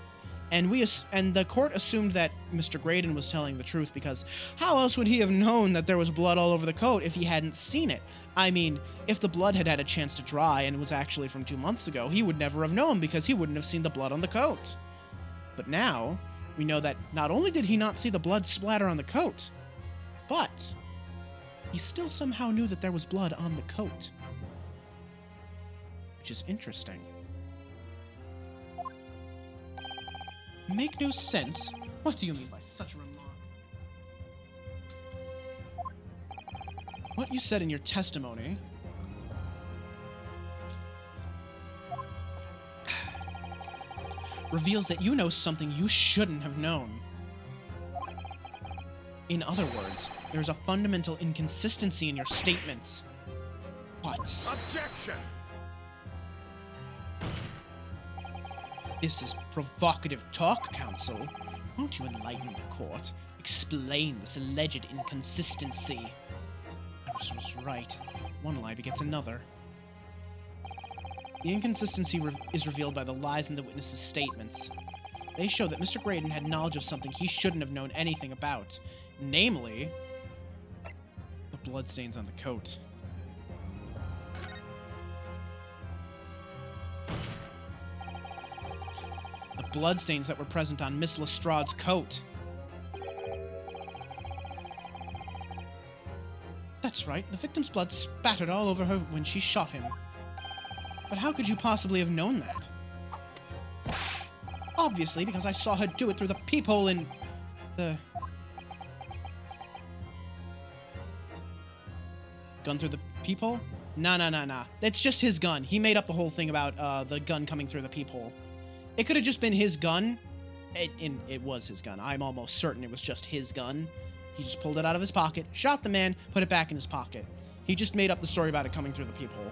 And the court assumed that Mr. Graydon was telling the truth because how else would he have known that there was blood all over the coat if he hadn't seen it? I mean, if the blood had had a chance to dry and was actually from 2 months ago, he would never have known because he wouldn't have seen the blood on the coat. But now, we know that not only did he not see the blood splatter on the coat, but he still somehow knew that there was blood on the coat. Which is interesting. Make no sense? What do you mean by such a remark? What you said in your testimony reveals that you know something you shouldn't have known. In other words, there's a fundamental inconsistency in your statements. What? Objection! This is provocative talk, counsel. Won't you enlighten the court? Explain this alleged inconsistency. I was right. One lie begets another. The inconsistency is revealed by the lies in the witnesses' statements. They show that Mr. Graydon had knowledge of something he shouldn't have known anything about. Namely, the bloodstains on the coat. The bloodstains that were present on Miss Lestrade's coat. That's right, the victim's blood spattered all over her when she shot him. But how could you possibly have known that? Obviously, because I saw her do it through the peephole in the... Gun through the peephole? Nah. It's just his gun. He made up the whole thing about the gun coming through the peephole. It could have just been his gun. It was his gun. I'm almost certain it was just his gun. He just pulled it out of his pocket, shot the man, put it back in his pocket. He just made up the story about it coming through the peephole.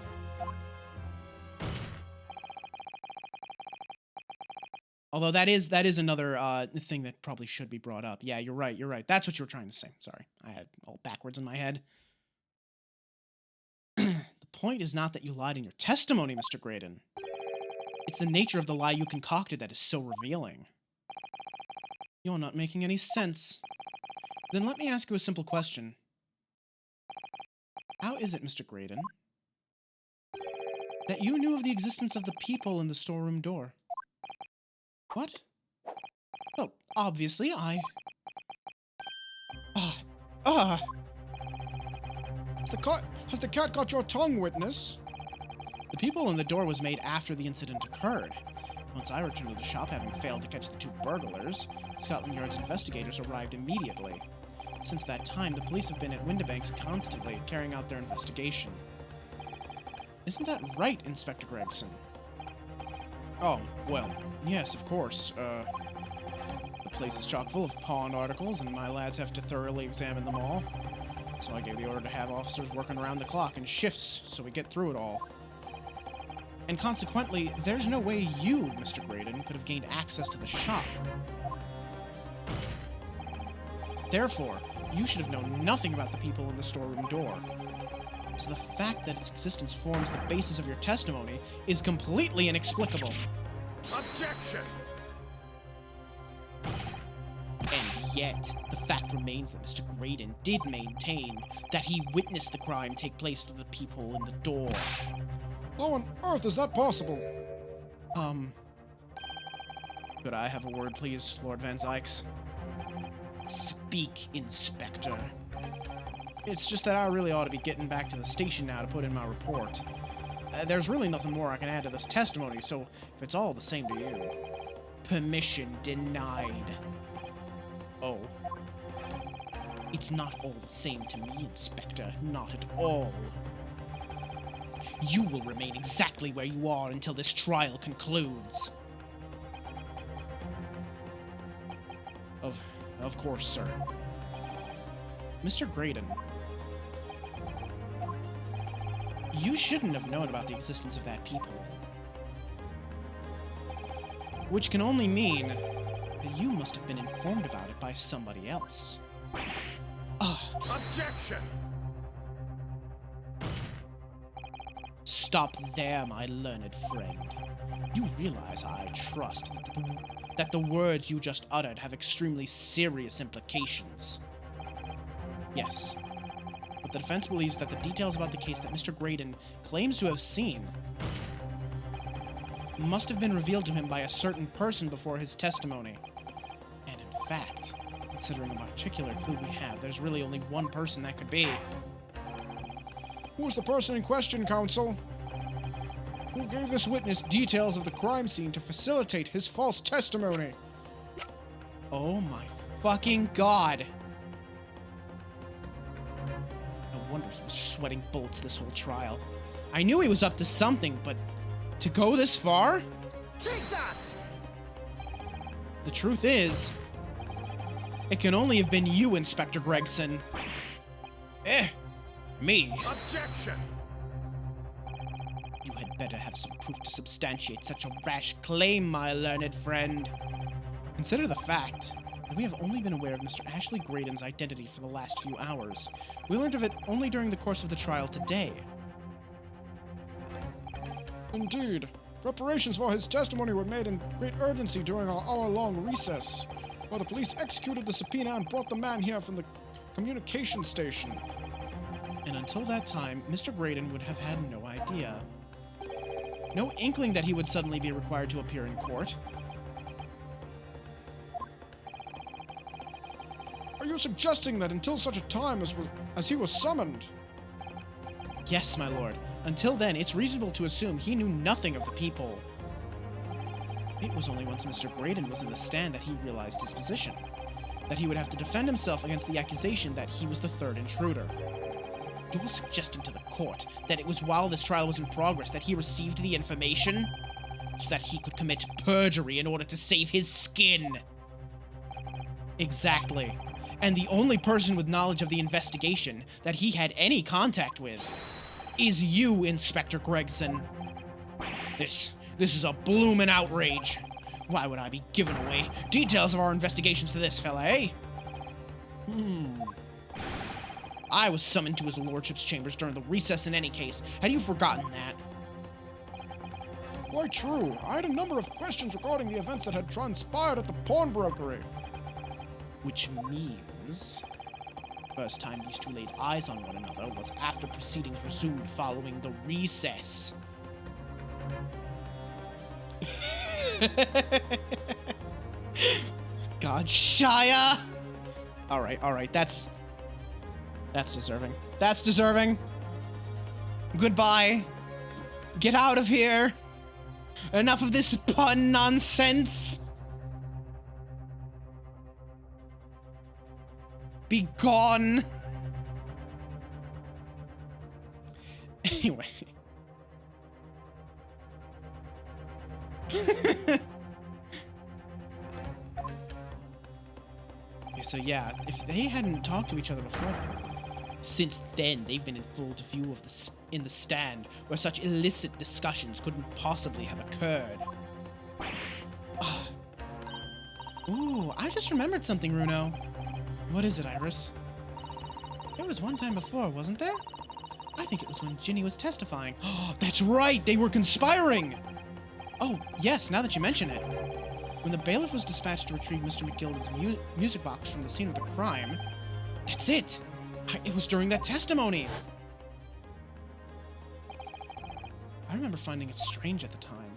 Although that is another thing that probably should be brought up. Yeah, you're right. That's what you were trying to say. Sorry. I had it all backwards in my head. The point is not that you lied in your testimony, Mr. Graydon. It's the nature of the lie you concocted that is so revealing. You're not making any sense. Then let me ask you a simple question. How is it, Mr. Graydon, that you knew of the existence of the peephole in the storeroom door? What? Well, obviously, Has the cat got your tongue, witness? The peephole in the door was made after the incident occurred. Once I returned to the shop, having failed to catch the two burglars, Scotland Yard's investigators arrived immediately. Since that time, the police have been at Windibanks constantly, carrying out their investigation. Isn't that right, Inspector Gregson? Oh, well, yes, of course. The place is chock full of pawn articles, and my lads have to thoroughly examine them all. So I gave the order to have officers working around the clock in shifts so we get through it all. And consequently, there's no way you, Mr. Graydon, could have gained access to the shop. Therefore, you should have known nothing about the people in the storeroom door. So the fact that its existence forms the basis of your testimony is completely inexplicable. Objection! And yet, the fact remains that Mr. Graydon did maintain that he witnessed the crime take place through the peephole in the door. How on earth is that possible? Could I have a word, please, Lord Van Zykes? Speak, Inspector. It's just that I really ought to be getting back to the station now to put in my report. There's really nothing more I can add to this testimony, so if it's all the same to you... Permission denied. Oh. It's not all the same to me, Inspector. Not at all. You will remain exactly where you are until this trial concludes. Of course, sir. Mr. Graydon. You shouldn't have known about the existence of that people. Which can only mean that you must have been informed about it by somebody else. Objection! Stop there, my learned friend. You realize I trust that the words you just uttered have extremely serious implications. Yes. But the defense believes that the details about the case that Mr. Graydon claims to have seen must have been revealed to him by a certain person before his testimony. And in fact, considering the particular clue we have, there's really only one person that could be. Who's the person in question, counsel? Who gave this witness details of the crime scene to facilitate his false testimony? Oh my fucking god! No wonder he was sweating bullets this whole trial. I knew he was up to something, but to go this far? Take that! The truth is, it can only have been you, Inspector Gregson. Me. Objection! You had better have some proof to substantiate such a rash claim, my learned friend. Consider the fact that we have only been aware of Mr. Ashley Graydon's identity for the last few hours. We learned of it only during the course of the trial today. Indeed. Preparations for his testimony were made in great urgency during our hour-long recess, while the police executed the subpoena and brought the man here from the communication station. And until that time, Mr. Graydon would have had no idea. No inkling that he would suddenly be required to appear in court. Are you suggesting that until such a time as he was summoned? Yes, my lord. Until then, it's reasonable to assume he knew nothing of the people. It was only once Mr. Graydon was in the stand that he realized his position. That he would have to defend himself against the accusation that he was the third intruder. You were suggesting to the court that it was while this trial was in progress that he received the information? So that he could commit perjury in order to save his skin. Exactly. And the only person with knowledge of the investigation that he had any contact with is you, Inspector Gregson. This is a bloomin' outrage. Why would I be giving away details of our investigations to this fella, eh? I was summoned to his lordship's chambers during the recess in any case. Had you forgotten that? Quite true. I had a number of questions regarding the events that had transpired at the pawnbrokery. Which means... first time these two laid eyes on one another was after proceedings resumed following the recess. God, Shia! Alright, that's deserving. That's deserving. Goodbye. Get out of here. Enough of this pun nonsense. Be gone. Anyway. Okay, so yeah, if they hadn't talked to each other before then, since then they've been in full view of in the stand, where such illicit discussions couldn't possibly have occurred. Ooh, I just remembered something, Runo. What is it, Iris? There was one time before, wasn't there? I think it was when Ginny was testifying. Oh, that's right! They were conspiring! Oh, yes, now that you mention it. When the bailiff was dispatched to retrieve Mr. McGilden's music box from the scene of the crime, that's it! It was during that testimony! I remember finding it strange at the time.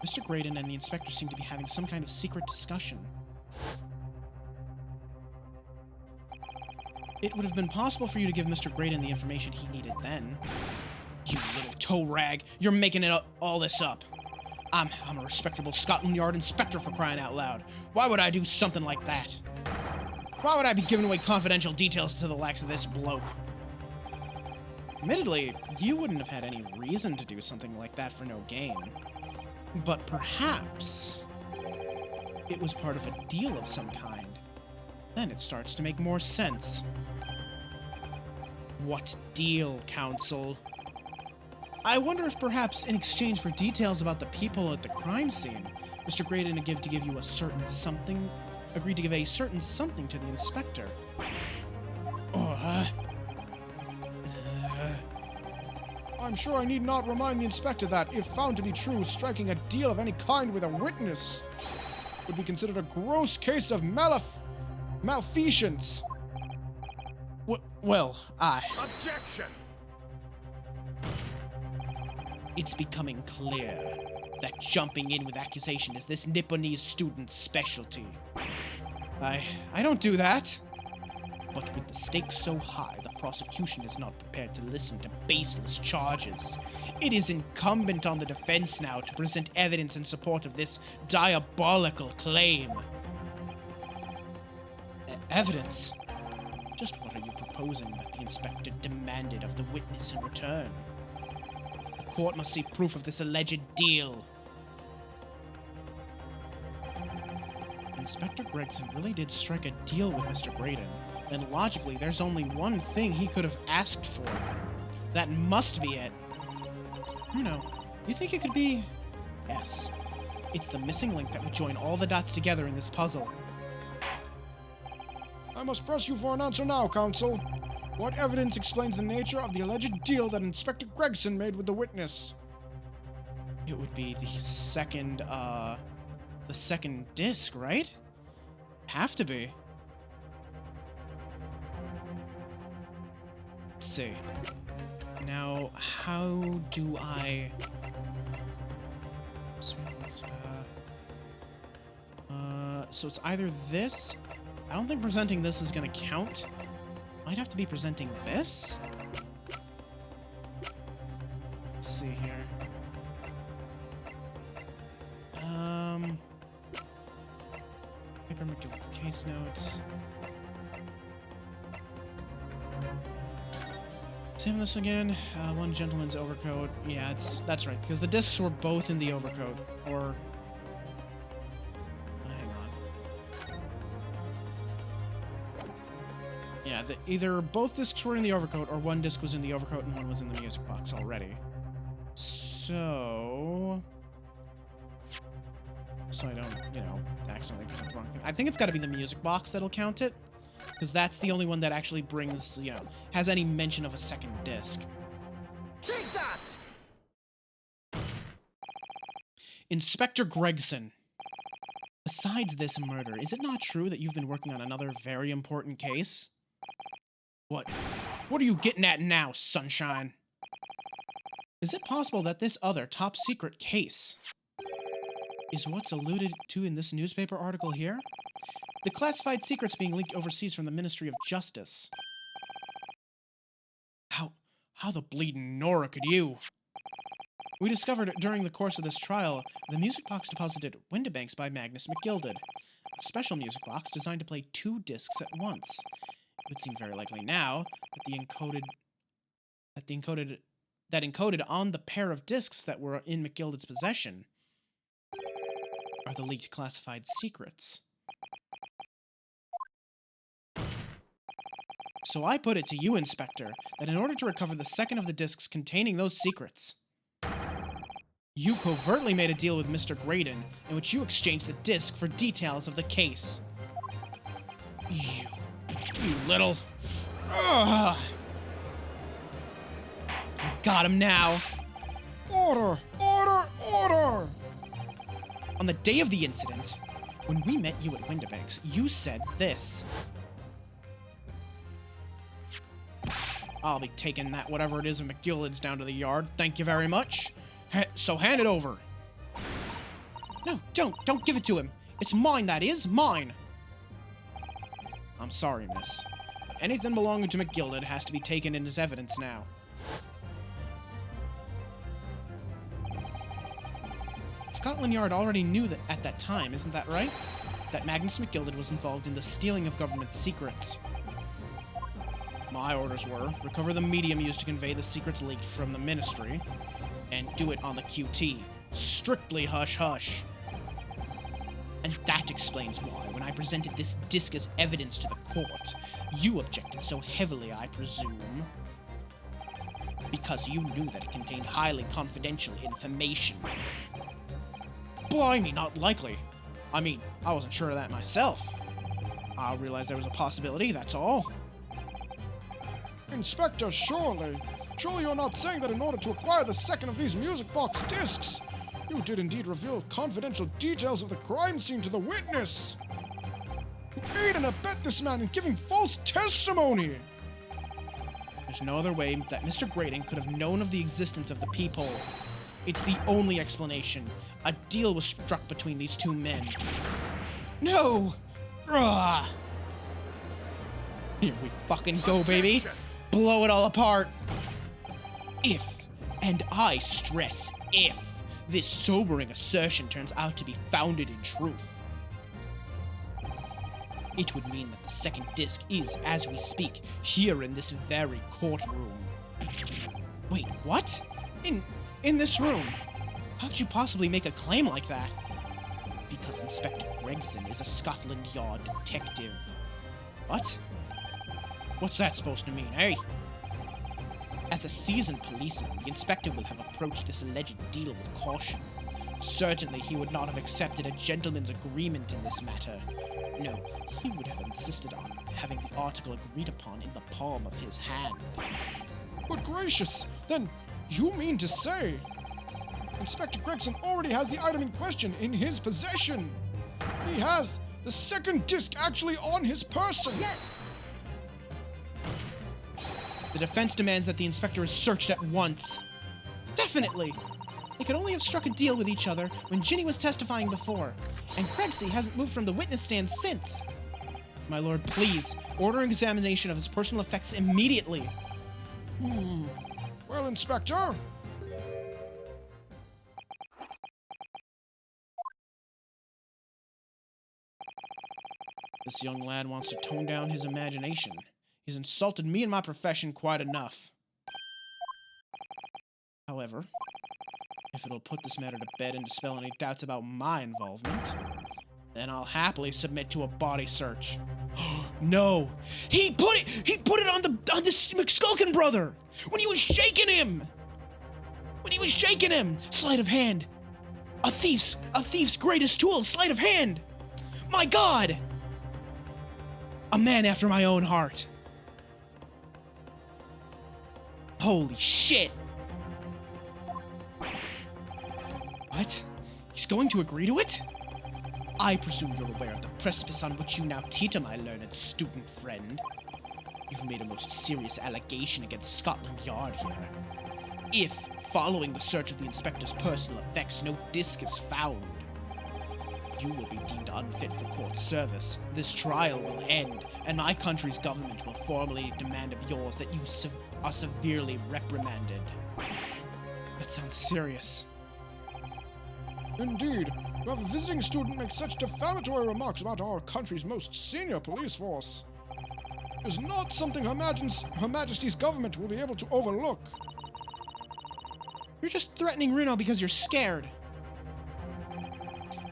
Mr. Graydon and the inspector seemed to be having some kind of secret discussion. It would have been possible for you to give Mr. Graydon the information he needed then. You little toe rag, you're making all this up. I'm a respectable Scotland Yard inspector, for crying out loud. Why would I do something like that? Why would I be giving away confidential details to the likes of this bloke? Admittedly, you wouldn't have had any reason to do something like that for no gain. But perhaps it was part of a deal of some kind. Then it starts to make more sense. What deal, Counsel? I wonder if perhaps in exchange for details about the people at the crime scene, Mr. Graydon agreed to give a certain something to the inspector. I'm sure I need not remind the inspector that, if found to be true, striking a deal of any kind with a witness would be considered a gross case of malfeasance. Well, Objection! it's becoming clear that jumping in with accusation is this Nipponese student's specialty. I don't do that. But with the stakes so high, the prosecution is not prepared to listen to baseless charges. It is incumbent on the defense now to present evidence in support of this diabolical claim. Evidence? Just what are you proposing that the inspector demanded of the witness in return? The court must see proof of this alleged deal. Inspector Gregson really did strike a deal with Mr. Graydon. Then logically, there's only one thing he could have asked for. That must be it. You think it could be? Yes. It's the missing link that would join all the dots together in this puzzle. I must press you for an answer now, Counsel. What evidence explains the nature of the alleged deal that Inspector Gregson made with the witness? It would be the second disc, right? Have to be. Let's see. Now, how do I... So it's either this. I don't think presenting this is going to count. Might have to be presenting this. Let's see here. Paper McGill's case notes. Examine this again. One gentleman's overcoat. Yeah, that's right, because the discs were both in the overcoat. Or... hang on. Yeah, either both discs were in the overcoat, or one disc was in the overcoat and one was in the music box already. So I don't, accidentally present the wrong thing. I think it's got to be the music box that'll count it. Because that's the only one that actually brings, has any mention of a second disc. Take that! Inspector Gregson. Besides this murder, is it not true that you've been working on another very important case? What are you getting at now, sunshine? Is it possible that this other top secret case is what's alluded to in this newspaper article here? The classified secrets being leaked overseas from the Ministry of Justice. How the bleeding Nora could you? We discovered during the course of this trial the music box deposited at Windibanks by Magnus McGilded, a special music box designed to play 2 discs at once. It would seem very likely now that encoded on the pair of discs that were in McGilded's possession are the leaked classified secrets. So I put it to you, Inspector, that in order to recover the second of the discs containing those secrets, you covertly made a deal with Mr. Graydon in which you exchanged the disc for details of the case. You little... Ugh. Got him now. Order! Order! Order! On the day of the incident, when we met you at Windibanks, you said this. I'll be taking that whatever it is of McGilled's down to the yard. Thank you very much. So hand it over. No, don't give it to him. It's mine, that is, mine. I'm sorry, miss. anything belonging to McGilded has to be taken in as evidence now. Scotland Yard already knew that at that time, isn't that right? That Magnus McGilded was involved in the stealing of government secrets. My orders were, recover the medium used to convey the secrets leaked from the ministry, and do it on the QT. Strictly hush-hush. And that explains why, when I presented this disc as evidence to the court, you objected so heavily, I presume. Because you knew that it contained highly confidential information. Blimey, not likely. I mean, I wasn't sure of that myself. I realized there was a possibility, that's all. Inspector, surely you're not saying that in order to acquire the second of these music box discs, you did indeed reveal confidential details of the crime scene to the witness? You aid and abet this man in giving false testimony! There's no other way that Mr. Grading could have known of the existence of the peephole. It's the only explanation. A deal was struck between these two men. No! Ugh. Here we fucking go, baby. Objection. Blow it all apart. If, and I stress if, this sobering assertion turns out to be founded in truth, it would mean that the second disc is, as we speak, here in this very courtroom. Wait, what? In this room? How could you possibly make a claim like that? Because Inspector Gregson is a Scotland Yard detective. What? What's that supposed to mean, eh? As a seasoned policeman, the inspector will have approached this alleged deal with caution. Certainly he would not have accepted a gentleman's agreement in this matter. No, he would have insisted on having the article agreed upon in the palm of his hand. Good gracious, then you mean to say Inspector Gregson already has the item in question in his possession? He has the second disc actually on his person! Yes! The defense demands that the inspector is searched at once. Definitely! They could only have struck a deal with each other when Ginny was testifying before, and Craigsy hasn't moved from the witness stand since. My lord, please, order an examination of his personal effects immediately. Well, Inspector, This young lad wants to tone down his imagination. He's insulted me and my profession quite enough. However, if it'll put this matter to bed and dispel any doubts about my involvement, then I'll happily submit to a body search. No! He put it on the McSkulkin brother! When he was shaking him! Sleight of hand! A thief's greatest tool, sleight of hand! My God! A man after my own heart. Holy shit! What? He's going to agree to it? I presume you're aware of the precipice on which you now teeter, my learned student friend. You've made a most serious allegation against Scotland Yard here. If, following the search of the inspector's personal effects, no disc is found, you will be deemed unfit for court service. This trial will end, and my country's government will formally demand of yours that you are severely reprimanded. That sounds serious. indeed, to have a visiting student make such defamatory remarks about our country's most senior police force is not something Her Majesty's government will be able to overlook. You're just threatening Reno because you're scared.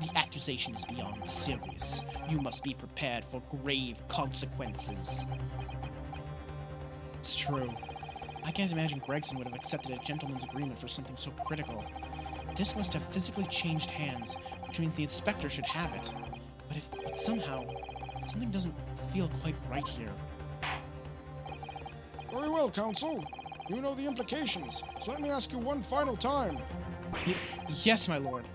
The accusation is beyond serious. You must be prepared for grave consequences. It's true. I can't imagine Gregson would have accepted a gentleman's agreement for something so critical. The disc must have physically changed hands, which means the inspector should have it. But somehow, something doesn't feel quite right here. Very well, counsel. You know the implications, so let me ask you one final time. Yes, my lord.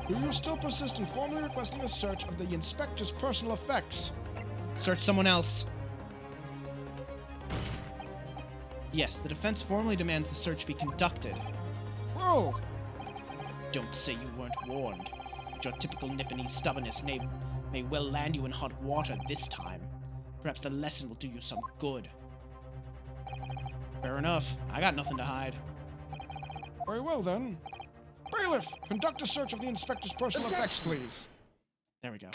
Do you still persist in formally requesting a search of the inspector's personal effects? Search someone else. Yes, the defense formally demands the search be conducted. Well, Don't say you weren't warned. But your typical Nipponese stubbornness may well land you in hot water this time. Perhaps the lesson will do you some good. Fair enough. I got nothing to hide. Very well, then. Bailiff, conduct a search of the inspector's personal effects, please. There we go.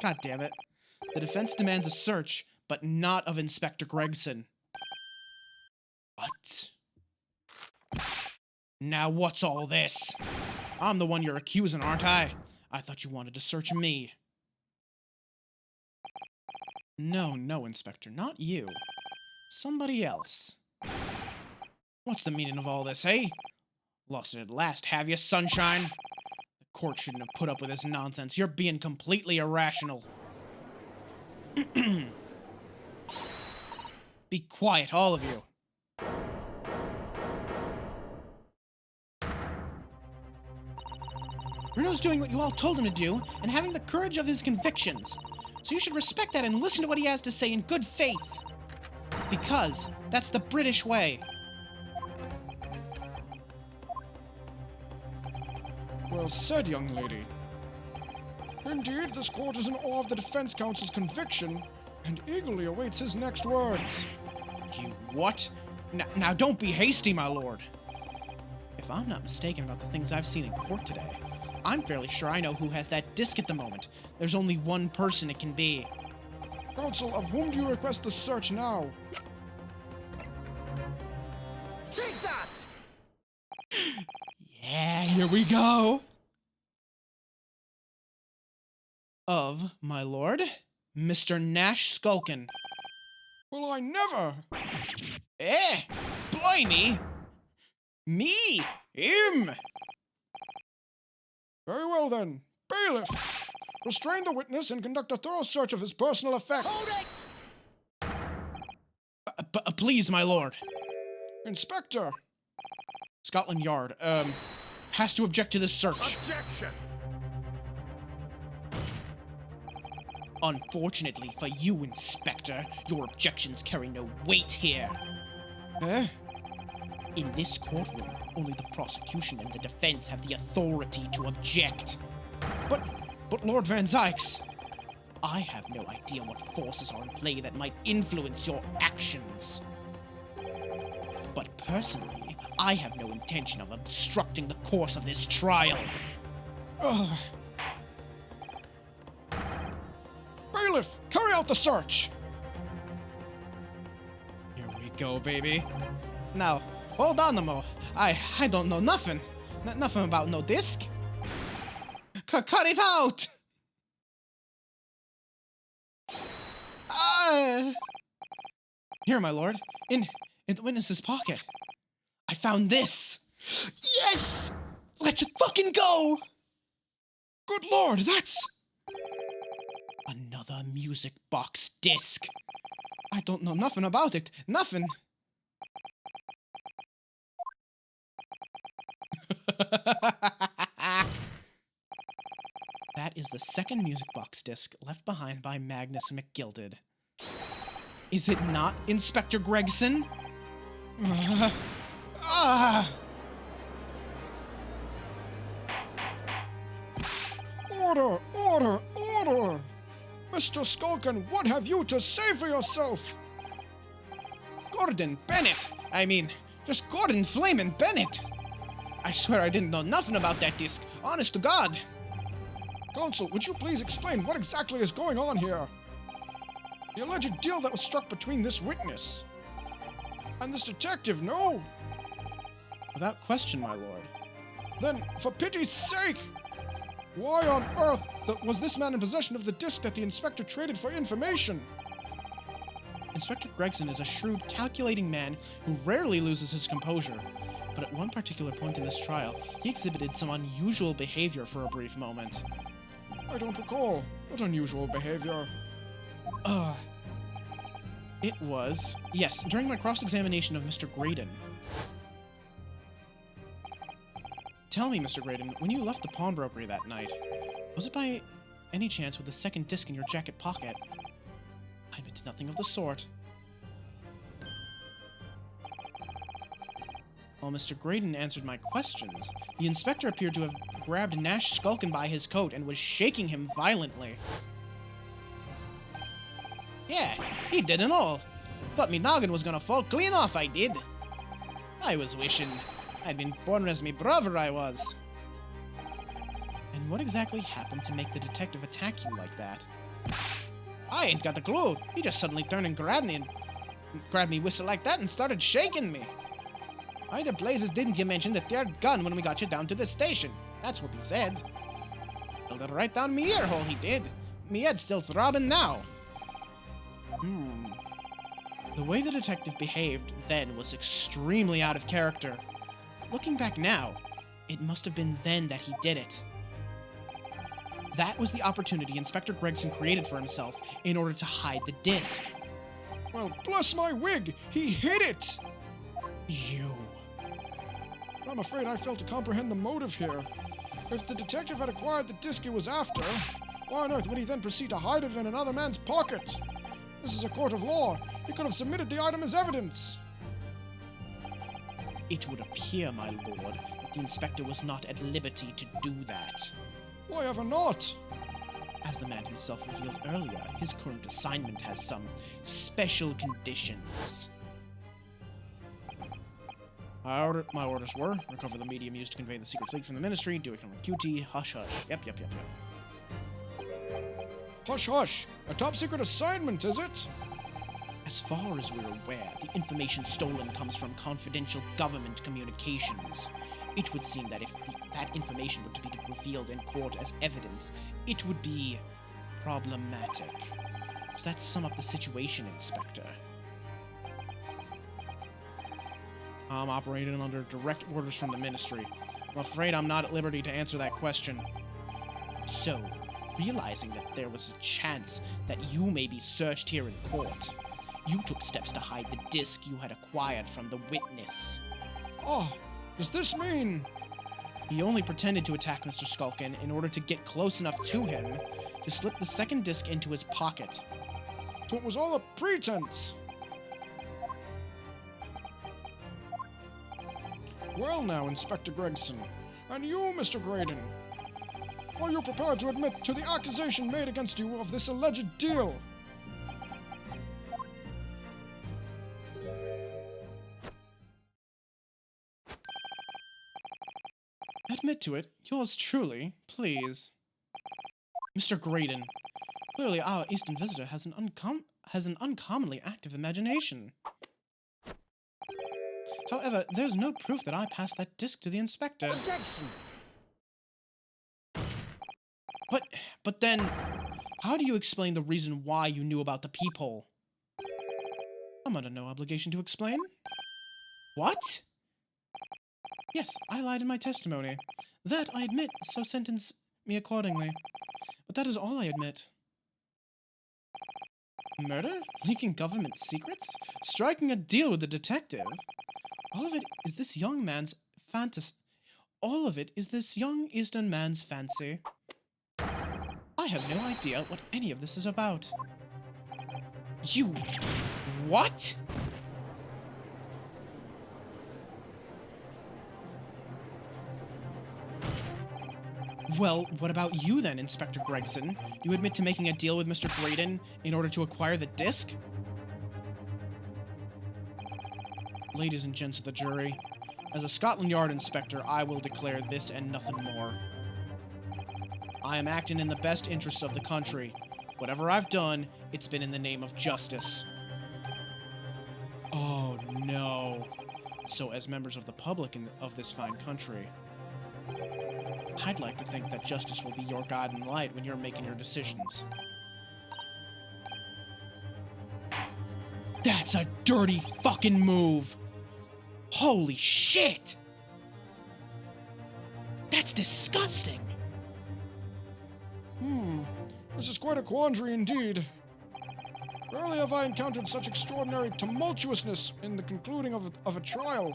God damn it. The defense demands a search, but not of Inspector Gregson. What? Now what's all this? I'm the one you're accusing, aren't I? I thought you wanted to search me. No, Inspector, not you. Somebody else. What's the meaning of all this, eh? Lost it at last, have you, sunshine? The court shouldn't have put up with this nonsense. You're being completely irrational. Be quiet, all of you. Bruno's doing what you all told him to do, and having the courage of his convictions. So you should respect that and listen to what he has to say in good faith. Because that's the British way. Well said, young lady. Indeed, this court is in awe of the defense counsel's conviction and eagerly awaits his next words. You what? Now don't be hasty, my lord. If I'm not mistaken about the things I've seen in court today, I'm fairly sure I know who has that disc at the moment. There's only one person it can be. Counsel, of whom do you request the search now? Take that! Yeah, here we go. Of, my lord, Mr. Nash Skulkin. Well, I never! Blimey! Me! Him! Very well, then. Bailiff! Restrain the witness and conduct a thorough search of his personal effects. Hold it! Please, my lord. Inspector! Scotland Yard, has to object to this search. Objection! Unfortunately for you, Inspector, your objections carry no weight here. Eh? In this courtroom, only the prosecution and the defense have the authority to object. But Lord Van Zykes, I have no idea what forces are in play that might influence your actions. But personally, I have no intention of obstructing the course of this trial. Ugh. Bailiff, carry out the search! Here we go, baby. Now, hold on a mo. I don't know nothing. Nothing about no disc. Cut it out! Here, my lord. In the witness's pocket. I found this. Yes! Let's fucking go! Good lord, that's... Another music box disc. I don't know nothing about it. Nothing. That is the second music box disc left behind by Magnus McGilded. Is it not, Inspector Gregson? Order! Order! Order! Mr. Skulkin, what have you to say for yourself? Gordon Bennett! I mean, just Gordon Flamin' Bennett! I swear I didn't know nothing about that disc, honest to God! Counsel, would you please explain what exactly is going on here? The alleged deal that was struck between this witness and this detective, no? Without question, my lord. Then, for pity's sake, why on earth was this man in possession of the disc that the inspector traded for information? Inspector Gregson is a shrewd, calculating man who rarely loses his composure. But at one particular point in this trial, he exhibited some unusual behavior for a brief moment. I don't recall. What unusual behavior? It was, yes, during my cross-examination of Mr. Graydon. Tell me, Mr. Graydon, when you left the pawnbrokery that night, was it by any chance with the second disc in your jacket pocket? I admit to nothing of the sort. While Mr. Graydon answered my questions, the inspector appeared to have grabbed Nash Skulkin by his coat and was shaking him violently. Yeah, he did and all. Thought me noggin was gonna fall clean off, I did. I was wishing I'd been born as me brother, I was. And what exactly happened to make the detective attack you like that? I ain't got a clue. He just suddenly turned and grabbed me whistle like that and started shaking me. Why the blazes didn't you mention the third gun when we got you down to the station? That's what he said. Held it right down me ear hole, he did. Me head's still throbbing now. The way the detective behaved then was extremely out of character. Looking back now, it must have been then that he did it. That was the opportunity Inspector Gregson created for himself in order to hide the disc. Well, bless my wig! He hid it! You. I'm afraid I fail to comprehend the motive here. If the detective had acquired the disc he was after, why on earth would he then proceed to hide it in another man's pocket? This is a court of law. He could have submitted the item as evidence. It would appear, my lord, that the inspector was not at liberty to do that. Why ever not? As the man himself revealed earlier, his current assignment has some special conditions. My orders were, recover the medium used to convey the secrets leaked from the ministry, do it on QT, hush hush. Yep. Hush, hush. A top secret assignment, is it? As far as we're aware, the information stolen comes from confidential government communications. It would seem that if that information were to be revealed in court as evidence, it would be problematic. Does that sum up the situation, Inspector? I'm operating under direct orders from the ministry. I'm afraid I'm not at liberty to answer that question. So, realizing that there was a chance that you may be searched here in court, you took steps to hide the disc you had acquired from the witness. Oh, does this mean... He only pretended to attack Mr. Skulkin in order to get close enough to him to slip the second disc into his pocket. So it was all a pretense? Well now, Inspector Gregson, and you, Mr. Graydon, are you prepared to admit to the accusation made against you of this alleged deal? Admit to it, yours truly, please. Mr. Graydon, clearly our Eastern visitor has an uncommonly active imagination. However, there's no proof that I passed that disc to the inspector. Objection! But then, how do you explain the reason why you knew about the peephole? I'm under no obligation to explain. What? Yes, I lied in my testimony. That I admit, so sentence me accordingly. But that is all I admit. Murder? Leaking government secrets? Striking a deal with the detective? All of it is this young man's fantasy. All of it is this young Eastern man's fancy. I have no idea what any of this is about. You... What? Well, what about you then, Inspector Gregson? You admit to making a deal with Mr. Graydon in order to acquire the disc? Ladies and gents of the jury, as a Scotland Yard inspector, I will declare this and nothing more. I am acting in the best interests of the country. Whatever I've done, it's been in the name of justice. Oh, no. So, as members of the public of this fine country, I'd like to think that justice will be your guiding light when you're making your decisions. That's a dirty fucking move! Holy shit! That's disgusting! This is quite a quandary indeed. Rarely have I encountered such extraordinary tumultuousness in the concluding of a trial.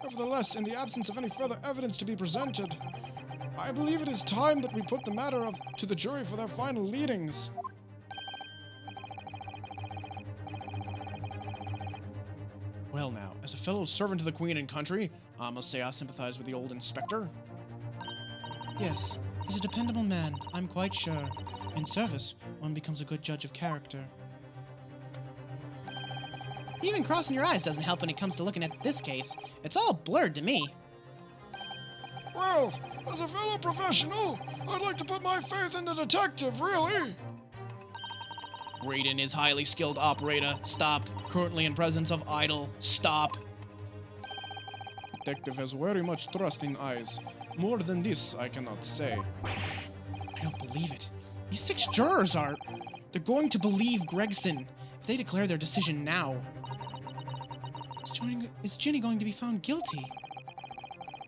Nevertheless, in the absence of any further evidence to be presented, I believe it is time that we put the matter to the jury for their final leadings. Well now, as a fellow servant to the Queen and country, I must say I sympathize with the old inspector. Yes, he's a dependable man, I'm quite sure. In service, one becomes a good judge of character. Even crossing your eyes doesn't help when it comes to looking at this case. It's all blurred to me. Well, as a fellow professional, I'd like to put my faith in the detective, really. Graydon is highly skilled operator. Stop. Currently in presence of idol. Stop. Detective has very much trusting eyes. More than this, I cannot say. I don't believe it. These 6 jurors are... They're going to believe Gregson if they declare their decision now. Is Ginny going to be found guilty?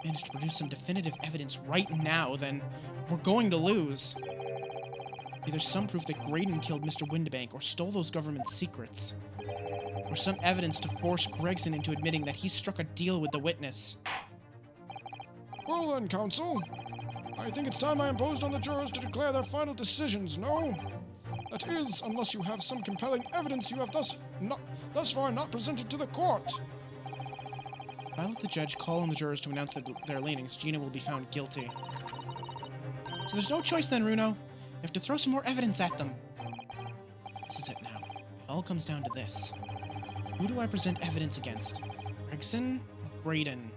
Managed to produce some definitive evidence right now, then we're going to lose. Either some proof that Graydon killed Mr. Windibank or stole those government secrets. Or some evidence to force Gregson into admitting that he struck a deal with the witness. Well then, counsel. I think it's time I imposed on the jurors to declare their final decisions, no? That is, unless you have some compelling evidence you have thus far not presented to the court. If I let the judge call on the jurors to announce their leanings, Gina will be found guilty. So there's no choice then, Runo. You have to throw some more evidence at them. This is it now. It all comes down to this. Who do I present evidence against? Gregson or Graydon?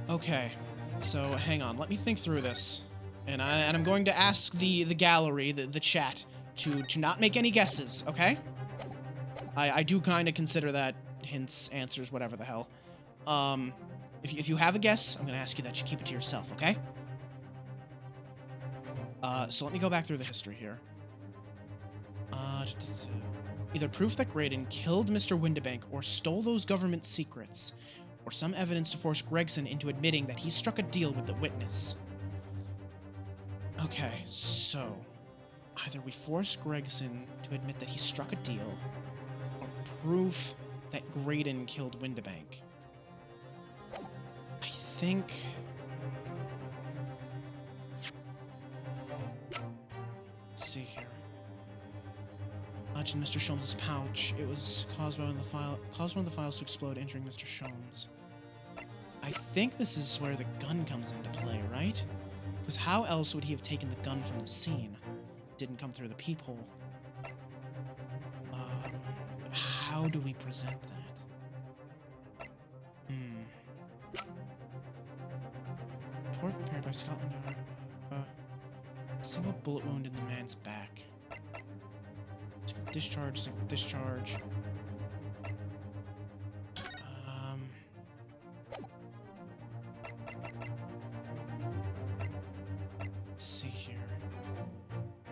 Okay, so hang on. Let me think through this. And I'm going to ask the gallery, the chat, to not make any guesses, okay? I do kind of consider that hints, answers, whatever the hell. If you have a guess, I'm going to ask you that you keep it to yourself, okay? So let me go back through the history here. Either proof that Graydon killed Mr. Windibank or stole those government secrets, or some evidence to force Gregson into admitting that he struck a deal with the witness. Okay, so either we force Gregson to admit that he struck a deal, or proof that Graydon killed Windibank. I think... Let's see here. Lodged in Mr. Sholmes' pouch. It was caused one of the files to explode, entering Mr. Sholmes. I think this is where the gun comes into play, right? Because how else would he have taken the gun from the scene? It didn't come through the peephole. How do we present that? Report prepared by Scotland Yard. Single bullet wound in the man's back. Single discharge, single discharge. Let's see here.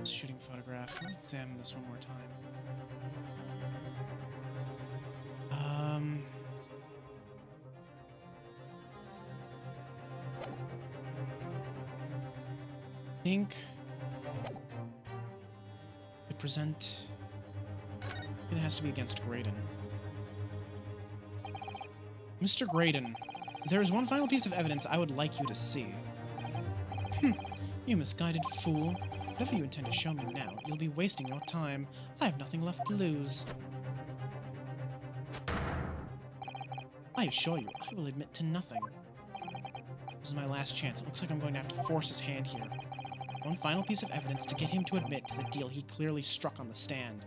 Shooting photograph. Let me examine this one more time. I think we present. It has to be against Graydon. Mr. Graydon, there is one final piece of evidence I would like you to see. You misguided fool. Whatever you intend to show me now, you'll be wasting your time. I have nothing left to lose. I assure you, I will admit to nothing. This is my last chance. It looks like I'm going to have to force his hand here. One final piece of evidence to get him to admit to the deal he clearly struck on the stand.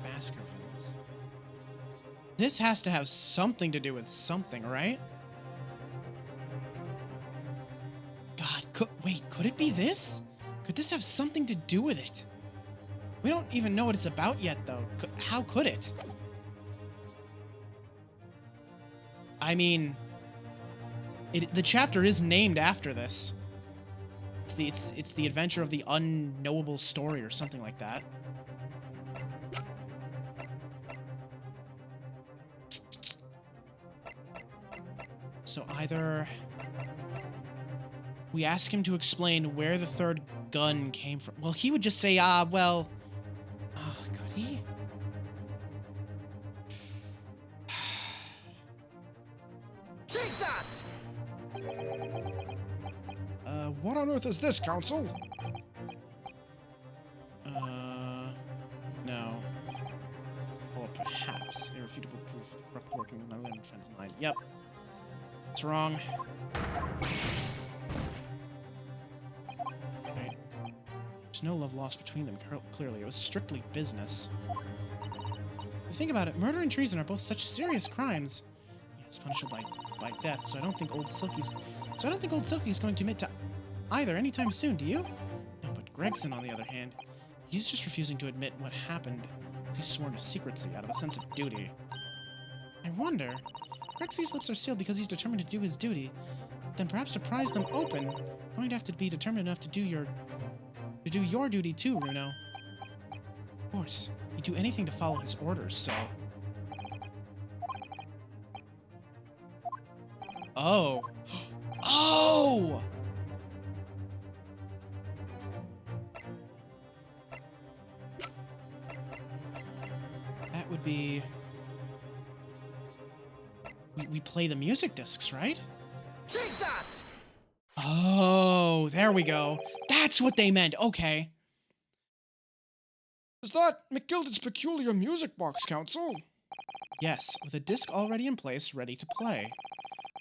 Baskervilles. This has to have something to do with something, right? Wait, could it be this? Could this have something to do with it? We don't even know what it's about yet, though. How could it? I mean, the chapter is named after this. It's the adventure of the unknowable story or something like that. So either we ask him to explain where the third gun came from. Well, he would just say, well... could he? Take that! What on earth is this, counsel? Perhaps irrefutable proof of the corrupt working of my learned friend's mind. Yep. It's wrong. Right. There's no love lost between them, clearly. It was strictly business. If you think about it, murder and treason are both such serious crimes. Yeah, it's punishable by death, so I don't think old Silky's going to admit to either anytime soon, do you? No, but Gregson, on the other hand, he's just refusing to admit what happened. He's sworn to secrecy out of a sense of duty. I wonder, Gregsy's lips are sealed because he's determined to do his duty. Then perhaps to prise them open, going to have to be determined enough to do your duty too, Runo. Of course, he'd do anything to follow his orders, so... Oh. Oh! That would be... We play the music discs, right? Take that! Oh, there we go. That's what they meant. Okay. Is that McGilded's peculiar music box, Council? Yes, with a disc already in place, ready to play.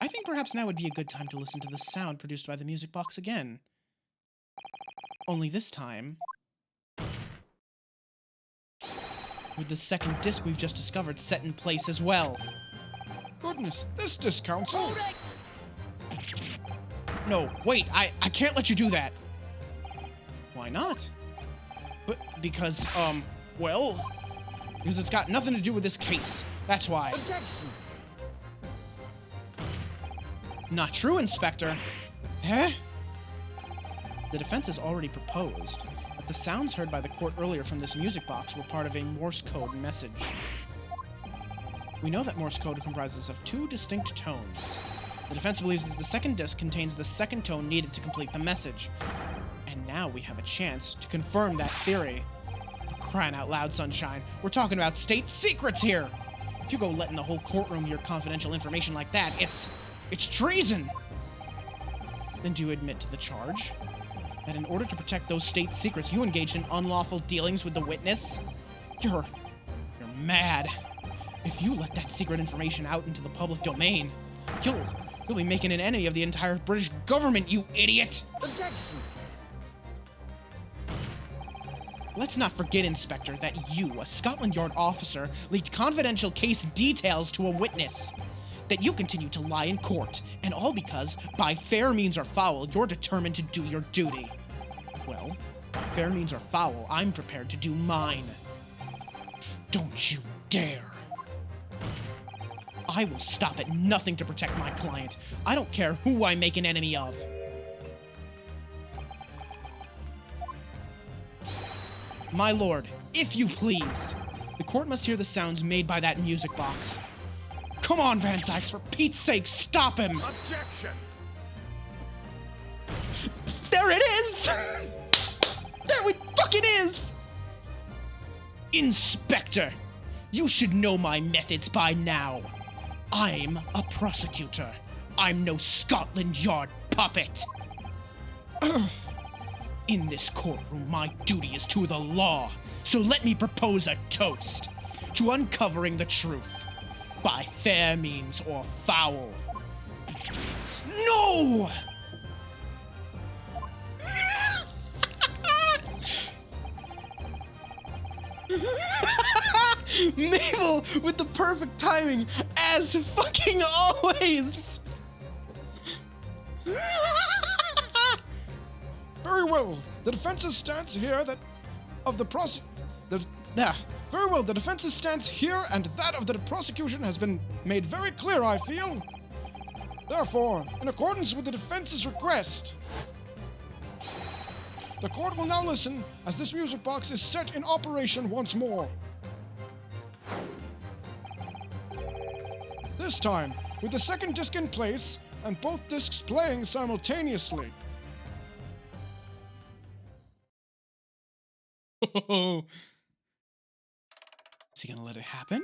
I think perhaps now would be a good time to listen to the sound produced by the music box again. Only this time... with the second disc we've just discovered set in place as well. Goodness, this disc, Council! No, wait, I can't let you do that. Why not? But because it's got nothing to do with this case. That's why. Objection! Not true, Inspector. Huh? The defense has already proposed that the sounds heard by the court earlier from this music box were part of a Morse code message. We know that Morse code comprises of two distinct tones. The defense believes that the second disc contains the second tone needed to complete the message. And now we have a chance to confirm that theory. For crying out loud, Sunshine, we're talking about state secrets here! If you go letting the whole courtroom your confidential information like that, it's treason! Then do you admit to the charge? That in order to protect those state secrets, you engaged in unlawful dealings with the witness? You're mad. If you let that secret information out into the public domain, you'll be making an enemy of the entire British government, you idiot! Objection! Let's not forget, Inspector, that you, a Scotland Yard officer, leaked confidential case details to a witness. That you continue to lie in court, and all because, by fair means or foul, you're determined to do your duty. Well, by fair means or foul, I'm prepared to do mine. Don't you dare! I will stop at nothing to protect my client. I don't care who I make an enemy of. My lord, if you please, the court must hear the sounds made by that music box. Come on, Van Sykes, for Pete's sake, stop him! Objection! There it is! There it fucking is! Inspector, you should know my methods by now. I'm a prosecutor. I'm no Scotland Yard puppet. In this courtroom, my duty is to the law. So let me propose a toast to uncovering the truth by fair means or foul. No! Mabel with the perfect timing, as fucking always! Very well. The defense's stance here that of the very well. The defense's stance here and that of the prosecution has been made very clear, I feel. Therefore, in accordance with the defense's request, the court will now listen as this music box is set in operation once more. This time, with the second disc in place and both discs playing simultaneously. Is he gonna let it happen?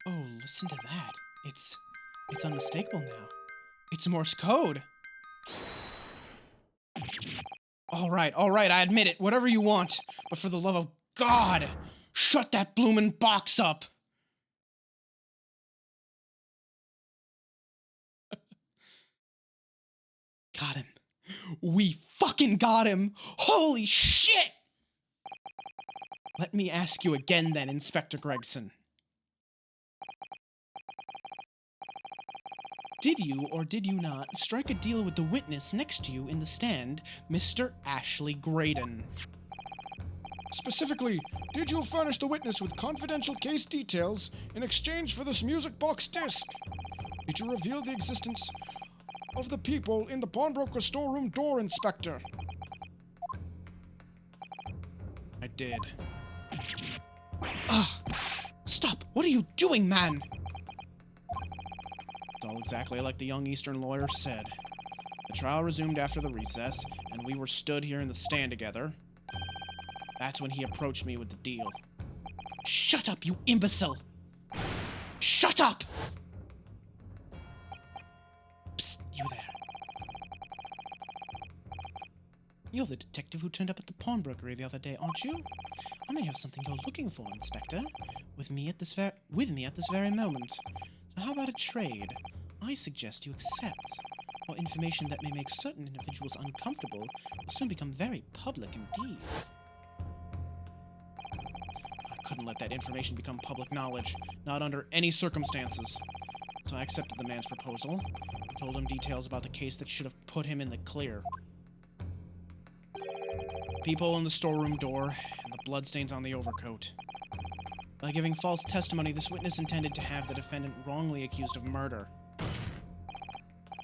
Oh, listen to that. It's unmistakable now. It's Morse code. All right, I admit it. Whatever you want. But for the love of God, shut that bloomin' box up. Got him. We fucking got him. Holy shit! Let me ask you again then, Inspector Gregson. Did you or did you not strike a deal with the witness next to you in the stand, Mr. Ashley Graydon? Specifically, did you furnish the witness with confidential case details in exchange for this music box disc? Did you reveal the existence of the people in the pawnbroker storeroom door, Inspector? I did. Ugh! Stop! What are you doing, man? It's all exactly like the young Eastern lawyer said. The trial resumed after the recess, and we were stood here in the stand together. That's when he approached me with the deal. Shut up, you imbecile! Shut up! Psst, you there. You're the detective who turned up at the pawnbrokery the other day, aren't you? I may have something you're looking for, Inspector. With me at this very moment. So how about a trade? I suggest you accept. Or information that may make certain individuals uncomfortable will soon become very public indeed. I couldn't let that information become public knowledge, not under any circumstances. So I accepted the man's proposal, told him details about the case that should have put him in the clear. People in the storeroom door, and the bloodstains on the overcoat. By giving false testimony, this witness intended to have the defendant wrongly accused of murder.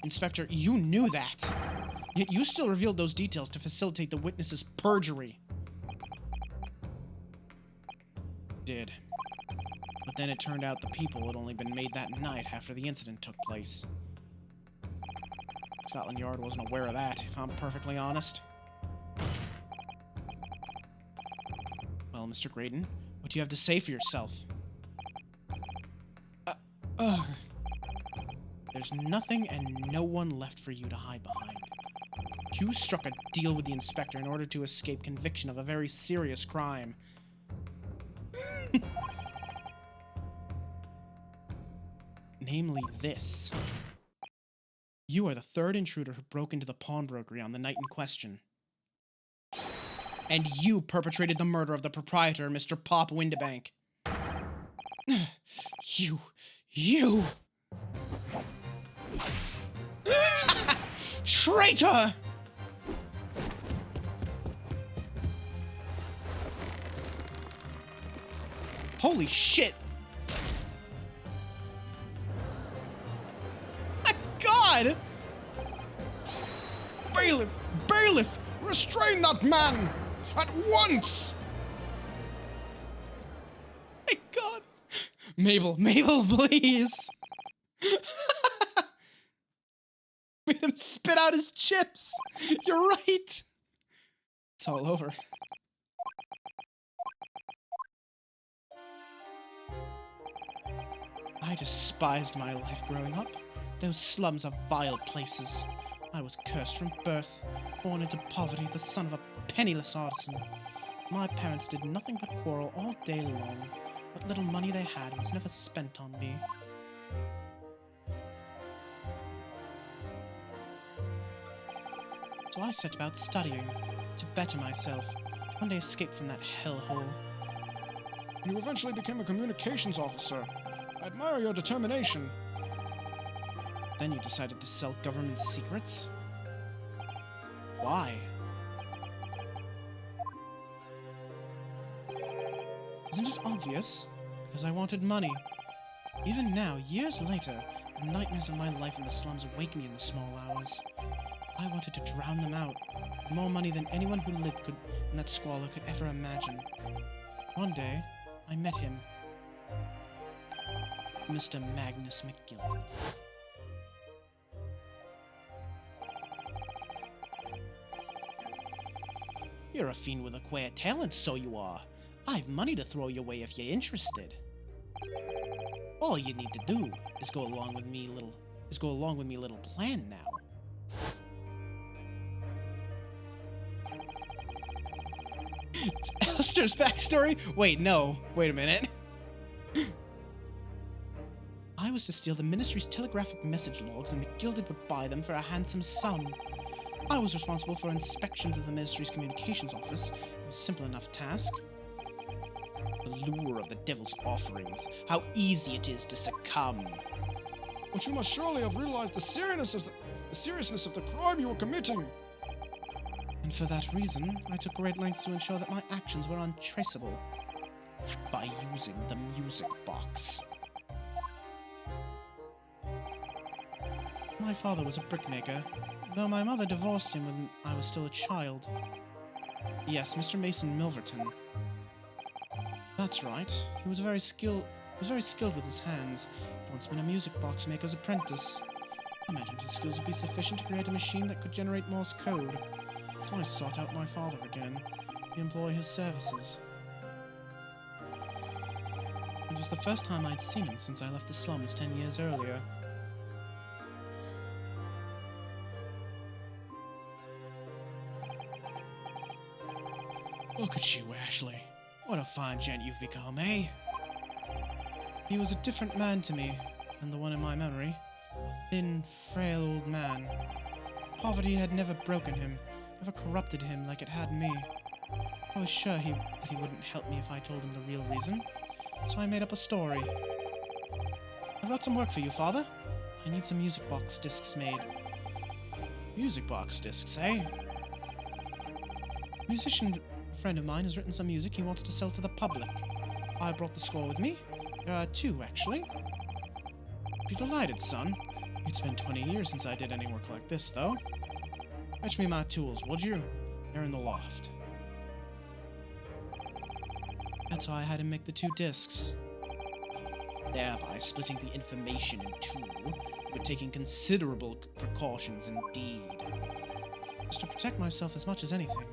Inspector, you knew that. Yet you still revealed those details to facilitate the witness's perjury. Did. But then it turned out the people had only been made that night after the incident took place. Scotland Yard wasn't aware of that, if I'm perfectly honest. Well, Mr. Graydon, what do you have to say for yourself? There's nothing and no one left for you to hide behind. You struck a deal with the inspector in order to escape conviction of a very serious crime. Namely this. You are the third intruder who broke into the pawnbrokery on the night in question. And you perpetrated the murder of the proprietor, Mr. Pop Windebank. You! Traitor! Holy shit! My God! Bailiff! Bailiff! Restrain that man! At once! My God! Mabel, please! Made him spit out his chips! You're right! It's all over. I despised my life growing up. Those slums are vile places. I was cursed from birth, born into poverty, the son of a penniless artisan. My parents did nothing but quarrel all day long. What little money they had was never spent on me. So I set about studying, to better myself, to one day escape from that hellhole. You eventually became a communications officer. I admire your determination. Then you decided to sell government secrets? Why? Isn't it obvious? Because I wanted money. Even now, years later, the nightmares of my life in the slums wake me in the small hours. I wanted to drown them out. More money than anyone who lived in that squalor could ever imagine. One day, I met him. Mr. Magnus McGill. You're a fiend with a queer talent, so you are. I've money to throw your way if you're interested. All you need to do is go along with me little plan now. It's Alistair's backstory? Wait, no. Wait a minute. I was to steal the Ministry's telegraphic message logs, and McGilded would buy them for a handsome sum. I was responsible for inspections of the Ministry's communications office. It was a simple enough task. The lure of the devil's offerings. How easy it is to succumb. But you must surely have realized the seriousness of the crime you were committing. And for that reason, I took great lengths to ensure that my actions were untraceable. By using the music box. My father was a brickmaker, though my mother divorced him when I was still a child. Yes, Mr. Mason Milverton. That's right. He was very skilled with his hands. He'd once been a music box maker's apprentice. I imagined his skills would be sufficient to create a machine that could generate Morse code. So I sought out my father again to employ his services. It was the first time I'd seen him since I left the slums 10 years earlier. Look at you, Ashley. What a fine gent you've become, eh? He was a different man to me than the one in my memory. A thin, frail old man. Poverty had never broken him, never corrupted him like it had me. I was sure that he wouldn't help me if I told him the real reason, so I made up a story. I've got some work for you, Father. I need some music box discs made. Music box discs, eh? A musician friend of mine has written some music he wants to sell to the public. I brought the score with me. There are two, actually. Be delighted, son. It's been 20 years since I did any work like this, though. Fetch me my tools, would you? They're in the loft. That's how I had him make the two discs. Thereby splitting the information in two, but taking considerable precautions indeed. Just to protect myself as much as anything.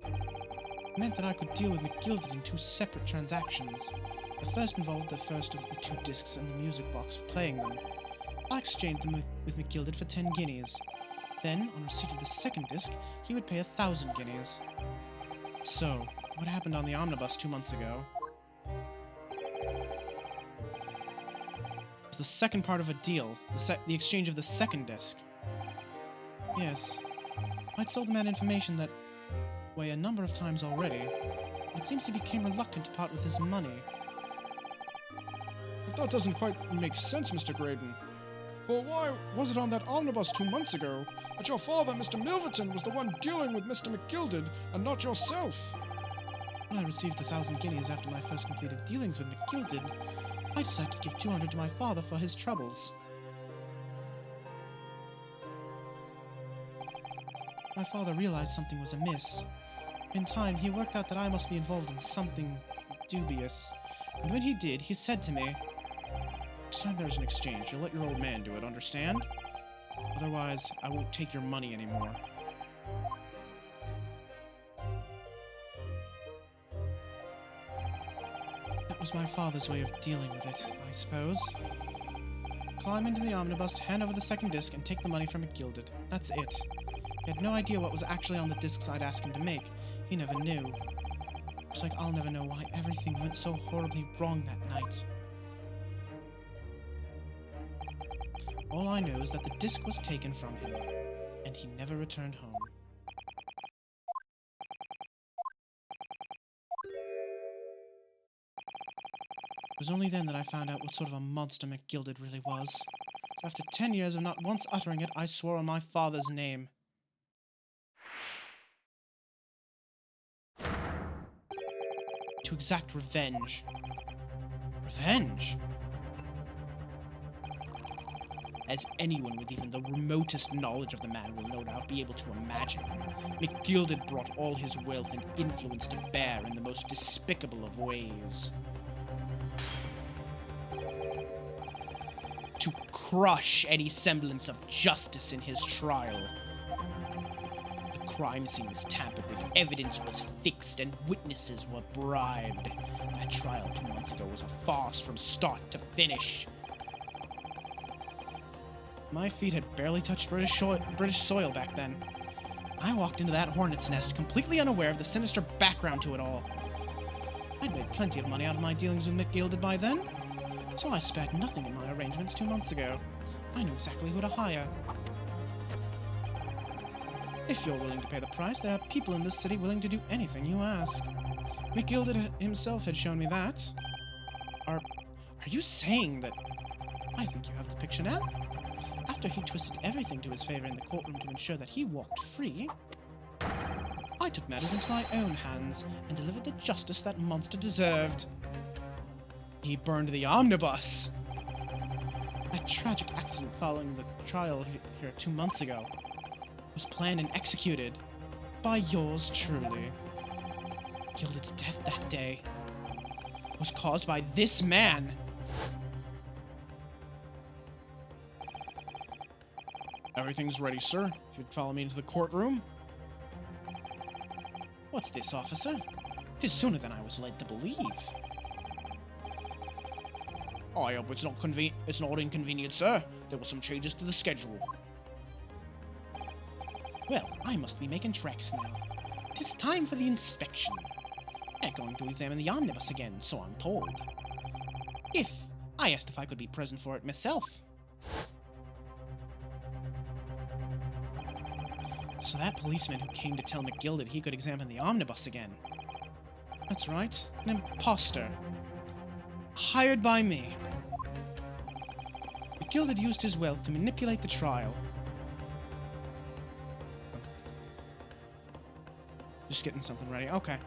It meant that I could deal with McGilded in two separate transactions. The first involved the first of the two discs and the music box for playing them. I exchanged them with McGilded for 10 guineas. Then, on receipt of the second disc, he would pay 1,000 guineas. So, what happened on the omnibus 2 months ago was the second part of a deal, the exchange of the second disc. Yes, I'd sold the man information that way a number of times already, but it seems he became reluctant to part with his money. But that doesn't quite make sense, Mr. Graydon. Well, why was it on that omnibus 2 months ago that your father, Mr. Milverton, was the one dealing with Mr. McGilded and not yourself? When I received the 1,000 guineas after my first completed dealings with McGilded, I decided to give 200 to my father for his troubles. My father realized something was amiss. In time, he worked out that I must be involved in something dubious. And when he did, he said to me, "Next time there's an exchange, you'll let your old man do it, understand? Otherwise, I won't take your money anymore." That was my father's way of dealing with it, I suppose. Climb into the omnibus, hand over the second disc, and take the money from McGilded. That's it. He had no idea what was actually on the discs I'd asked him to make. He never knew. Looks like I'll never know why everything went so horribly wrong that night. All I know is that the disc was taken from him, and he never returned home. It was only then that I found out what sort of a monster McGilded really was. So after 10 years of not once uttering it, I swore on my father's name. To exact revenge. Revenge? As anyone with even the remotest knowledge of the man will no doubt be able to imagine, McGilded brought all his wealth and influence to bear in the most despicable of ways. To crush any semblance of justice in his trial. The crime scene was tampered with, evidence was fixed, and witnesses were bribed. That trial 2 months ago was a farce from start to finish. My feet had barely touched British soil back then. I walked into that hornet's nest completely unaware of the sinister background to it all. I'd made plenty of money out of my dealings with McGilded by then, so I spared nothing in my arrangements 2 months ago. I knew exactly who to hire. If you're willing to pay the price, there are people in this city willing to do anything you ask. McGilded himself had shown me that. Are you saying that... I think you have the picture now. After he twisted everything to his favor in the courtroom to ensure that he walked free, I took matters into my own hands and delivered the justice that monster deserved. He burned the omnibus. That tragic accident following the trial here 2 months ago was planned and executed by yours truly. Gilded's death that day was caused by this man. Everything's ready, sir. If you'd follow me into the courtroom. What's this, officer? 'Tis sooner than I was led to believe. I hope it's not inconvenient, sir. There were some changes to the schedule. Well, I must be making tracks now. 'Tis time for the inspection. They're going to examine the omnibus again, so I'm told. I asked if I could be present for it myself. So that policeman who came to tell McGilded he could examine the omnibus again. That's right, an imposter. Hired by me. McGilded used his wealth to manipulate the trial. Just getting something ready. Okay.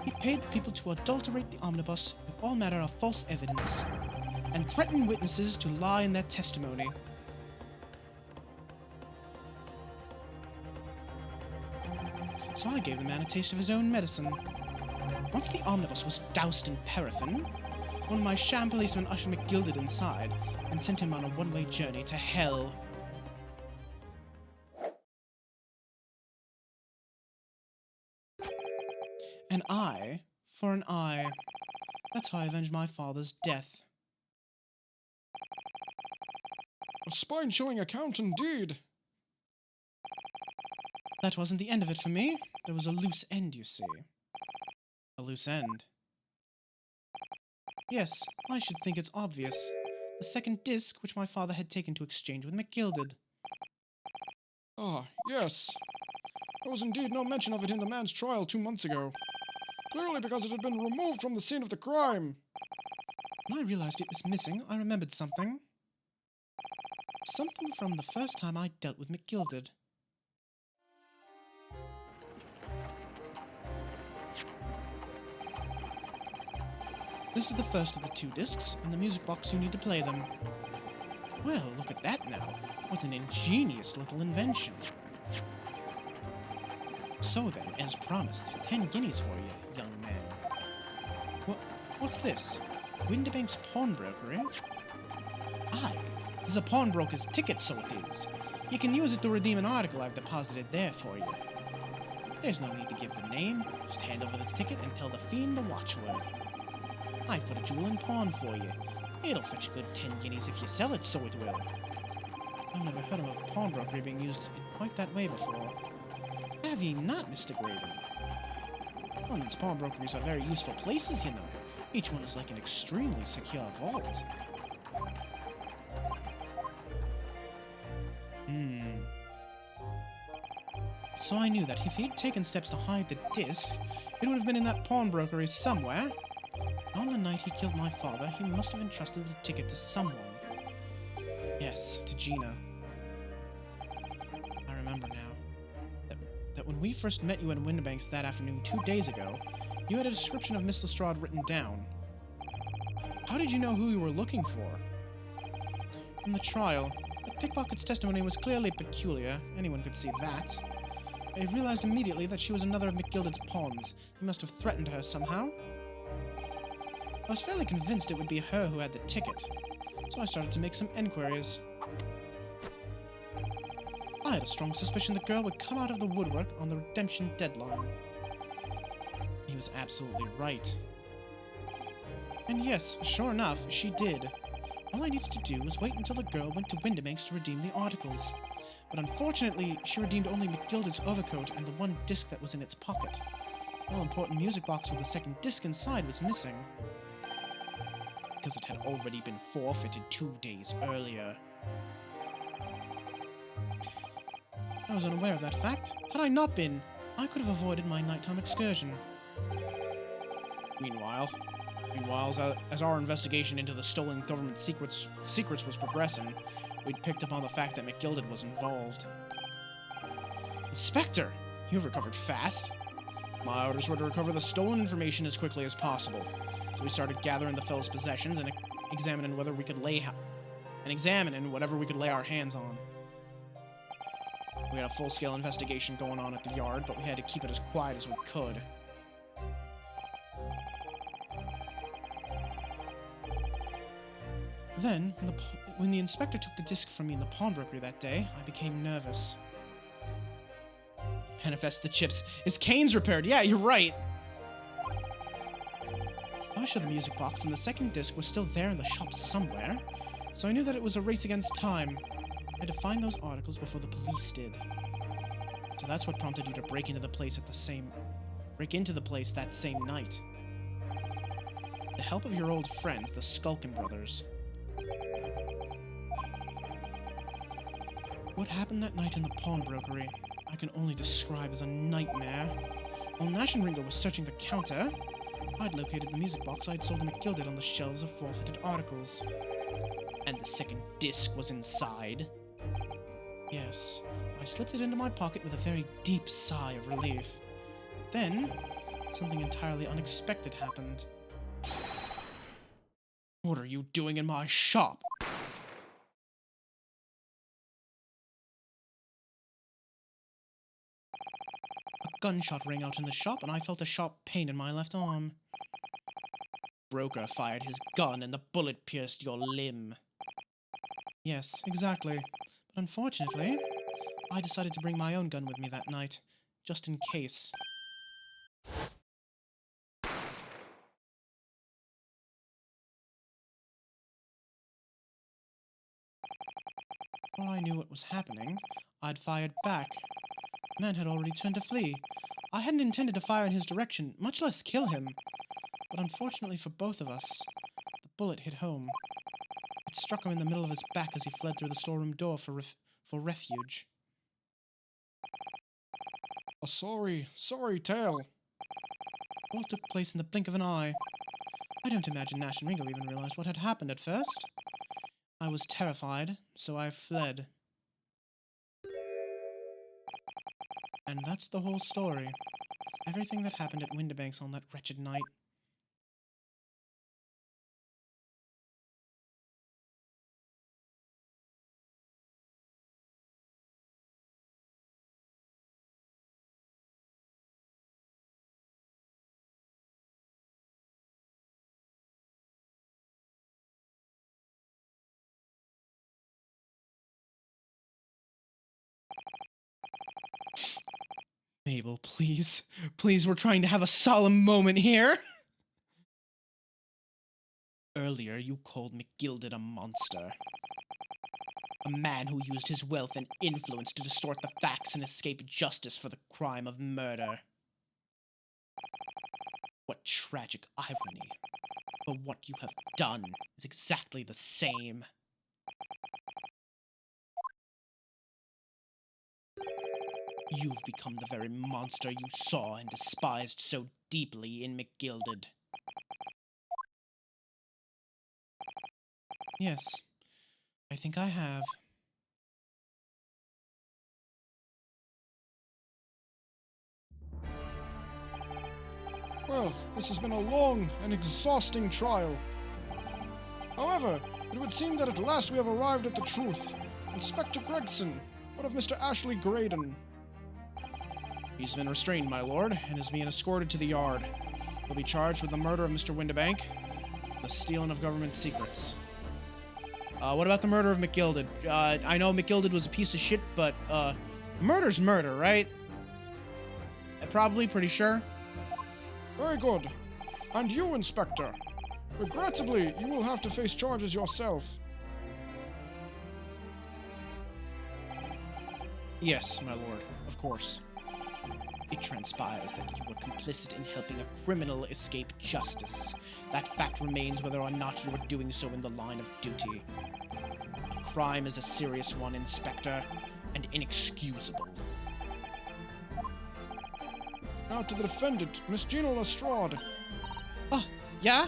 He paid the people to adulterate the omnibus with all manner of false evidence and threatened witnesses to lie in their testimony. So I gave the man a taste of his own medicine. Once the omnibus was doused in paraffin, one of my sham policemen ushered McGilded inside and sent him on a one-way journey to hell. An eye for an eye. That's how I avenged my father's death. A spine-chilling account indeed. That wasn't the end of it for me. There was a loose end, you see. A loose end. Yes, I should think it's obvious. The second disc, which my father had taken to exchange with McGilded. Ah, yes. There was indeed no mention of it in the man's trial 2 months ago. Clearly because it had been removed from the scene of the crime. When I realized it was missing, I remembered something. Something from the first time I dealt with McGilded. This is the first of the 2 discs, and the music box you need to play them. Well, look at that now. What an ingenious little invention. So then, as promised, 10 guineas for you, young man. What's this? Windibank's pawnbrokery? Aye, there's a pawnbroker's ticket, so it is. You can use it to redeem an article I've deposited there for you. There's no need to give the name, just hand over the ticket and tell the fiend the watchword. I put a jewel in pawn for you. It'll fetch a good 10 guineas if you sell it, so it will. I've never heard of a pawnbrokery being used in quite that way before. Have ye not, Mr. Graydon? London's pawnbrokeries are very useful places, you know. Each one is like an extremely secure vault. So I knew that if he'd taken steps to hide the disc, it would have been in that pawnbrokery somewhere. On the night he killed my father, he must have entrusted the ticket to someone. Yes, to Gina. I remember now. That when we first met you in Windibanks that afternoon 2 days ago, you had a description of Miss Lestrade written down. How did you know who you were looking for? From the trial, the pickpocket's testimony was clearly peculiar. Anyone could see that. I realized immediately that she was another of McGilded's pawns. He must have threatened her somehow. I was fairly convinced it would be her who had the ticket, so I started to make some enquiries. I had a strong suspicion the girl would come out of the woodwork on the redemption deadline. He was absolutely right. And yes, sure enough, she did. All I needed to do was wait until the girl went to Windibanks to redeem the articles. But unfortunately, she redeemed only McGilded's overcoat and the one disc that was in its pocket. The all-important music box with the second disc inside was missing, because it had already been forfeited 2 days earlier. I was unaware of that fact. Had I not been, I could have avoided my nighttime excursion. Meanwhile, as our investigation into the stolen government secrets was progressing, we'd picked up on the fact that McGilded was involved. Inspector! You've recovered fast. My orders were to recover the stolen information as quickly as possible. So we started gathering the fellow's possessions and examining whatever we could lay our hands on. We had a full-scale investigation going on at the yard, but we had to keep it as quiet as we could. Then, when the inspector took the disc from me in the pawnbroker that day, I became nervous. Manifest the chips. Is Kane's repaired? Yeah, you're right. I showed the music box, and the second disc was still there in the shop somewhere, so I knew that it was a race against time. I had to find those articles before the police did. So that's what prompted you to break into the place that same night. The help of your old friends, the Skulkin brothers. What happened that night in the pawnbrokery, I can only describe as a nightmare. While Nash and Ringo was searching the counter, I'd located the music box I'd sold to McGilded on the shelves of forfeited articles. And the second disc was inside. Yes, I slipped it into my pocket with a very deep sigh of relief. Then, something entirely unexpected happened. What are you doing in my shop? A gunshot rang out in the shop, and I felt a sharp pain in my left arm. Broker fired his gun, and the bullet pierced your limb. Yes, exactly. But unfortunately, I decided to bring my own gun with me that night, just in case. Before I knew what was happening, I'd fired back. The man had already turned to flee. I hadn't intended to fire in his direction, much less kill him. But unfortunately for both of us, the bullet hit home. It struck him in the middle of his back as he fled through the storeroom door for refuge. A sorry tale. All took place in the blink of an eye. I don't imagine Nash and Ringo even realized what had happened at first. I was terrified, so I fled. And that's the whole story. It's everything that happened at Windibanks on that wretched night. Mabel, please. Please, we're trying to have a solemn moment here. Earlier, you called McGilded a monster. A man who used his wealth and influence to distort the facts and escape justice for the crime of murder. What tragic irony. But what you have done is exactly the same. You've become the very monster you saw and despised so deeply in McGilded. Yes, I think I have. Well, this has been a long and exhausting trial. However, it would seem that at last we have arrived at the truth. Inspector Gregson, what of Mr. Ashley Graydon? He's been restrained, my lord, and is being escorted to the yard. He'll be charged with the murder of Mr. Windibank, the stealing of government secrets. What about the murder of McGilded? I know McGilded was a piece of shit, but, murder's murder, right? Probably, pretty sure. Very good. And you, Inspector, Regrettably, you will have to face charges yourself. Yes, my lord, of course. It transpires that you were complicit in helping a criminal escape justice. That fact remains whether or not you were doing so in the line of duty. The crime is a serious one, Inspector, and inexcusable. Now to the defendant, Miss Gina Lestrade. Oh, yeah?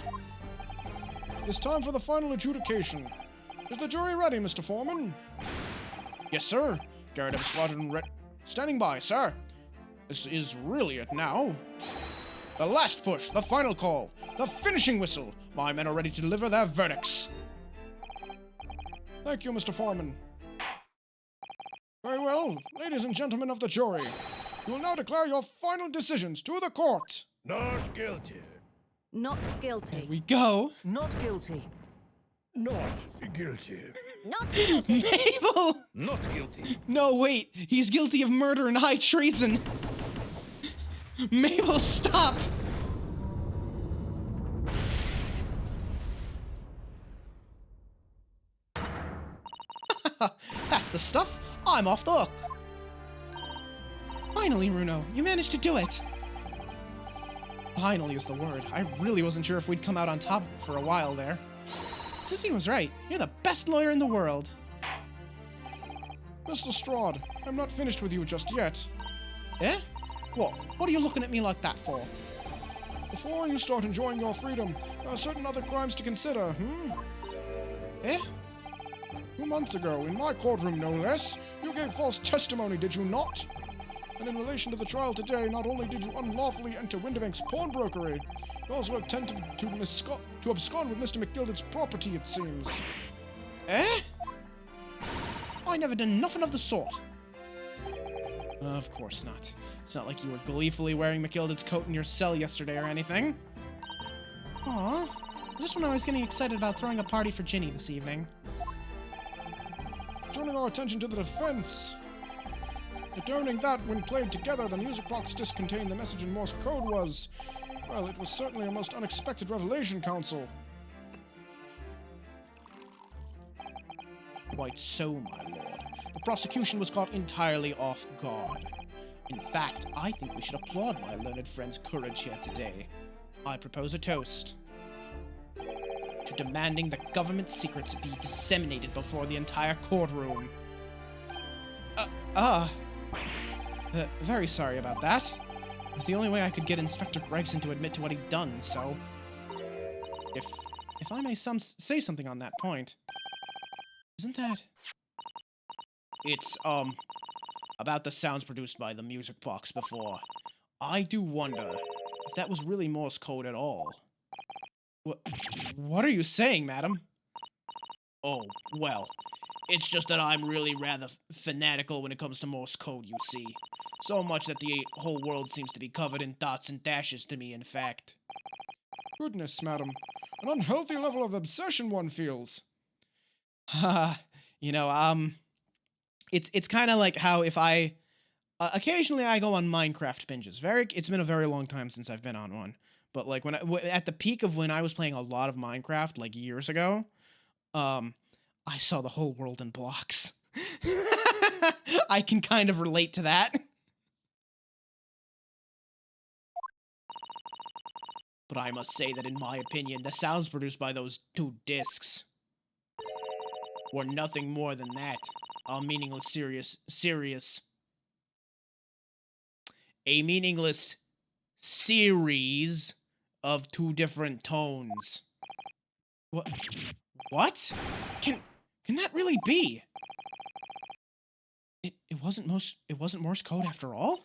It's time for the final adjudication. Is the jury ready, Mr. Foreman? Yes, sir. Daredevil Squadron standing by, sir. This is really it now. The last push, the final call, the finishing whistle. My men are ready to deliver their verdicts. Thank you, Mr. Foreman. Very well, ladies and gentlemen of the jury. You will now declare your final decisions to the court. Not guilty. Not Here guilty. we go. Not guilty. Not guilty. Not guilty. Mabel! Not guilty. No, wait. He's guilty of murder and high treason. Mabel, stop! That's the stuff. I'm off the hook. Finally, Runo, you managed to do it. Finally is the word. I really wasn't sure if we'd come out on top for a while there. Sissy was right. You're the best lawyer in the world. Miss Lestrade, I'm not finished with you just yet. Eh? What? What are you looking at me like that for? Before you start enjoying your freedom, there are certain other crimes to consider, Eh? 2 months ago, in my courtroom no less, you gave false testimony, did you not? And in relation to the trial today, not only did you unlawfully enter Windibank's pawnbrokery, you also attempted to abscond with Mr. McGilded's property, it seems. Eh? I never done nothing of the sort. Of course not. It's not like you were gleefully wearing McGilded's coat in your cell yesterday or anything. Aw, just when I was getting excited about throwing a party for Ginny this evening. Turning our attention to the defense. Determining that, when played together, the music box disc contained the message in Morse code was... well, it was certainly a most unexpected revelation, counsel. Quite so, my lord. The prosecution was caught entirely off guard. In fact, I think we should applaud my learned friend's courage here today. I propose a toast to demanding that government secrets be disseminated before the entire courtroom. Very sorry about that. It was the only way I could get Inspector Gregson to admit to what he'd done, so... If I may say something on that point... Isn't that... It's, about the sounds produced by the music box before. I do wonder if that was really Morse code at all. What are you saying, madam? Oh, well, it's just that I'm really rather fanatical when it comes to Morse code, you see. So much that the whole world seems to be covered in dots and dashes to me, in fact. Goodness, madam. An unhealthy level of obsession one feels. You know, it's kind of like how if I... occasionally I go on Minecraft binges. It's been a very long time since I've been on one. But, like, at the peak of when I was playing a lot of Minecraft, like, years ago, I saw the whole world in blocks. I can kind of relate to that. But I must say that in my opinion, the sounds produced by those 2 discs were nothing more than that. A meaningless series of 2 different tones. What? Can that really be? It wasn't Morse code after all?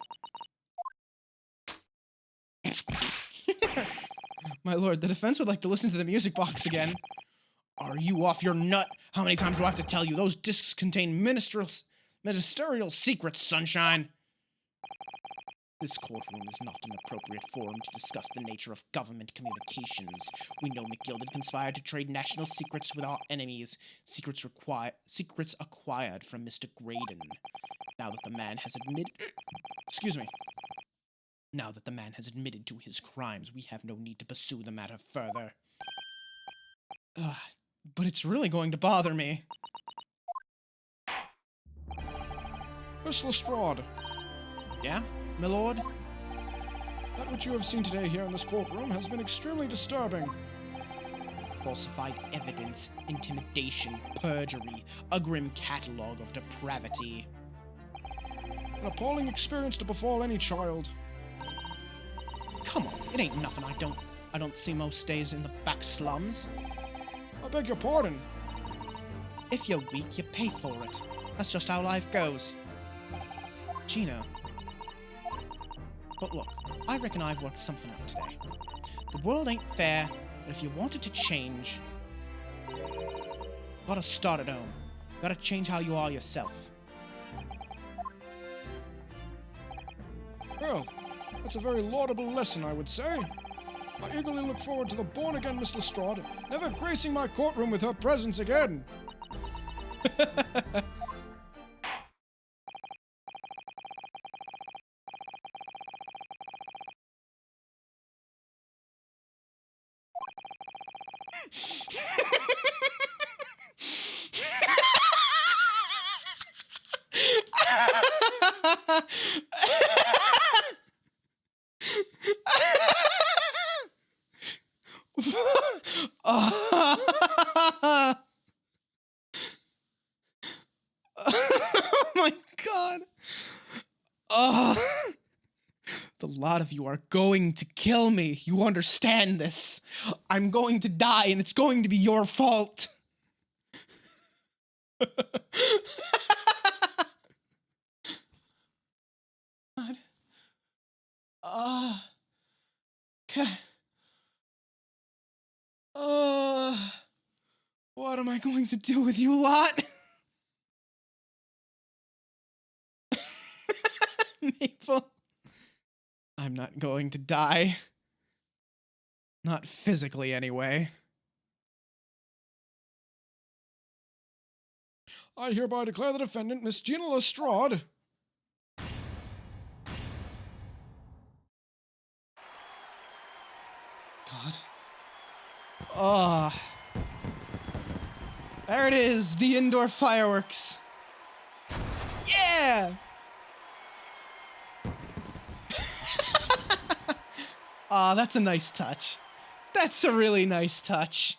My lord, the defense would like to listen to the music box again. Are you off your nut? How many times do I have to tell you? Those discs contain ministerial secrets, sunshine. This courtroom is not an appropriate forum to discuss the nature of government communications. We know McGilded conspired to trade national secrets with our enemies. Secrets acquired from Mr. Graydon. Now that the man has admitted... Excuse me. Now that the man has admitted to his crimes, we have no need to pursue the matter further. But it's really going to bother me. Miss Lestrade, Yeah, my lord? that which you have seen today here in this courtroom has been extremely disturbing. Falsified evidence, intimidation, perjury, a grim catalogue of depravity. An appalling experience to befall any child. Come on, it ain't nothing I don't see most days in the back slums. I beg your pardon. If you're weak, you pay for it. That's just how life goes. Gina. But look, I reckon I've worked something out today. The world ain't fair, but if you want it to change, gotta start at home. Gotta change how you are yourself. Well, that's a very laudable lesson, I would say. I eagerly look forward to the born-again Miss Lestrade never gracing my courtroom with her presence again. Oh my god. Oh. The lot of you are going to kill me. You understand this. I'm going to die, and it's going to be your fault. God. Okay. What am I going to do with you lot? Maple. I'm not going to die. Not physically, anyway. I hereby declare the defendant, Miss Gina Lestrade. God. Oh. There it is, the indoor fireworks. Yeah! Aw, that's a nice touch. That's a really nice touch.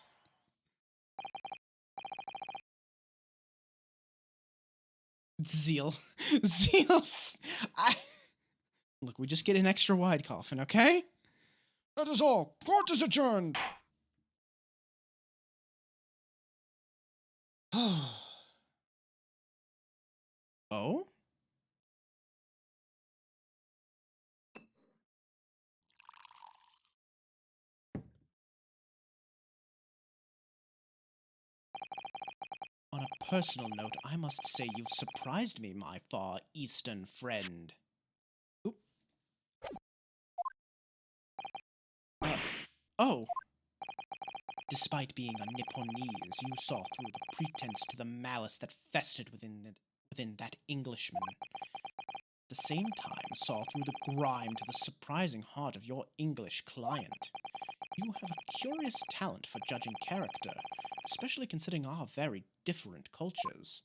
Zeal. Zeal. Look, we just get an extra wide coffin, okay? That is all. Court is adjourned. Oh? On a personal note, I must say you've surprised me, my far eastern friend. Oop. Oh. Despite being a Nipponese, you saw through the pretense to the malice that festered within that Englishman. At the same time, saw through the grime to the surprising heart of your English client. You have a curious talent for judging character, especially considering our very different cultures.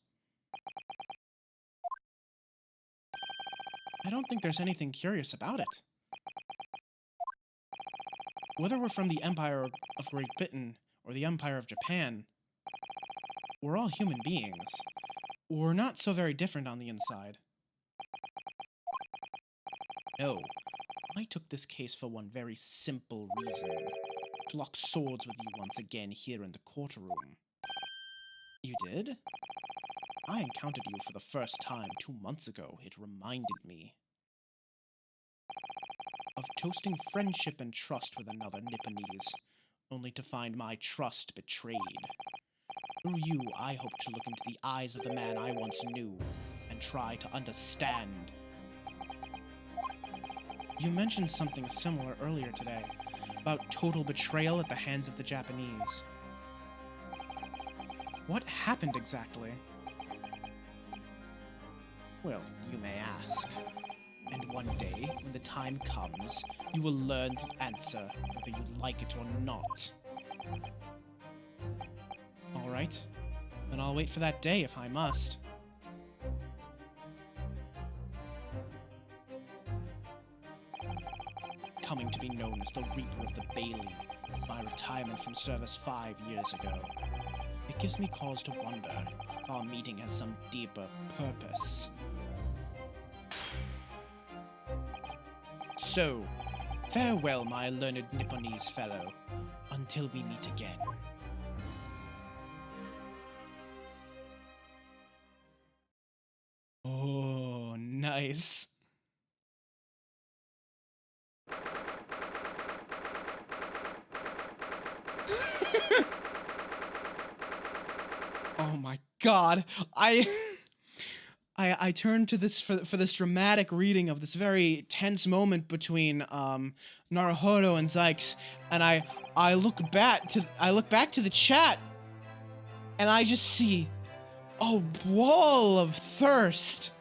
I don't think there's anything curious about it. Whether we're from the Empire of Great Britain or the Empire of Japan, we're all human beings. We're not so very different on the inside. No, I took this case for one very simple reason. To lock swords with you once again here in the courtroom. You did? I encountered you for the first time 2 months ago. It reminded me of toasting friendship and trust with another Nipponese, only to find my trust betrayed. Through you, I hope to look into the eyes of the man I once knew and try to understand. You mentioned something similar earlier today, about total betrayal at the hands of the Japanese. What happened exactly? Well, you may ask. And one day, when the time comes, you will learn the answer, whether you like it or not. right. Then I'll wait for that day if I must. Coming to be known as the Reaper of the Bailey, my retirement from service 5 years ago. It gives me cause to wonder if our meeting has some deeper purpose. So, farewell, my learned Nipponese fellow, until we meet again. Oh, nice. Oh my god. I turned to this for this dramatic reading of this very tense moment between Naruhodo and Zykes, and I look back to the chat, and I just see a wall of thirst.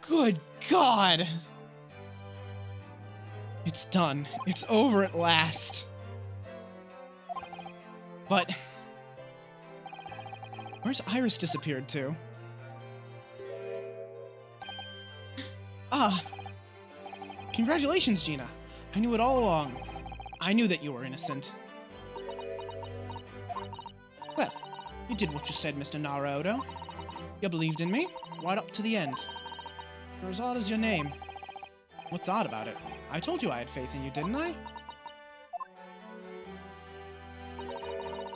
Good God. It's done. It's over at last. But where's Iris disappeared to? Ah. Congratulations, Gina. I knew it all along. I knew that you were innocent. Well, you did what you said, Mr. Naruhodo. You believed in me, right up to the end. You're as odd as your name. What's odd about it? I told you I had faith in you, didn't I?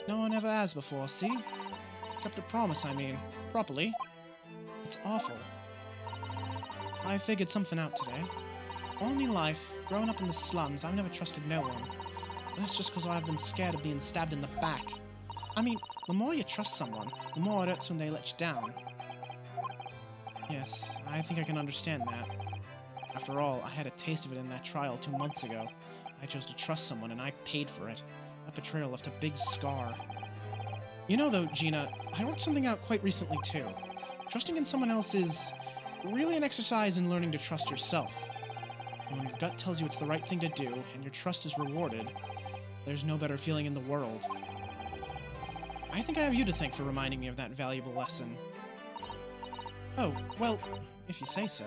No one ever has before, see? Kept a promise, I mean. Properly. It's awful. I figured something out today. All me life, growing up in the slums, I've never trusted no one. That's just because I've been scared of being stabbed in the back. I mean, the more you trust someone, the more it hurts when they let you down. Yes, I think I can understand that. After all, I had a taste of it in that trial 2 months ago. I chose to trust someone and I paid for it. That betrayal left a big scar. You know though, Gina, I worked something out quite recently too. Trusting in someone else is really an exercise in learning to trust yourself. And when your gut tells you it's the right thing to do and your trust is rewarded, there's no better feeling in the world. I think I have you to thank for reminding me of that valuable lesson. Oh, well, if you say so.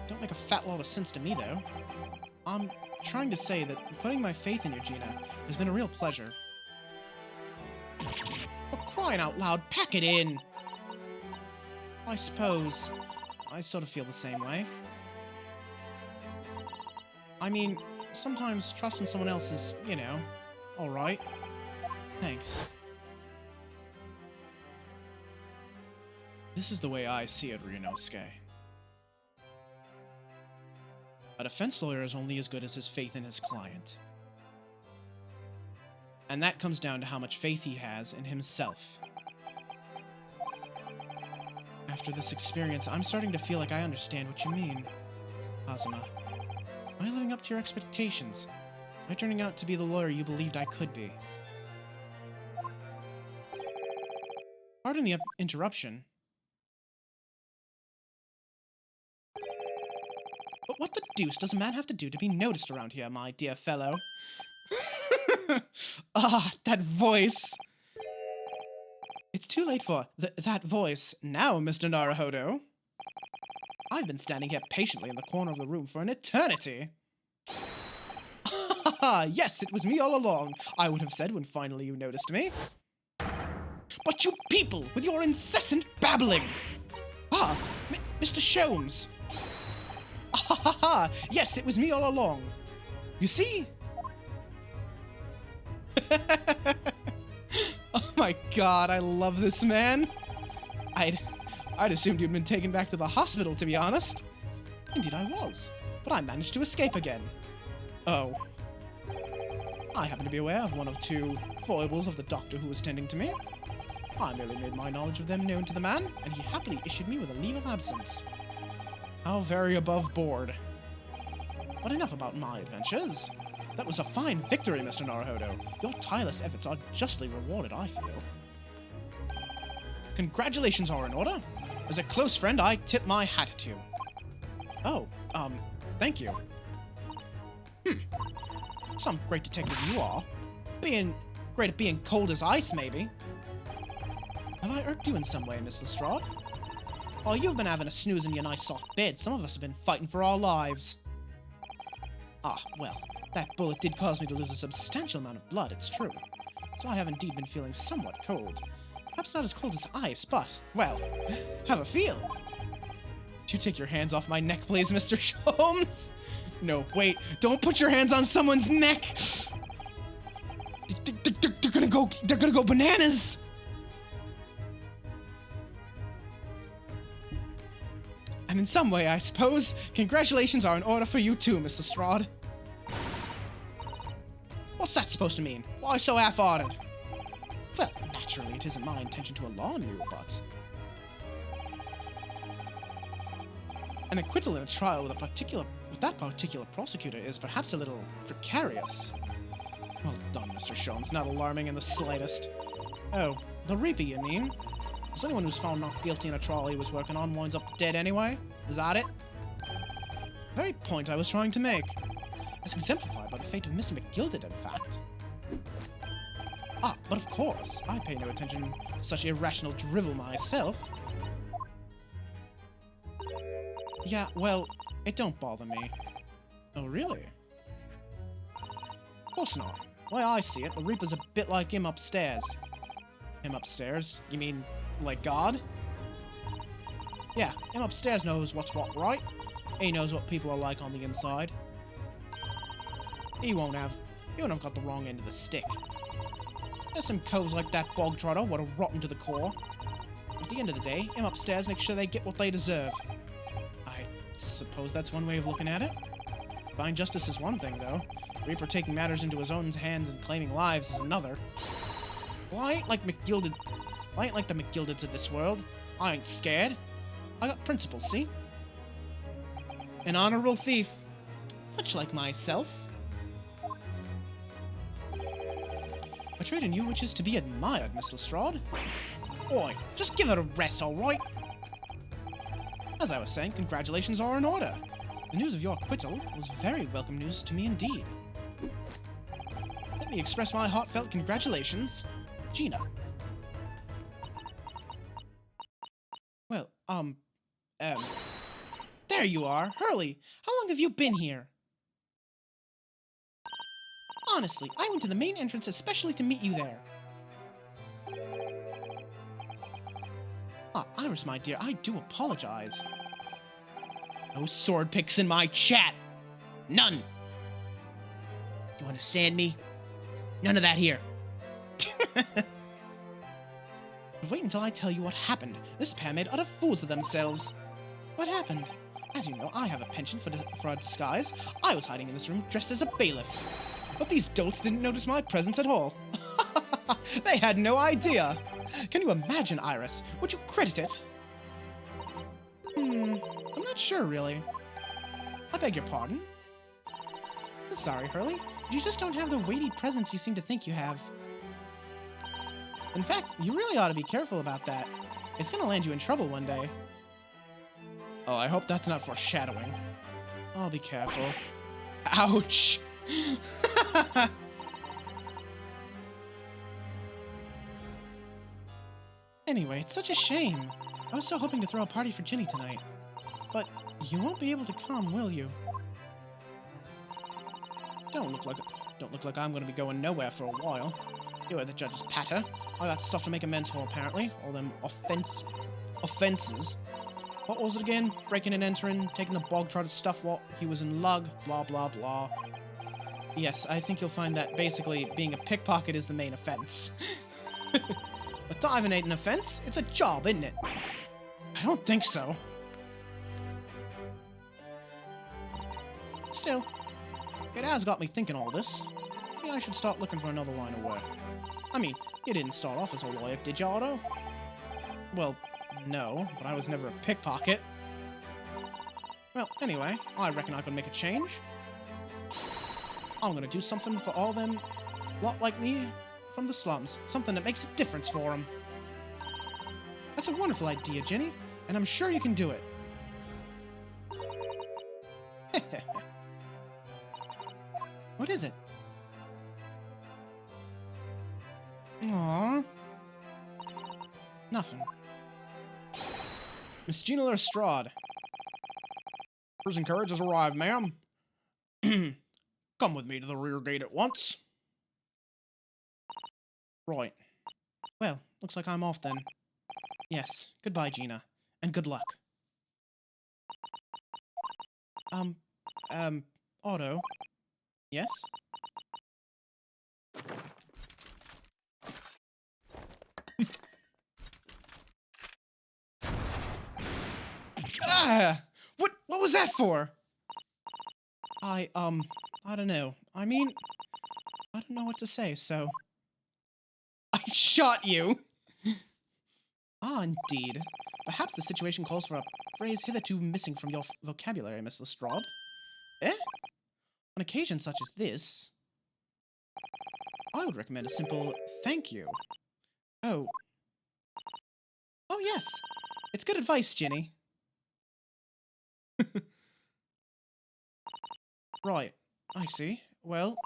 Don't make a fat lot of sense to me, though. I'm trying to say that putting my faith in you, Gina, has been a real pleasure. For crying out loud, pack it in! I suppose I sort of feel the same way. I mean, sometimes trusting someone else is, you know, alright. Thanks. This is the way I see it, Ryunosuke. A defense lawyer is only as good as his faith in his client. And that comes down to how much faith he has in himself. After this experience, I'm starting to feel like I understand what you mean, Azuma. Am I living up to your expectations? Am I turning out to be the lawyer you believed I could be? Pardon the interruption. But what the deuce does a man have to do to be noticed around here, my dear fellow? Ah, that voice! It's too late for that voice now, Mr. Naruhodo. I've been standing here patiently in the corner of the room for an eternity. Yes, it was me all along, I would have said when finally you noticed me. But you people, with your incessant babbling! Ah, Mr. Sholmes! Yes, it was me all along. You see? Oh my god, I love this man. I'd assumed you'd been taken back to the hospital, to be honest. Indeed I was, but I managed to escape again. Oh. I happen to be aware of one of 2 foibles of the doctor who was tending to me. I merely made my knowledge of them known to the man, and he happily issued me with a leave of absence. How very above board. But enough about my adventures. That was a fine victory, Mr. Naruhodo. Your tireless efforts are justly rewarded, I feel. Congratulations are in order. As a close friend, I tip my hat to you. Oh, thank you. Some great detective you are. Being great at being cold as ice, maybe. I irked you in some way, Miss Lestrade? Oh, you've been having a snooze in your nice soft bed. Some of us have been fighting for our lives. Ah, well, that bullet did cause me to lose a substantial amount of blood, it's true. So I have indeed been feeling somewhat cold. Perhaps not as cold as ice, but, well, have a feel. Do you take your hands off my neck, please, Mr. Sholmes? No, wait, don't put your hands on someone's neck! They're gonna go bananas! And in some way, I suppose, congratulations are in order for you too, Miss Lestrade. What's that supposed to mean? Why so half-hearted? Well, naturally, it isn't my intention to alarm you, but... An acquittal in a trial with that particular prosecutor is perhaps a little precarious. Well done, Mr. Sholmes. Not alarming in the slightest. Oh, the Reaper, you mean? Was anyone who's found not guilty in a trial he was working on winds up dead anyway? Is that it? The very point I was trying to make. As exemplified by the fate of Mr. McGilded, in fact. Ah, but of course, I pay no attention to such irrational drivel myself. Yeah, well, it don't bother me. Oh, really? Of course not. The way I see it, the Reaper's a bit like him upstairs. Him upstairs? You mean, like God? Yeah, him upstairs knows what's what, right? He knows what people are like on the inside. He won't have got the wrong end of the stick. There's some coves like that bog trotter what are rotten to the core. At the end of the day, him upstairs makes sure they get what they deserve. I suppose that's one way of looking at it. Divine justice is one thing, though. Reaper taking matters into his own hands and claiming lives is another. Well, I ain't like the McGildeds of this world. I ain't scared. I got principles, see? An honorable thief. Much like myself. A trait in you which is to be admired, Miss Lestrade. Oi, just give it a rest, alright? As I was saying, congratulations are in order. The news of your acquittal was very welcome news to me indeed. Let me express my heartfelt congratulations. Gina. Well, there you are, Hurley. How long have you been here? Honestly, I went to the main entrance especially to meet you there. Ah, Iris, my dear, I do apologize. No sword picks in my chat. None. You understand me? None of that here. But wait until I tell you what happened. This pair made utter fools of themselves. What happened? As you know, I have a penchant for a disguise. I was hiding in this room dressed as a bailiff. But these dolts didn't notice my presence at all. They had no idea. Can you imagine, Iris? Would you credit it? I'm not sure, really. I beg your pardon? I'm sorry, Hurley. You just don't have the weighty presence you seem to think you have. In fact, you really ought to be careful about that. It's gonna land you in trouble one day. Oh, I hope that's not foreshadowing. I'll be careful. Ouch! Anyway, it's such a shame. I was so hoping to throw a party for Ginny tonight. But you won't be able to come, will you? Don't look like I'm gonna be going nowhere for a while. You are the judge's patter. I got stuff to make amends for, apparently. All them offenses. What was it again? Breaking and entering, taking the bog trotter's stuff while he was in lug, blah blah blah. Yes, I think you'll find that basically being a pickpocket is the main offense. But diving ain't an offense. It's a job, isn't it? I don't think so. Still, it has got me thinking all this. Maybe I should start looking for another line of work. I mean, you didn't start off as a lawyer, did you, Otto? Well, no, but I was never a pickpocket. Well, anyway, I reckon I could make a change. I'm gonna do something for all them lot like me from the slums. Something that makes a difference for them. That's a wonderful idea, Jenny, and I'm sure you can do it. What is it? Aww. Nothing. Miss Gina Lestrade. Prison carriage has arrived, ma'am. Come with me to the rear gate at once. Right. Well, looks like I'm off then. Yes. Goodbye, Gina. And good luck. Otto. Yes? Ah! What was that for? I don't know. I mean, I don't know what to say, so... I shot you! Ah, indeed. Perhaps the situation calls for a phrase hitherto missing from your vocabulary, Miss Lestrade. Eh? On occasion such as this, I would recommend a simple thank you. Oh. Oh, yes. It's good advice, Ginny. Right. I see. Well...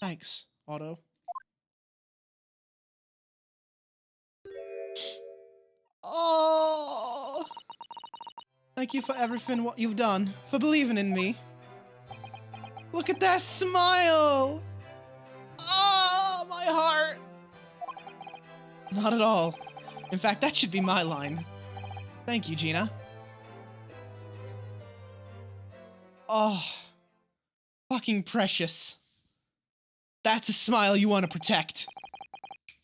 Thanks, Otto. Oh! Thank you for everything what you've done, for believing in me. Look at that smile! Oh, my heart! Not at all. In fact, that should be my line. Thank you, Gina. Oh, fucking precious. That's a smile you want to protect.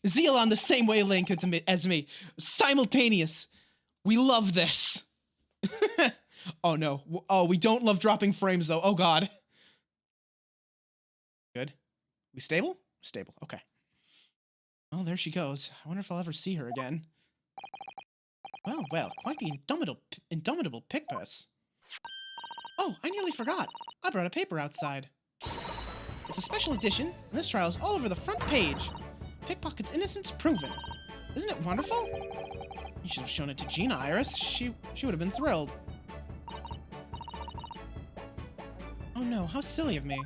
Zeal on the same wavelength as me. Simultaneous. We love this. Oh no. Oh, we don't love dropping frames though. Oh god. Good. We stable? Stable. Okay. Oh, there she goes. I wonder if I'll ever see her again. Well, well, quite the indomitable pick purse. Oh, I nearly forgot. I brought a paper outside. It's a special edition, and this trial is all over the front page. Pickpocket's innocence proven. Isn't it wonderful? You should have shown it to Gina, Iris. She would have been thrilled. Oh no, how silly of me.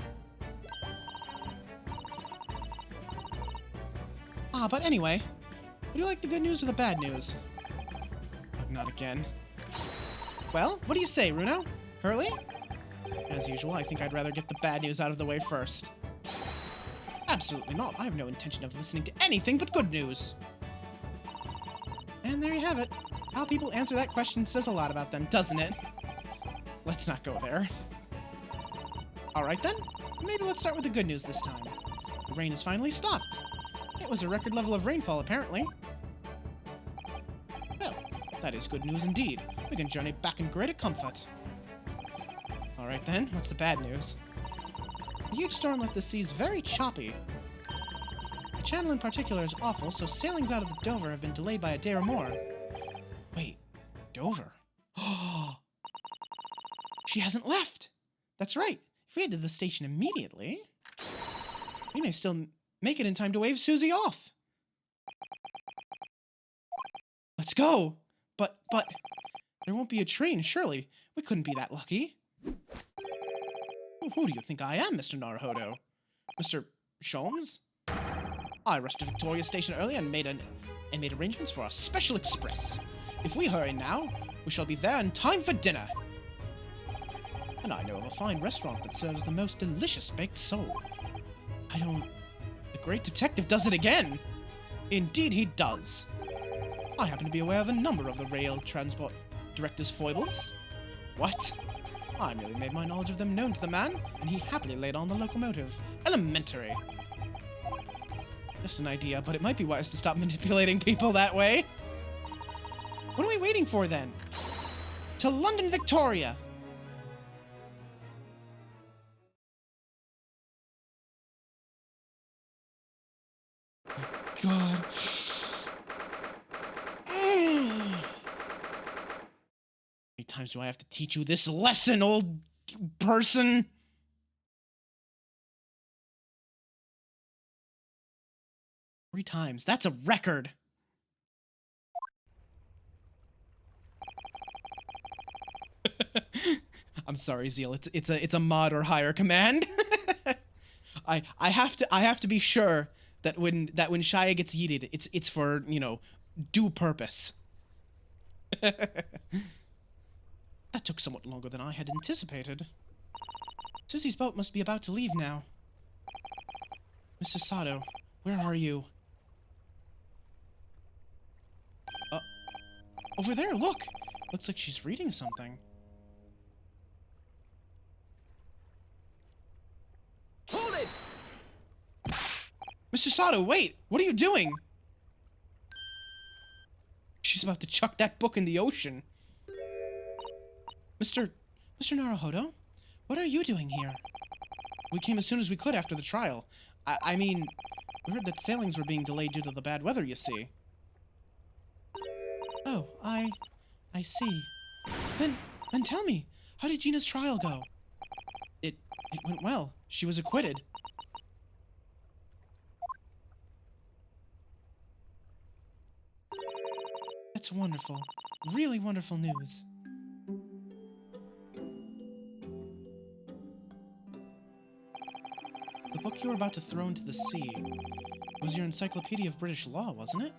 Ah, but anyway, would you like the good news or the bad news? Oh, not again. Well, what do you say, Runo? Hurley? As usual, I think I'd rather get the bad news out of the way first. Absolutely not. I have no intention of listening to anything but good news. And there you have it. How people answer that question says a lot about them, doesn't it? Let's not go there. Alright then, maybe let's start with the good news this time. The rain has finally stopped. It was a record level of rainfall, apparently. Well, that is good news indeed. We can journey back in greater comfort. Alright then, what's the bad news? A huge storm left the seas very choppy. The channel in particular is awful, so sailings out of the Dover have been delayed by a day or more. Wait, Dover? Oh, she hasn't left! That's right. If we head to the station immediately, we may still make it in time to wave Susie off. Let's go! But, there won't be a train, surely. We couldn't be that lucky. Who do you think I am, Mr. Naruhodo? Mr. Sholmes? I rushed to Victoria Station early and made arrangements for a special express. If we hurry now, we shall be there in time for dinner. And I know of a fine restaurant that serves the most delicious baked sole. The great detective does it again! Indeed he does. I happen to be aware of a number of the rail transport director's foibles. What? I merely made my knowledge of them known to the man, and he happily laid on the locomotive. Elementary. Just an idea, but it might be wise to stop manipulating people that way. What are we waiting for, then? To London, Victoria! God. How many times do I have to teach you this lesson, old person? Three times. That's a record. I'm sorry, Zeal. It's a mod or higher command. I have to be sure that when Shia gets yeeted, it's for, you know, due purpose. That took somewhat longer than I had anticipated. Susie's boat must be about to leave now. Mr. Sato, where are you? Over there, look! Looks like she's reading something. Hold it! Mr. Sato, wait! What are you doing? She's about to chuck that book in the ocean. Mr. Naruhodo, what are you doing here? We came as soon as we could after the trial. I mean, we heard that sailings were being delayed due to the bad weather, you see. Oh, I see. Then tell me, how did Gina's trial go? It went well. She was acquitted. That's wonderful. Really wonderful news. The book you were about to throw into the sea was your Encyclopedia of British Law, wasn't it?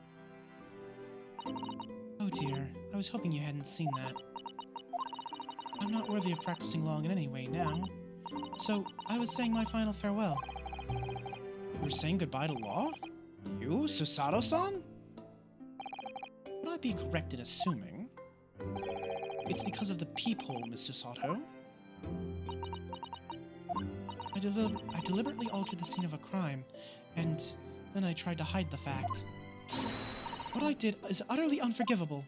Oh dear, I was hoping you hadn't seen that. I'm not worthy of practicing law in any way now, so I was saying my final farewell. You were saying goodbye to law? You, Susato-san? Would I be correct in assuming it's because of the peephole, Miss Susato? I deliberately altered the scene of a crime, and then I tried to hide the fact. What I did is utterly unforgivable.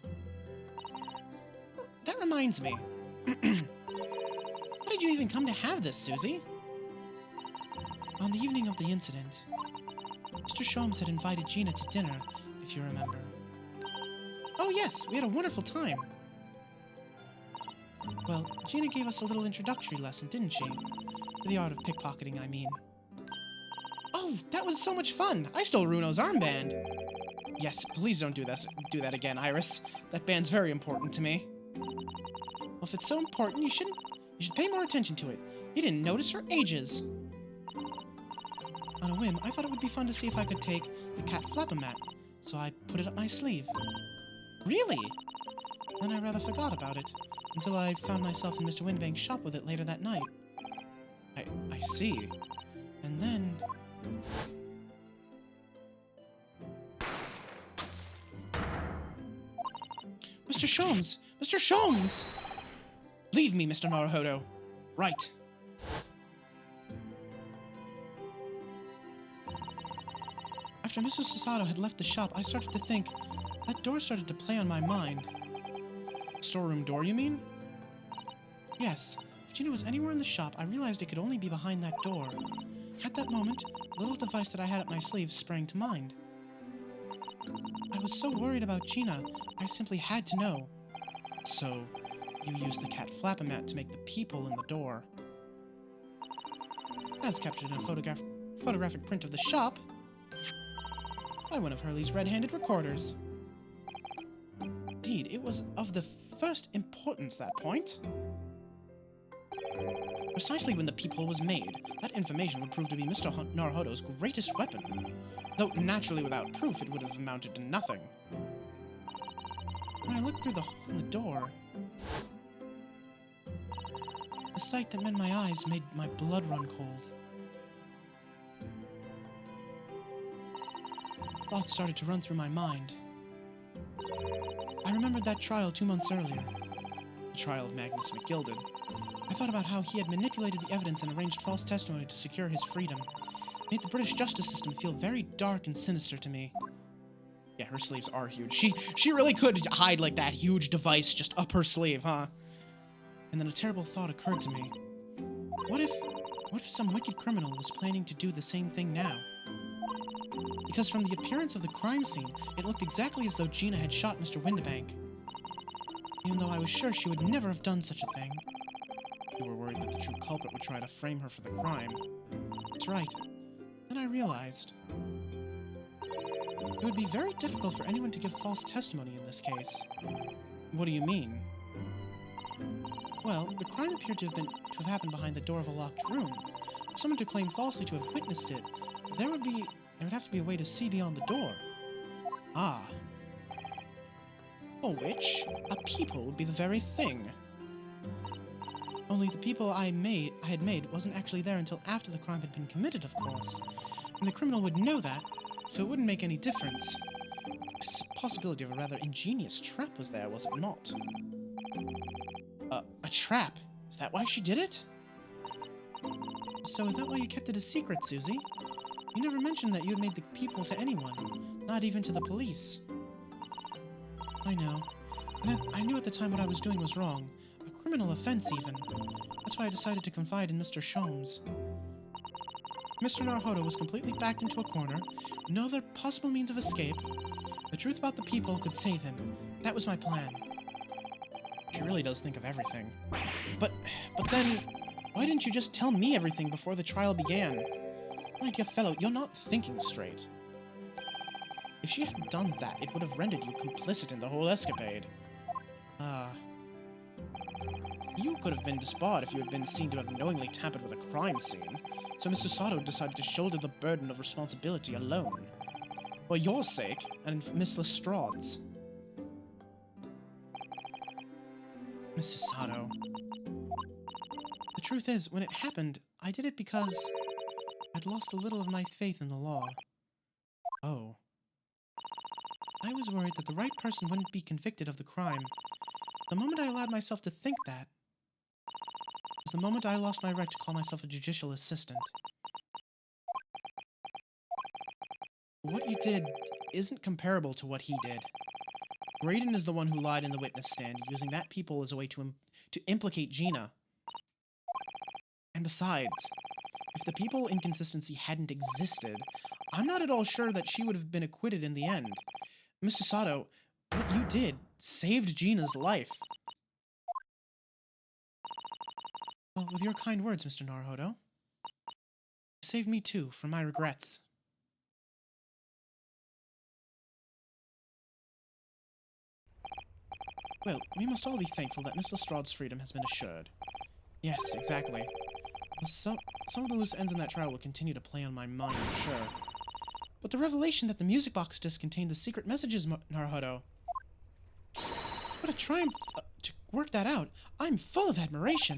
That reminds me. How did you even come to have this, Susie? On the evening of the incident, Mr. Sholmes had invited Gina to dinner, if you remember. Oh yes, we had a wonderful time. Well, Gina gave us a little introductory lesson, didn't she? The art of pickpocketing, I mean. Oh, that was so much fun! I stole Runo's armband! Yes, please don't do that again, Iris. That band's very important to me. Well, if it's so important, you should pay more attention to it. You didn't notice for ages. On a whim, I thought it would be fun to see if I could take the cat flap-a-mat, so I put it up my sleeve. Really? Then I rather forgot about it, until I found myself in Mr. Windbank's shop with it later that night. I see. And then... Mr. Sholmes! Mr. Sholmes! Leave me, Mr. Naruhodo. Right. After Mrs. Susato had left the shop, I started to think. That door started to play on my mind. Storeroom door, you mean? Yes. If Gina was anywhere in the shop, I realized it could only be behind that door. At that moment, the little device that I had up my sleeve sprang to mind. I was so worried about Gina, I simply had to know. So, you used the cat flap-a-mat to make the peephole in the door. As captured in a photographic print of the shop by one of Hurley's red-handed recorders. Indeed, it was of the first importance, that point. Precisely when the peephole was made, that information would prove to be Mr. Naruhodo's greatest weapon. Though naturally without proof, it would have amounted to nothing. When I looked through the hole in the door, the sight that met my eyes made my blood run cold. Thoughts started to run through my mind. I remembered that trial 2 months earlier, the trial of Magnus McGilded. I thought about how he had manipulated the evidence and arranged false testimony to secure his freedom. It made the British justice system feel very dark and sinister to me. Yeah, her sleeves are huge. She really could hide like that huge device just up her sleeve, huh? And then a terrible thought occurred to me. What if some wicked criminal was planning to do the same thing now? Because from the appearance of the crime scene, it looked exactly as though Gina had shot Mr. Windibank. Even though I was sure she would never have done such a thing. You were worried that the true culprit would try to frame her for the crime. That's right. Then I realized. It would be very difficult for anyone to give false testimony in this case. What do you mean? Well, the crime appeared to have happened behind the door of a locked room. For someone to claim falsely to have witnessed it, there would have to be a way to see beyond the door. Ah. For which, a peephole would be the very thing. Only the peephole I had made wasn't actually there until after the crime had been committed, of course. And the criminal would know that, so it wouldn't make any difference. The possibility of a rather ingenious trap was there, was it not? A trap? Is that why she did it? So is that why you kept it a secret, Susie? You never mentioned that you had made the peephole to anyone, not even to the police. I know. And I knew at the time what I was doing was wrong. A criminal offense, even. That's why I decided to confide in Mr. Sholmes. Mr. Naruhodo was completely backed into a corner, no other possible means of escape. The truth about the peephole could save him. That was my plan. She really does think of everything. But then, why didn't you just tell me everything before the trial began? My dear fellow, you're not thinking straight. If she had done that, it would have rendered you complicit in the whole escapade. You could have been disbarred if you had been seen to have knowingly tampered with a crime scene, so Mr. Sato decided to shoulder the burden of responsibility alone. For your sake, and Miss Lestrade's. Mrs. Sato. The truth is, when it happened, I did it because I'd lost a little of my faith in the law. Oh. I was worried that the right person wouldn't be convicted of the crime. The moment I allowed myself to think that was the moment I lost my right to call myself a judicial assistant. What you did isn't comparable to what he did. Graydon is the one who lied in the witness stand, using that peephole as a way to implicate Gina. And besides, if the peephole inconsistency hadn't existed, I'm not at all sure that she would have been acquitted in the end. Mr. Sato, what you did saved Gina's life. Well, with your kind words, Mr. Naruhodo, you saved me too, from my regrets. Well, we must all be thankful that Miss Lestrade's freedom has been assured. Yes, exactly. Some of the loose ends in that trial will continue to play on my mind, I'm sure. But the revelation that the music box disc contained the secret messages, Naruhodo. What a triumph to work that out. I'm full of admiration.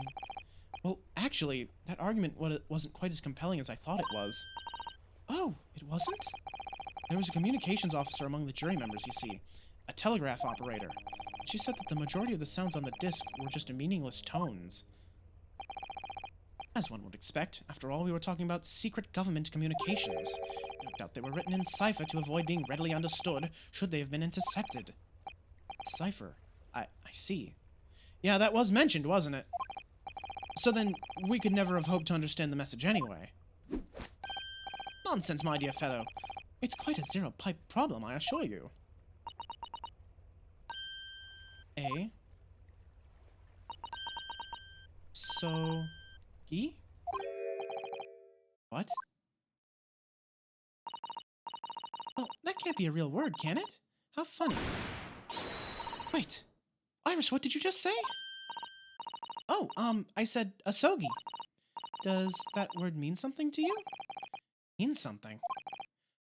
Well, actually, that argument wasn't quite as compelling as I thought it was. Oh, it wasn't? There was a communications officer among the jury members, you see. A telegraph operator. She said that the majority of the sounds on the disc were just meaningless tones. As one would expect. After all, we were talking about secret government communications. No doubt they were written in cipher to avoid being readily understood should they have been intercepted. Cipher. I see. Yeah, that was mentioned, wasn't it? So then, we could never have hoped to understand the message anyway. Nonsense, my dear fellow. It's quite a zero-pipe problem, I assure you. A. So... He? What? Well, that can't be a real word, can it? How funny. Wait. Iris, what did you just say? Oh, I said asogi. Does that word mean something to you? Means something.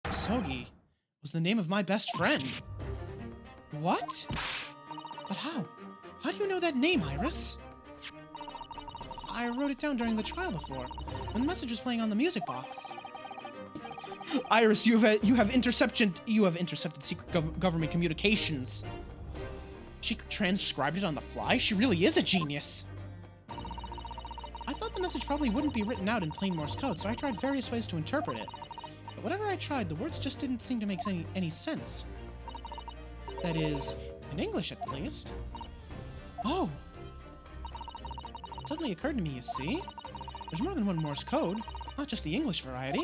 Asogi was the name of my best friend. What? But how? How do you know that name, Iris? I wrote it down during the trial before, when the message was playing on the music box. Iris, you have intercepted secret government communications. She transcribed it on the fly? She really is a genius. I thought the message probably wouldn't be written out in plain Morse code, so I tried various ways to interpret it. But whatever I tried, the words just didn't seem to make any sense. That is, in English at least. Oh. It suddenly occurred to me, you see? There's more than one Morse code, not just the English variety.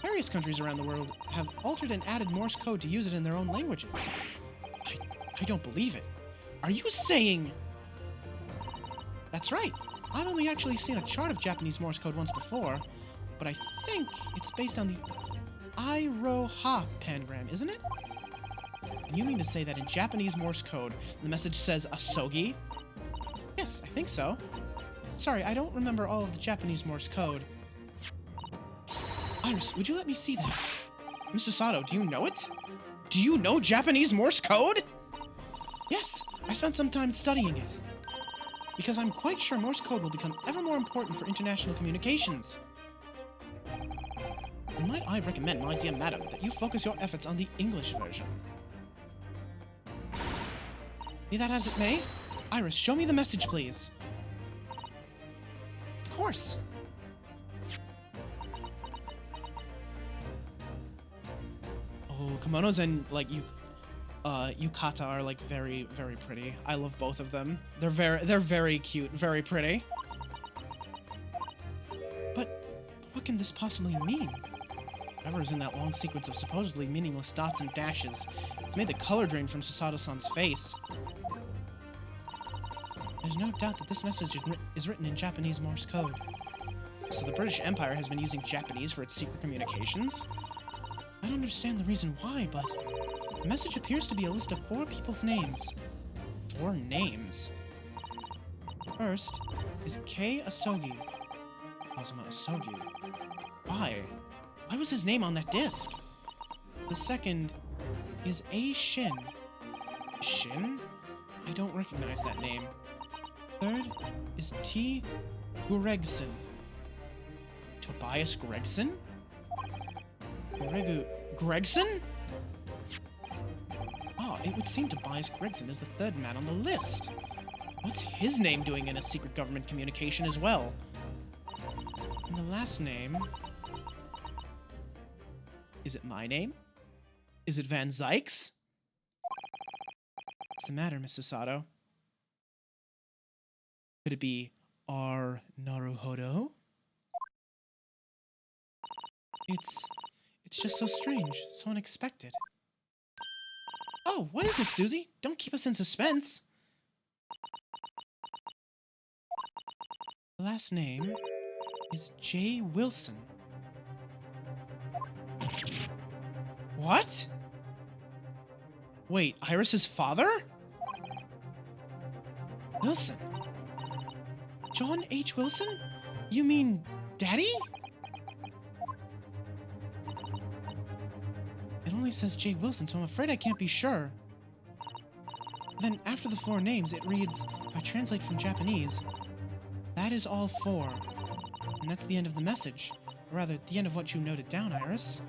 Various countries around the world have altered and added Morse code to use it in their own languages. I don't believe it. Are you saying... That's right. I've only actually seen a chart of Japanese Morse code once before, but I think it's based on the Iroha pangram, isn't it? And you mean to say that in Japanese Morse code, the message says asogi? Yes, I think so. Sorry, I don't remember all of the Japanese Morse code. Iris, would you let me see that? Mr. Sato, do you know it? Do you know Japanese Morse code? Yes, I spent some time studying it. Because I'm quite sure Morse code will become ever more important for international communications. And might I recommend, my dear madam, that you focus your efforts on the English version. Be that as it may, Iris, show me the message, please. Of course. Oh, kimonos and, like, yukata are, like, very, very pretty. I love both of them. They're very cute, very pretty. But what can this possibly mean? Whatever is in that long sequence of supposedly meaningless dots and dashes, it's made the color drain from Susato-san's face. There's no doubt that this message is written in Japanese Morse code. So the British Empire has been using Japanese for its secret communications? I don't understand the reason why, but the message appears to be a list of 4 people's names. 4 names? First is Kei Asogi. Kazuma Asogi. Why? Why was his name on that disc? The second is A. Shin. Shin? I don't recognize that name. Third is T. Gregson. Tobias Gregson? Gregson? Oh, it would seem Tobias Gregson is the 3rd man on the list. What's his name doing in a secret government communication as well? And the last name... Is it my name? Is it Van Zyke's? What's the matter, Mr. Sato? Could it be R. Naruhodo? It's just so strange, so unexpected. Oh, what is it, Susie? Don't keep us in suspense. The last name is J. Wilson. What? Wait, Iris's father? Wilson? John H. Wilson? You mean Daddy? It only says J. Wilson, so I'm afraid I can't be sure. Then, after the 4 names, it reads, if I translate from Japanese, that is all 4. And that's the end of the message. Or rather, the end of what you noted down, Iris.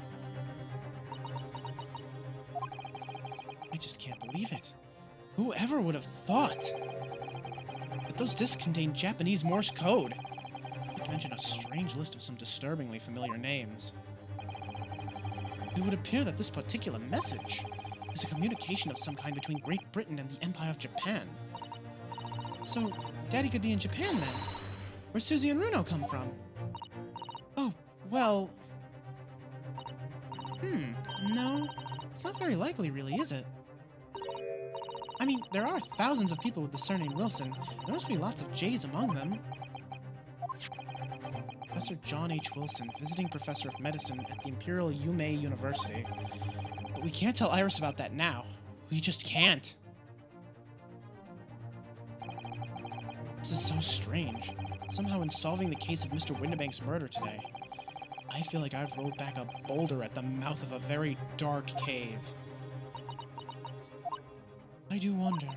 I just can't believe it. Whoever would have thought? But those discs contain Japanese Morse code. Not to mention a strange list of some disturbingly familiar names. It would appear that this particular message is a communication of some kind between Great Britain and the Empire of Japan. So, Daddy could be in Japan then? Where Susie and Runo come from? Oh, well... no. It's not very likely, really, is it? I mean, there are thousands of people with the surname Wilson. There must be lots of J's among them. Professor John H. Wilson, visiting professor of medicine at the Imperial Yumei University. But we can't tell Iris about that now. We just can't. This is so strange. Somehow in solving the case of Mr. Windibank's murder today, I feel like I've rolled back a boulder at the mouth of a very dark cave. I do wonder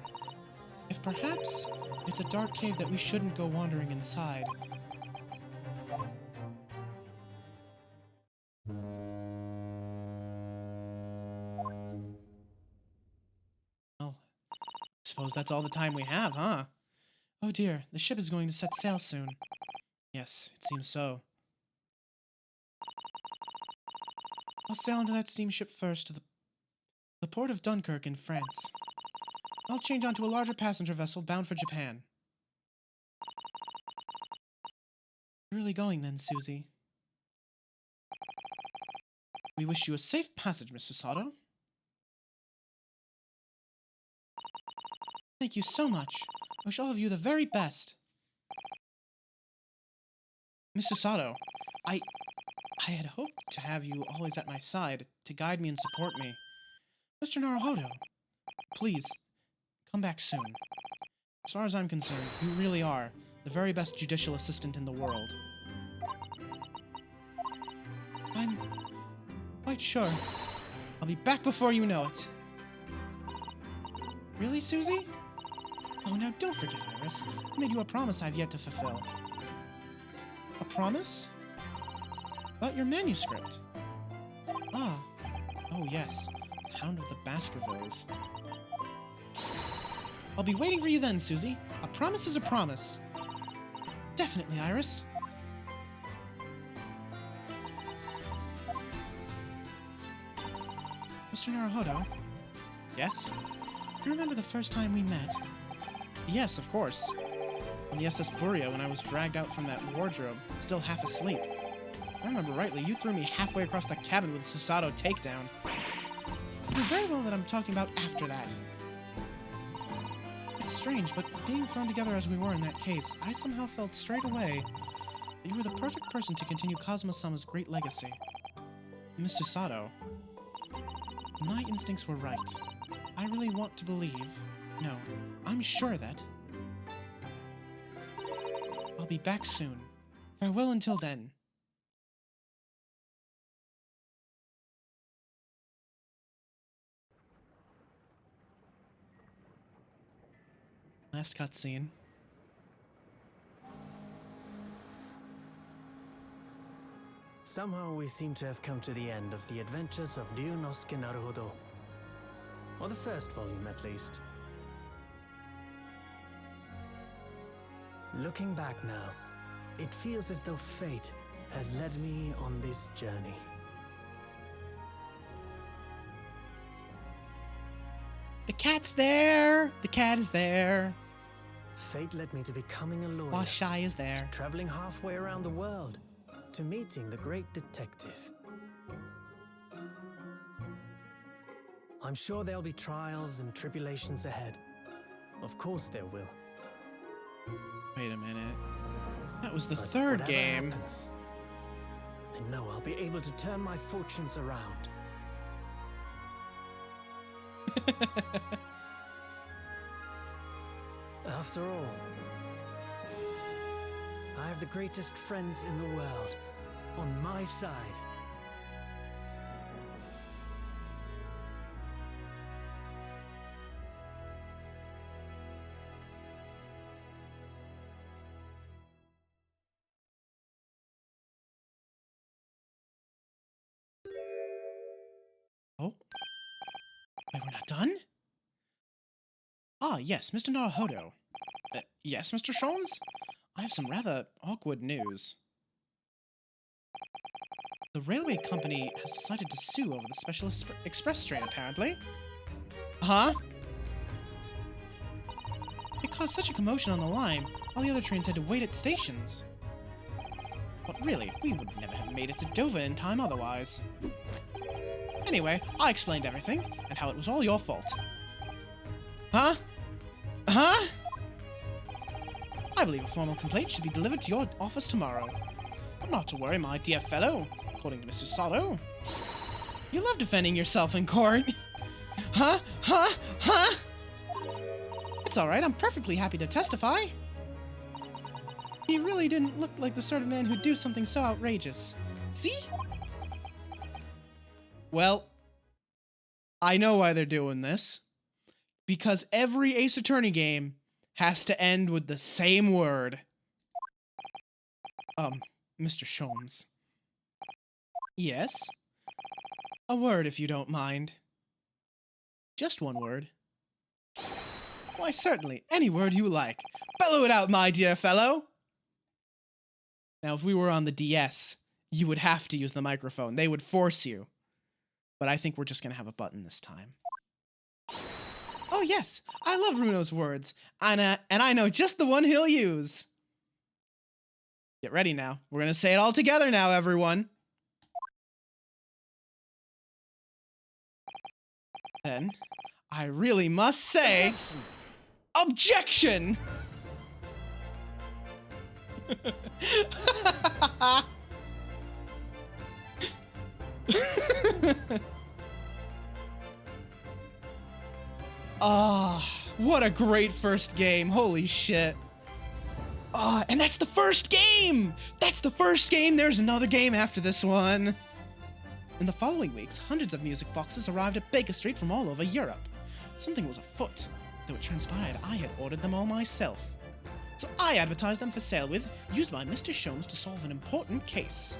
if perhaps it's a dark cave that we shouldn't go wandering inside. Well, I suppose that's all the time we have, huh? Oh dear, the ship is going to set sail soon. Yes, it seems so. I'll sail into that steamship first to the port of Dunkirk in France. I'll change onto a larger passenger vessel bound for Japan. You're really going then, Susie? We wish you a safe passage, Mr. Sato. Thank you so much. I wish all of you the very best. Mr. Sato, I had hoped to have you always at my side to guide me and support me. Mr. Naruhodo, please, come back soon. As far as I'm concerned, you really are the very best judicial assistant in the world. I'm quite sure I'll be back before you know it. Really, Susie? Oh, now don't forget, Iris. I made you a promise I've yet to fulfill. A promise? About your manuscript. Ah. Oh, yes. The Hound of the Baskervilles. I'll be waiting for you then, Susie. A promise is a promise. Definitely, Iris. Mr. Naruhodo? Yes? You remember the first time we met? Yes, of course. On the SS Burio when I was dragged out from that wardrobe, still half asleep. If I remember rightly, you threw me halfway across the cabin with a Susato takedown. You know very well that I'm talking about after that. It's strange, but being thrown together as we were in that case, I somehow felt straight away that you were the perfect person to continue Kazuma-sama's great legacy. Mr. Sato, my instincts were right. I really want to believe, no, I'm sure that I'll be back soon. Farewell until then. Last cutscene. Somehow we seem to have come to the end of the adventures of Ryunosuke Naruhodo. Or the first volume, at least. Looking back now, it feels as though fate has led me on this journey. The cat's there! The cat is there. Fate led me to becoming a lawyer, Washai is there. traveling halfway around the world, to meeting the great detective. I'm sure there'll be trials and tribulations ahead. Of course there will. Wait a minute. That was the But third whatever game. happens, I know I'll be able to turn my fortunes around. After all, I have the greatest friends in the world on my side. Oh? Wait, we're not done? Ah, yes, Mr. Naruhodo. Yes, Mr. Sholmes? I have some rather awkward news. The railway company has decided to sue over the special express train, apparently. Huh? It caused such a commotion on the line, all the other trains had to wait at stations. But really, we would never have made it to Dover in time otherwise. Anyway, I explained everything, and how it was all your fault. Huh? Huh? I believe a formal complaint should be delivered to your office tomorrow. But not to worry, my dear fellow, according to Mr. Sato. You love defending yourself in court. Huh? Huh? Huh? It's alright, I'm perfectly happy to testify. He really didn't look like the sort of man who'd do something so outrageous. See? Well, I know why they're doing this. Because every Ace Attorney game has to end with the same word. Mr. Sholmes. Yes? A word, if you don't mind. Just one word. Why, certainly, any word you like. Bellow it out, my dear fellow! Now, if we were on the DS, you would have to use the microphone. They would force you. But I think we're just gonna have a button this time. Oh yes, I love Runo's words, and I know just the one he'll use. Get ready now. We're gonna say it all together now, everyone. Then, I really must say... Objection! Ah. What a great first game. Holy shit. And that's the first game! That's the first game! There's another game after this one. In the following weeks, hundreds of music boxes arrived at Baker Street from all over Europe. Something was afoot, though it transpired I had ordered them all myself. So I advertised them for sale with, used by Mr. Sholmes to solve an important case.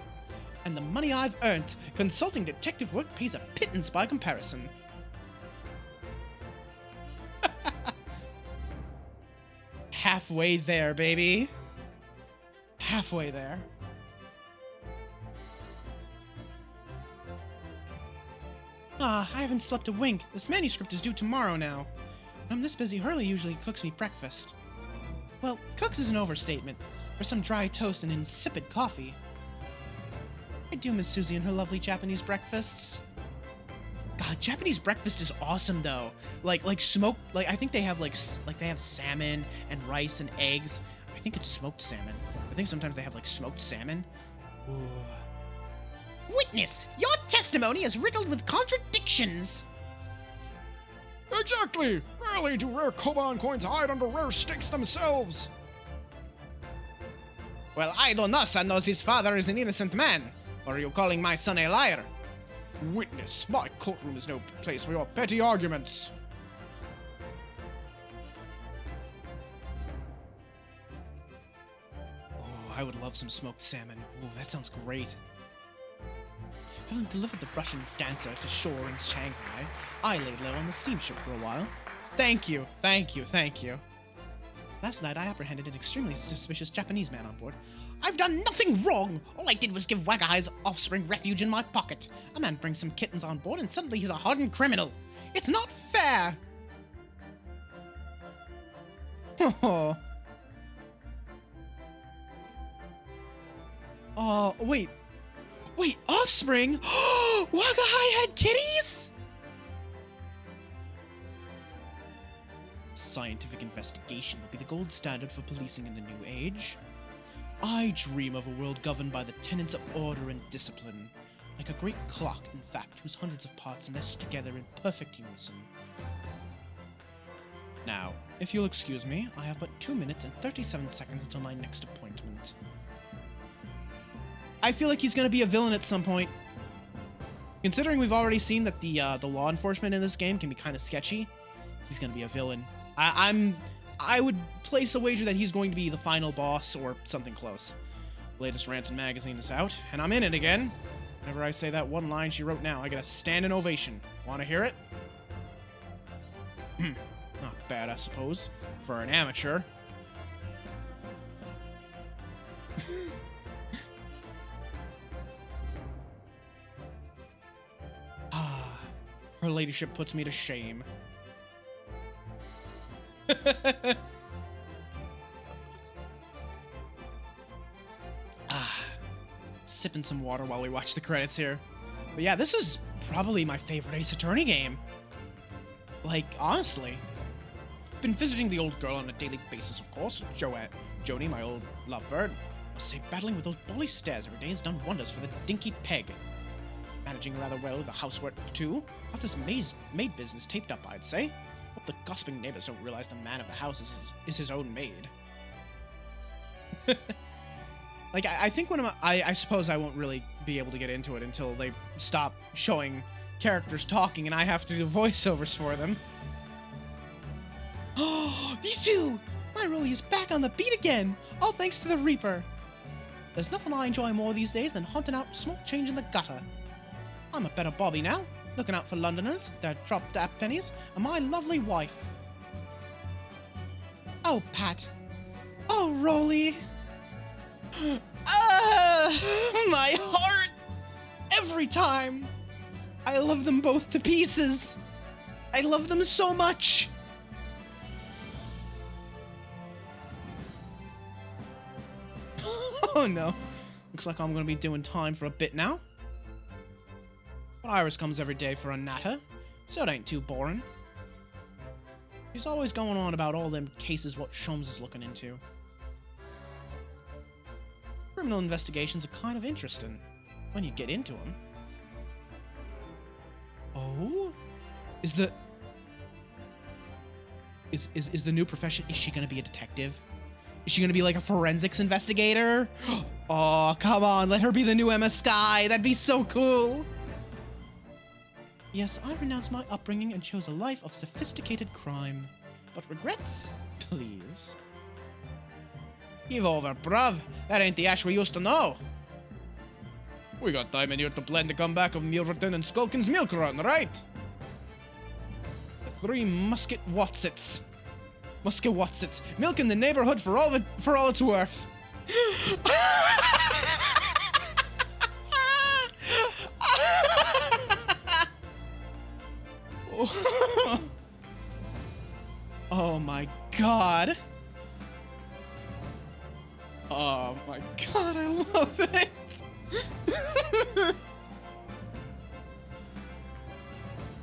And the money I've earned consulting detective work pays a pittance by comparison. Halfway there, baby. Halfway there. I haven't slept a wink. This manuscript is due tomorrow now. I'm this busy, Hurley usually cooks me breakfast. Well, cooks is an overstatement. For some dry toast and insipid coffee. I do miss Susie and her lovely Japanese breakfasts. God, Japanese breakfast is awesome though. Like smoked, like I think they have they have salmon and rice and eggs. I think it's smoked salmon. I think sometimes they have like smoked salmon. Ooh. Witness, your testimony is riddled with contradictions. Exactly! Rarely do rare Koban coins hide under rare stakes themselves. Well, I don't know, son knows his father is an innocent man. Or are you calling my son a liar? Witness, my courtroom is no place for your petty arguments. Oh, I would love some smoked salmon. Oh, that sounds great. Having delivered the Russian dancer to shore in Shanghai, I laid low on the steamship for a while. Thank you, thank you, thank you. Last night I apprehended an extremely suspicious Japanese man on board. I've done nothing wrong! All I did was give Wagai's offspring refuge in my pocket. A man brings some kittens on board and suddenly he's a hardened criminal. It's not fair! Oh, wait. Wait, offspring? Wagai had kitties? Scientific investigation will be the gold standard for policing in the new age. I dream of a world governed by the tenets of order and discipline, like a great clock, in fact, whose hundreds of parts mesh together in perfect unison. Now, if you'll excuse me, I have but 2 minutes and 37 seconds until my next appointment. I feel like he's going to be a villain at some point. Considering we've already seen that the law enforcement in this game can be kind of sketchy, he's going to be a villain. I would place a wager that he's going to be the final boss or something close. Latest Ransom magazine is out, and I'm in it again. Whenever I say that one line she wrote now, I get a standing ovation. Want to hear it? Not bad, I suppose, for an amateur. Her ladyship puts me to shame. Sipping some water while we watch the credits here. But yeah, this is probably my favorite Ace Attorney game. Like, honestly. Been visiting the old girl on a daily basis, of course. Joni, my old lovebird. Must say, battling with those bully stares every day has done wonders for the dinky peg. Managing rather well with the housework, too. Got this maid business taped up, I'd say. Hope the gossiping neighbors don't realize the man of the house is his own maid. Like, I think I suppose I won't really be able to get into it until they stop showing characters talking and I have to do voiceovers for them. Oh, these two! My Rolly is back on the beat again! All thanks to the Reaper. There's nothing I enjoy more these days than hunting out small change in the gutter. I'm a better Bobby now, looking out for Londoners, their dropped pennies, and my lovely wife. Oh, Pat. Oh, Rolly. My heart! Every time! I love them both to pieces! I love them so much! Oh no. Looks like I'm gonna be doing time for a bit now. But Iris comes every day for a natter, so it ain't too boring. She's always going on about all them cases what Sholmes is looking into. Criminal investigations are kind of interesting, when you get into them. Oh? Is the... Is the new profession? Is she gonna be a detective? Is she gonna be like a forensics investigator? Oh, come on, let her be the new Emma Skye. That'd be so cool. Yes, I renounced my upbringing and chose a life of sophisticated crime. But regrets? Please. Give over, bruv. That ain't the Ash we used to know. We got time in here to plan the comeback of Milverton and Skulkin's milk run, right? The three musket Watsits. Musket Watsits. Milking the neighborhood for all it's worth. Oh my god. Oh my god, I love it.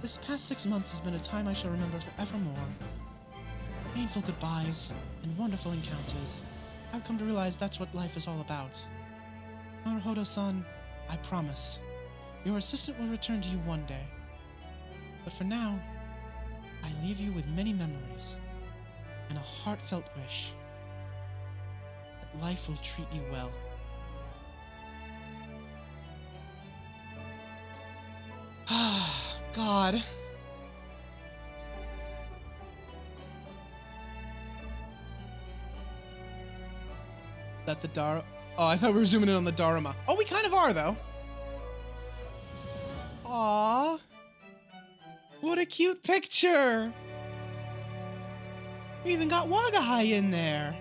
This past 6 months has been a time I shall remember forevermore. Painful goodbyes and wonderful encounters. I've come to realize that's what life is all about. Naruhodo-san, I promise, your assistant will return to you one day. But for now, I leave you with many memories and a heartfelt wish that life will treat you well. God. That the Dara... Oh, I thought we were zooming in on the Dharma. Oh, we kind of are, though. Aww. What a cute picture. We even got Wagahai in there.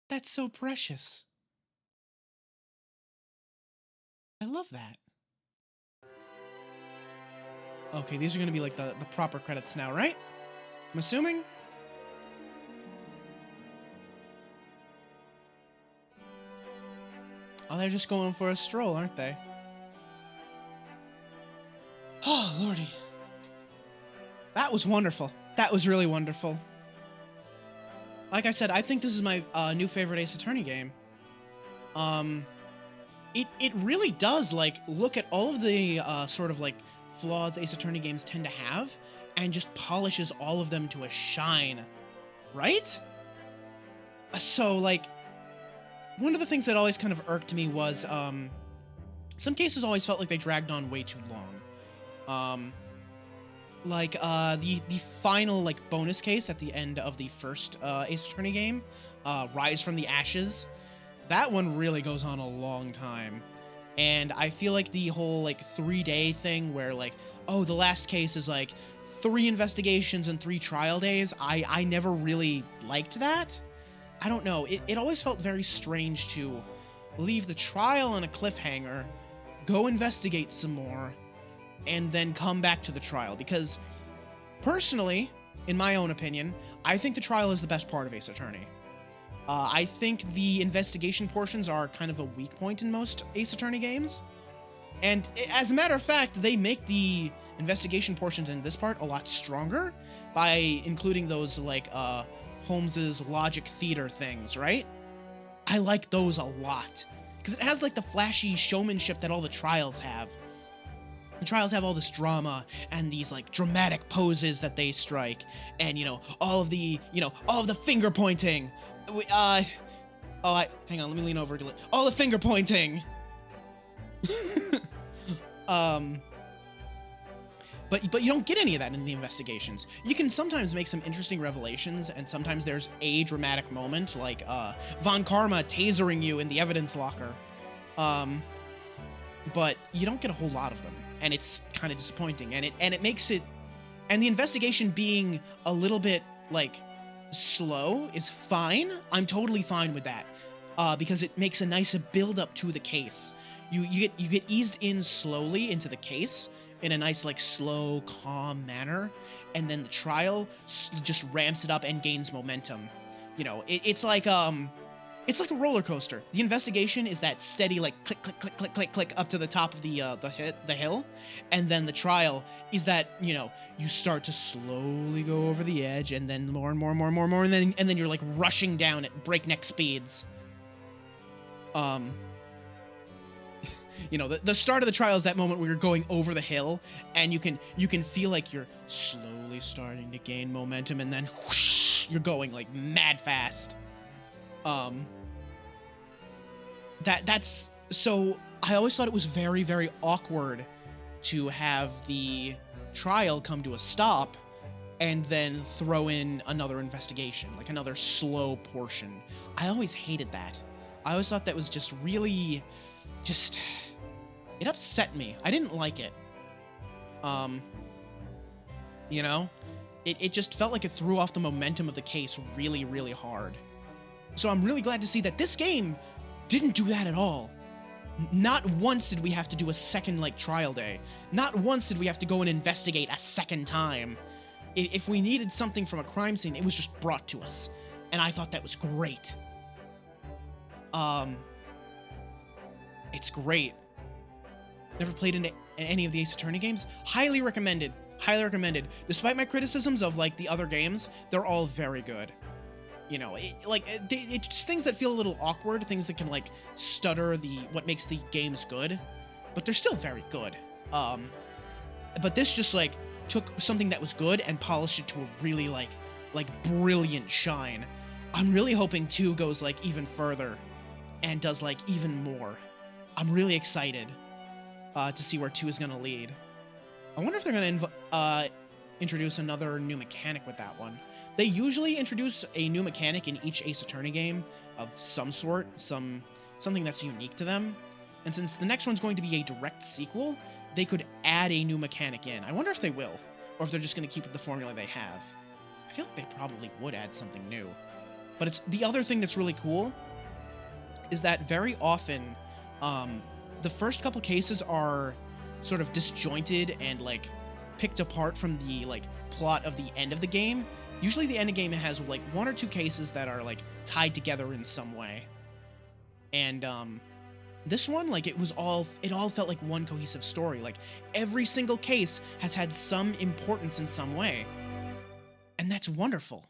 That's so precious. I love that. Okay, these are gonna be like the proper credits now, right? I'm assuming? Oh, they're just going for a stroll, aren't they? Oh, lordy. That was wonderful. That was really wonderful. Like I said, I think this is my new favorite Ace Attorney game. It really does, like, look at all of the sort of, like, flaws Ace Attorney games tend to have and just polishes all of them to a shine, right? So, like, one of the things that always kind of irked me was, some cases always felt like they dragged on way too long. The final, like, bonus case at the end of the first Ace Attorney game, Rise from the Ashes, that one really goes on a long time. And I feel like the whole, like, 3-day thing where, like, oh, the last case is, like, 3 investigations and 3 trial days, I never really liked that. I don't know. It always felt very strange to leave the trial on a cliffhanger, go investigate some more, and then come back to the trial. Because, personally, in my own opinion, I think the trial is the best part of Ace Attorney. I think the investigation portions are kind of a weak point in most Ace Attorney games. And as a matter of fact, they make the investigation portions in this part a lot stronger by including those, like, Holmes's logic theater things, right? I like those a lot. Because it has, like, the flashy showmanship that all the trials have. The trials have all this drama and these, like, dramatic poses that they strike. And, all of the finger pointing. Hang on, let me lean over. All the finger pointing. But you don't get any of that in the investigations. You can sometimes make some interesting revelations, and sometimes there's a dramatic moment, like Von Karma tasering you in the evidence locker. But you don't get a whole lot of them, and it's kind of disappointing. And it makes it, and the investigation being a little bit, like, slow is fine. I'm totally fine with that, because it makes a nice build up to the case. You get eased in slowly into the case in a nice, like, slow, calm manner, and then the trial just ramps it up and gains momentum. It's like a roller coaster. The investigation is that steady, like, click, click, click, click, click, click up to the top of the hill, and then the trial is that, you start to slowly go over the edge, and then more and more and more and more and more, and then you're, like, rushing down at breakneck speeds. You know, the start of the trial is that moment where you're going over the hill, and you can feel like you're slowly starting to gain momentum, and then whoosh, you're going like mad fast. That's so. I always thought it was very, very awkward to have the trial come to a stop and then throw in another investigation, like another slow portion. I always hated that. I always thought that was just really, it upset me. I didn't like it. You know, it just felt like it threw off the momentum of the case really, really hard. So I'm really glad to see that this game didn't do that at all. Not once did we have to do a second, like, trial day. Not once did we have to go and investigate a second time. If we needed something from a crime scene, it was just brought to us. And I thought that was great. It's great. Never played in any of the Ace Attorney games? Highly recommended. Highly recommended. Despite my criticisms of, like, the other games, they're all very good. You know, it's just things that feel a little awkward, things that can, like, stutter what makes the games good, but they're still very good. But this just, like, took something that was good and polished it to a really, like brilliant shine. I'm really hoping 2 goes, like, even further and does, like, even more. I'm really excited to see where 2 is gonna lead. I wonder if they're gonna introduce another new mechanic with that one. They usually introduce a new mechanic in each Ace Attorney game of some sort, something that's unique to them. And since the next one's going to be a direct sequel, they could add a new mechanic in. I wonder if they will, or if they're just going to keep with the formula they have. I feel like they probably would add something new. But it's the other thing that's really cool is that very often, the first couple cases are sort of disjointed and, like, picked apart from the, like, plot of the end of the game. Usually the end of the game has, like, 1 or 2 cases that are, like, tied together in some way. And, this one, like, it all felt like one cohesive story. Like, every single case has had some importance in some way. And that's wonderful.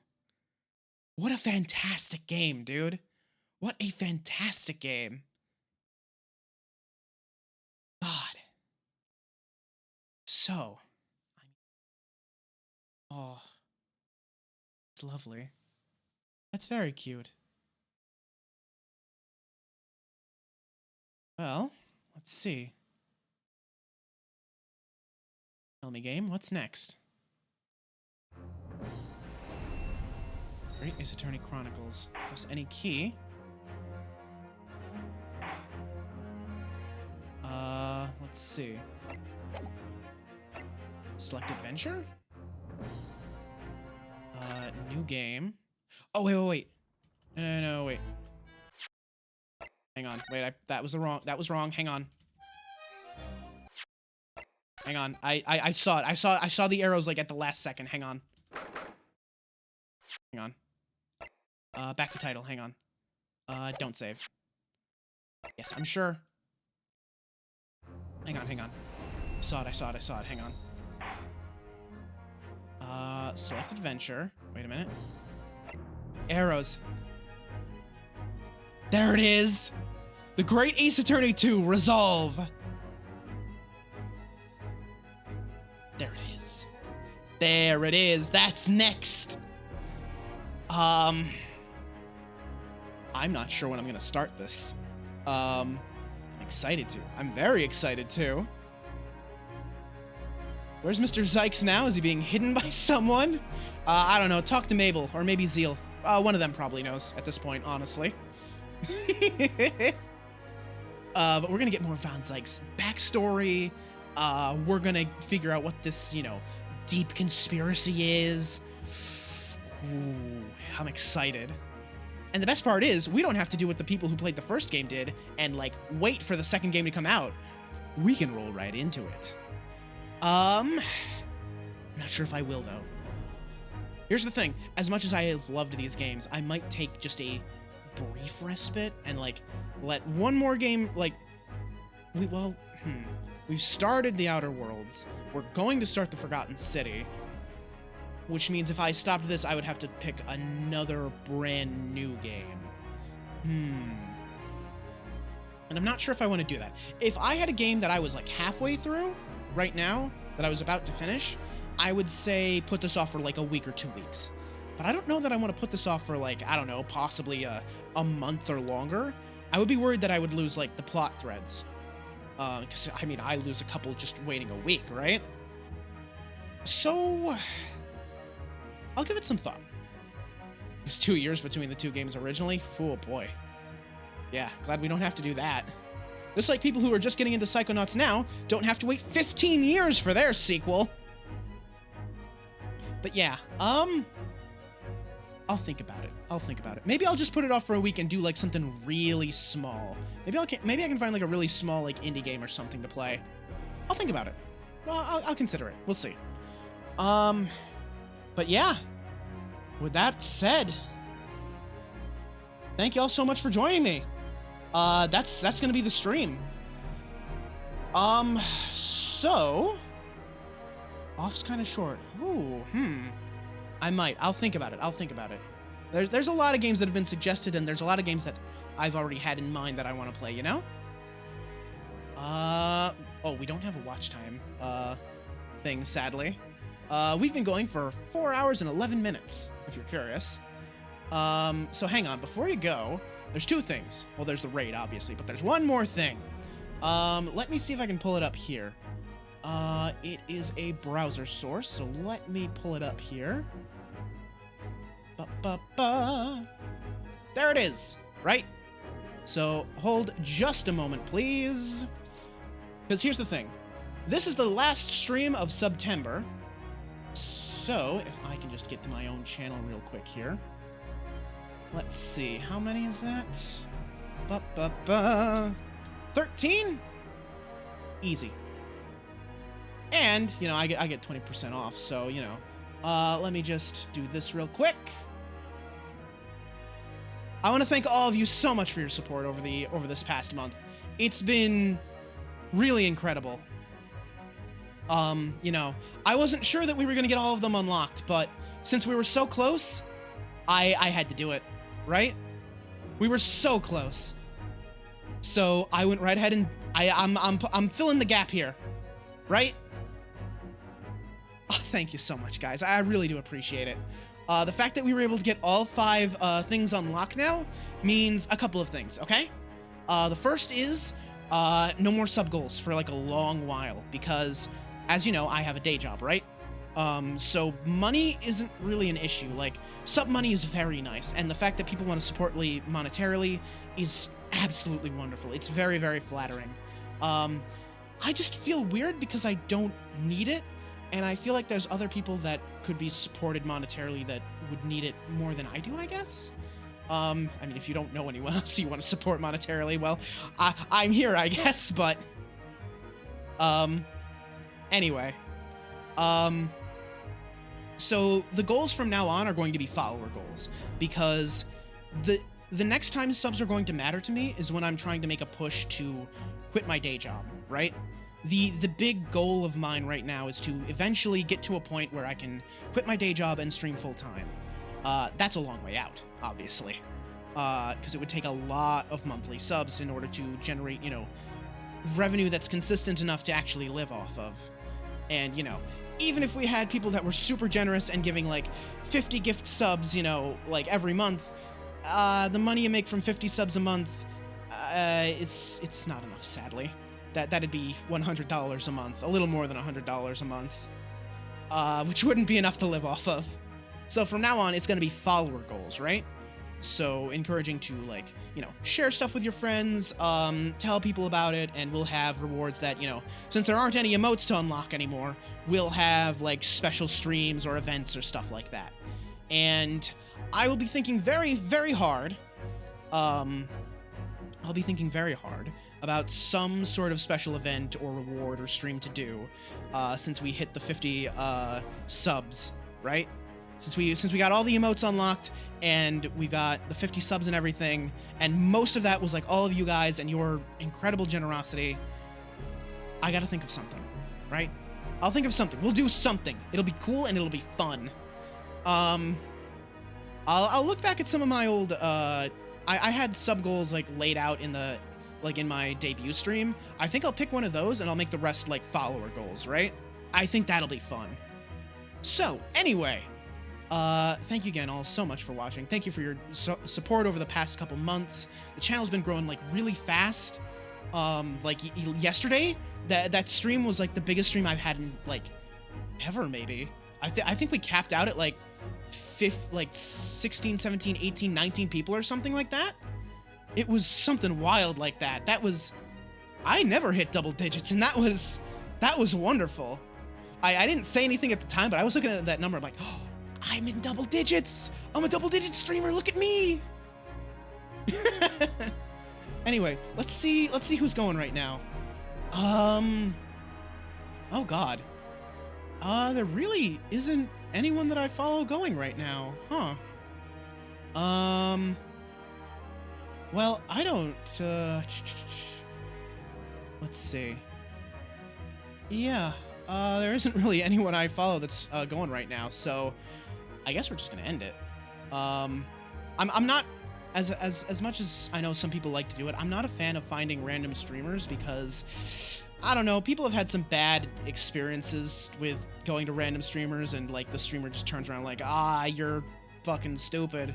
What a fantastic game, dude. What a fantastic game. God. So. Oh. It's lovely. That's very cute. Well, let's see. Tell me, game, what's next? Great Ace Attorney Chronicles. Press any key. Let's see. Select adventure? New game. Oh, wait. No, wait. Hang on. Wait, that was wrong. Hang on. I saw it. I saw the arrows, like, at the last second. Hang on. Back to title. Hang on. Don't save. Yes, I'm sure. Hang on. I saw it. Hang on. Select adventure. Wait a minute. Arrows. There it is! The Great Ace Attorney 2 Resolve! There it is. That's next! I'm not sure when I'm gonna start this. I'm excited to. I'm very excited to. Where's Mr. Zykes now? Is he being hidden by someone? I don't know. Talk to Mabel, or maybe Zeal. One of them probably knows at this point, honestly. But we're gonna get more Von Zykes backstory. We're gonna figure out what this, deep conspiracy is. Ooh, I'm excited. And the best part is, we don't have to do what the people who played the first game did and, like, wait for the second game to come out. We can roll right into it. I'm not sure if I will, though. Here's the thing. As much as I have loved these games, I might take just a brief respite and, like, let one more game, like... We've started the Outer Worlds. We're going to start the Forgotten City. Which means if I stopped this, I would have to pick another brand new game. And I'm not sure if I want to do that. If I had a game that I was like halfway through right now, that I was about to finish, I would say put this off for like a week or 2 weeks. But I don't know that I want to put this off for like, I don't know, possibly a month or longer. I would be worried that I would lose like the plot threads. Because, I mean, I lose a couple just waiting a week, right? So, I'll give it some thought. It's 2 years between the two games originally. Oh boy. Yeah, glad we don't have to do that. Just like people who are just getting into Psychonauts now don't have to wait 15 years for their sequel. But yeah, I'll think about it. I'll think about it. Maybe I'll just put it off for a week and do like something really small. Maybe I can find like a really small like indie game or something to play. I'll think about it. Well, I'll consider it. We'll see. But yeah. With that said, thank y'all so much for joining me. That's gonna be the stream. So off's kind of short. Ooh, I'll think about it. There's a lot of games that have been suggested, and there's a lot of games that I've already had in mind that I want to play, you know? Oh, we don't have a watch time, thing, sadly. We've been going for 4 hours and 11 minutes, if you're curious. So hang on, before you go, there's two things. Well, there's the raid, obviously, but there's one more thing. Let me see if I can pull it up here. It is a browser source, so let me pull it up here. There it is, right? So hold just a moment, please. Because here's the thing. This is the last stream of September. So if I can just get to my own channel real quick here. Let's see, how many is that? 13? Easy. And, you know, I get 20% off, so, you know. Let me just do this real quick. I want to thank all of you so much for your support over this past month. It's been really incredible. You know, I wasn't sure that we were going to get all of them unlocked, but since we were so close, I had to do it, right? We were so close. So I went right ahead and I'm filling the gap here, right? Oh, thank you so much, guys. I really do appreciate it. The fact that we were able to get all 5 things unlocked now means a couple of things, okay? The first is no more sub goals for like a long while because, as you know, I have a day job, right? So money isn't really an issue. Like, sub money is very nice, and the fact that people want to support me monetarily is absolutely wonderful. It's very, very flattering. I just feel weird because I don't need it, and I feel like there's other people that could be supported monetarily that would need it more than I do, I guess. I mean, if you don't know anyone else you want to support monetarily, well, I'm here, I guess, but... Anyway. So the goals from now on are going to be follower goals, because the next time subs are going to matter to me is when I'm trying to make a push to quit my day job, right? The big goal of mine right now is to eventually get to a point where I can quit my day job and stream full-time. That's a long way out, obviously, because it would take a lot of monthly subs in order to generate, you know, revenue that's consistent enough to actually live off of. And, you know, even if we had people that were super generous and giving, like, 50 gift subs, you know, like, every month, the money you make from 50 subs a month, it's not enough, sadly. That'd be $100 a month, a little more than $100 a month, which wouldn't be enough to live off of. So from now on, it's going to be follower goals, right? So encouraging to, like, you know, share stuff with your friends, tell people about it, and we'll have rewards that, you know, since there aren't any emotes to unlock anymore, we'll have, like, special streams or events or stuff like that. And I will be thinking very, very hard, about some sort of special event or reward or stream to do, since we hit the 50 subs, right? Since we got all the emotes unlocked and we got the 50 subs and everything, and most of that was like all of you guys and your incredible generosity, I gotta think of something, right? I'll think of something. We'll do something. It'll be cool and it'll be fun. I'll look back at some of my old, I had sub goals like laid out in like in my debut stream, I think I'll pick one of those and I'll make the rest like follower goals, right? I think that'll be fun. So, anyway, thank you again all so much for watching. Thank you for your support over the past couple months. The channel's been growing like really fast. Yesterday, that stream was like the biggest stream I've had in like ever, maybe. I think we capped out at like 16, 17, 18, 19 people or something like that. It was something wild like that. I never hit double digits, and that was wonderful. I didn't say anything at the time, but I was looking at that number. I'm like, oh, I'm in double digits. I'm a double digit streamer. Look at me. Anyway, let's see who's going right now. Oh God. There really isn't anyone that I follow going right now, huh? Well, I don't, let's see. Yeah, there isn't really anyone I follow that's going right now, so I guess we're just gonna end it. I'm not, as much as I know some people like to do it, I'm not a fan of finding random streamers because, I don't know, people have had some bad experiences with going to random streamers and like the streamer just turns around like, ah, you're fucking stupid.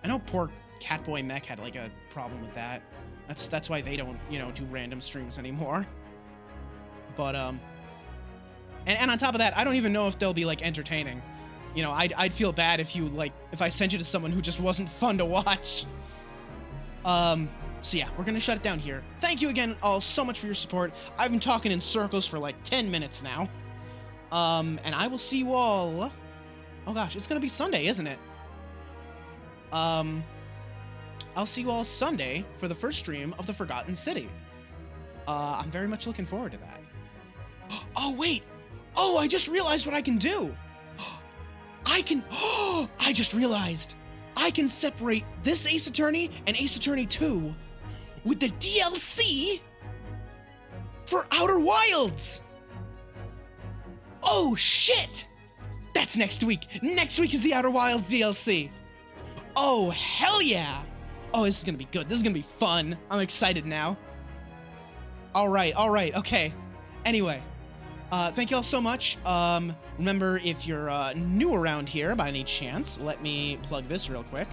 I know poor Catboy Mech had like a problem with that. That's why they don't, do random streams anymore. But and on top of that, I don't even know if they'll be like entertaining. I'd feel bad if I sent you to someone who just wasn't fun to watch. So yeah, we're gonna shut it down here. Thank you again all so much for your support. I've been talking in circles for like 10 minutes now. And I will see you all. Oh gosh, it's gonna be Sunday, isn't it? I'll see you all Sunday for the first stream of the Forgotten City. I'm very much looking forward to that. Oh wait! Oh, I just realized what I can do! I just realized! I can separate this Ace Attorney and Ace Attorney 2 with the DLC for Outer Wilds! Oh shit! That's next week! Next week is the Outer Wilds DLC! Oh, hell yeah! Oh, this is gonna be good. This is gonna be fun. I'm excited now. Alright, okay. Anyway, thank you all so much. Remember, if you're new around here by any chance, let me plug this real quick.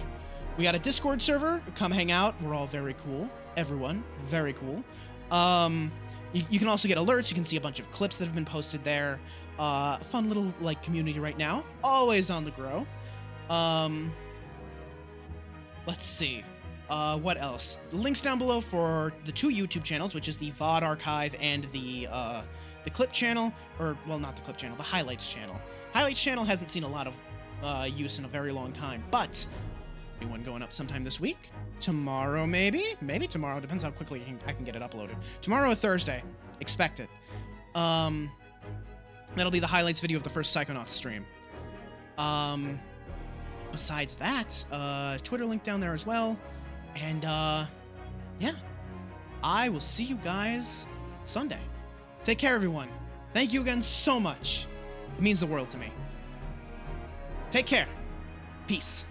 We got a Discord server. Come hang out. We're all very cool. Everyone, very cool. You can also get alerts. You can see a bunch of clips that have been posted there. Fun little, community right now. Always on the grow. Let's see. What else? The links down below for the 2 YouTube channels, which is the VOD archive and the clip channel, or, well, not the clip channel, the highlights channel. Highlights channel hasn't seen a lot of use in a very long time, but new one going up sometime this week. Tomorrow, maybe? Maybe tomorrow. Depends how quickly I can get it uploaded. Tomorrow or Thursday. Expect it. That'll be the highlights video of the first Psychonauts stream. Besides that, Twitter link down there as well. And, yeah. I will see you guys Sunday. Take care, everyone. Thank you again so much. It means the world to me. Take care. Peace.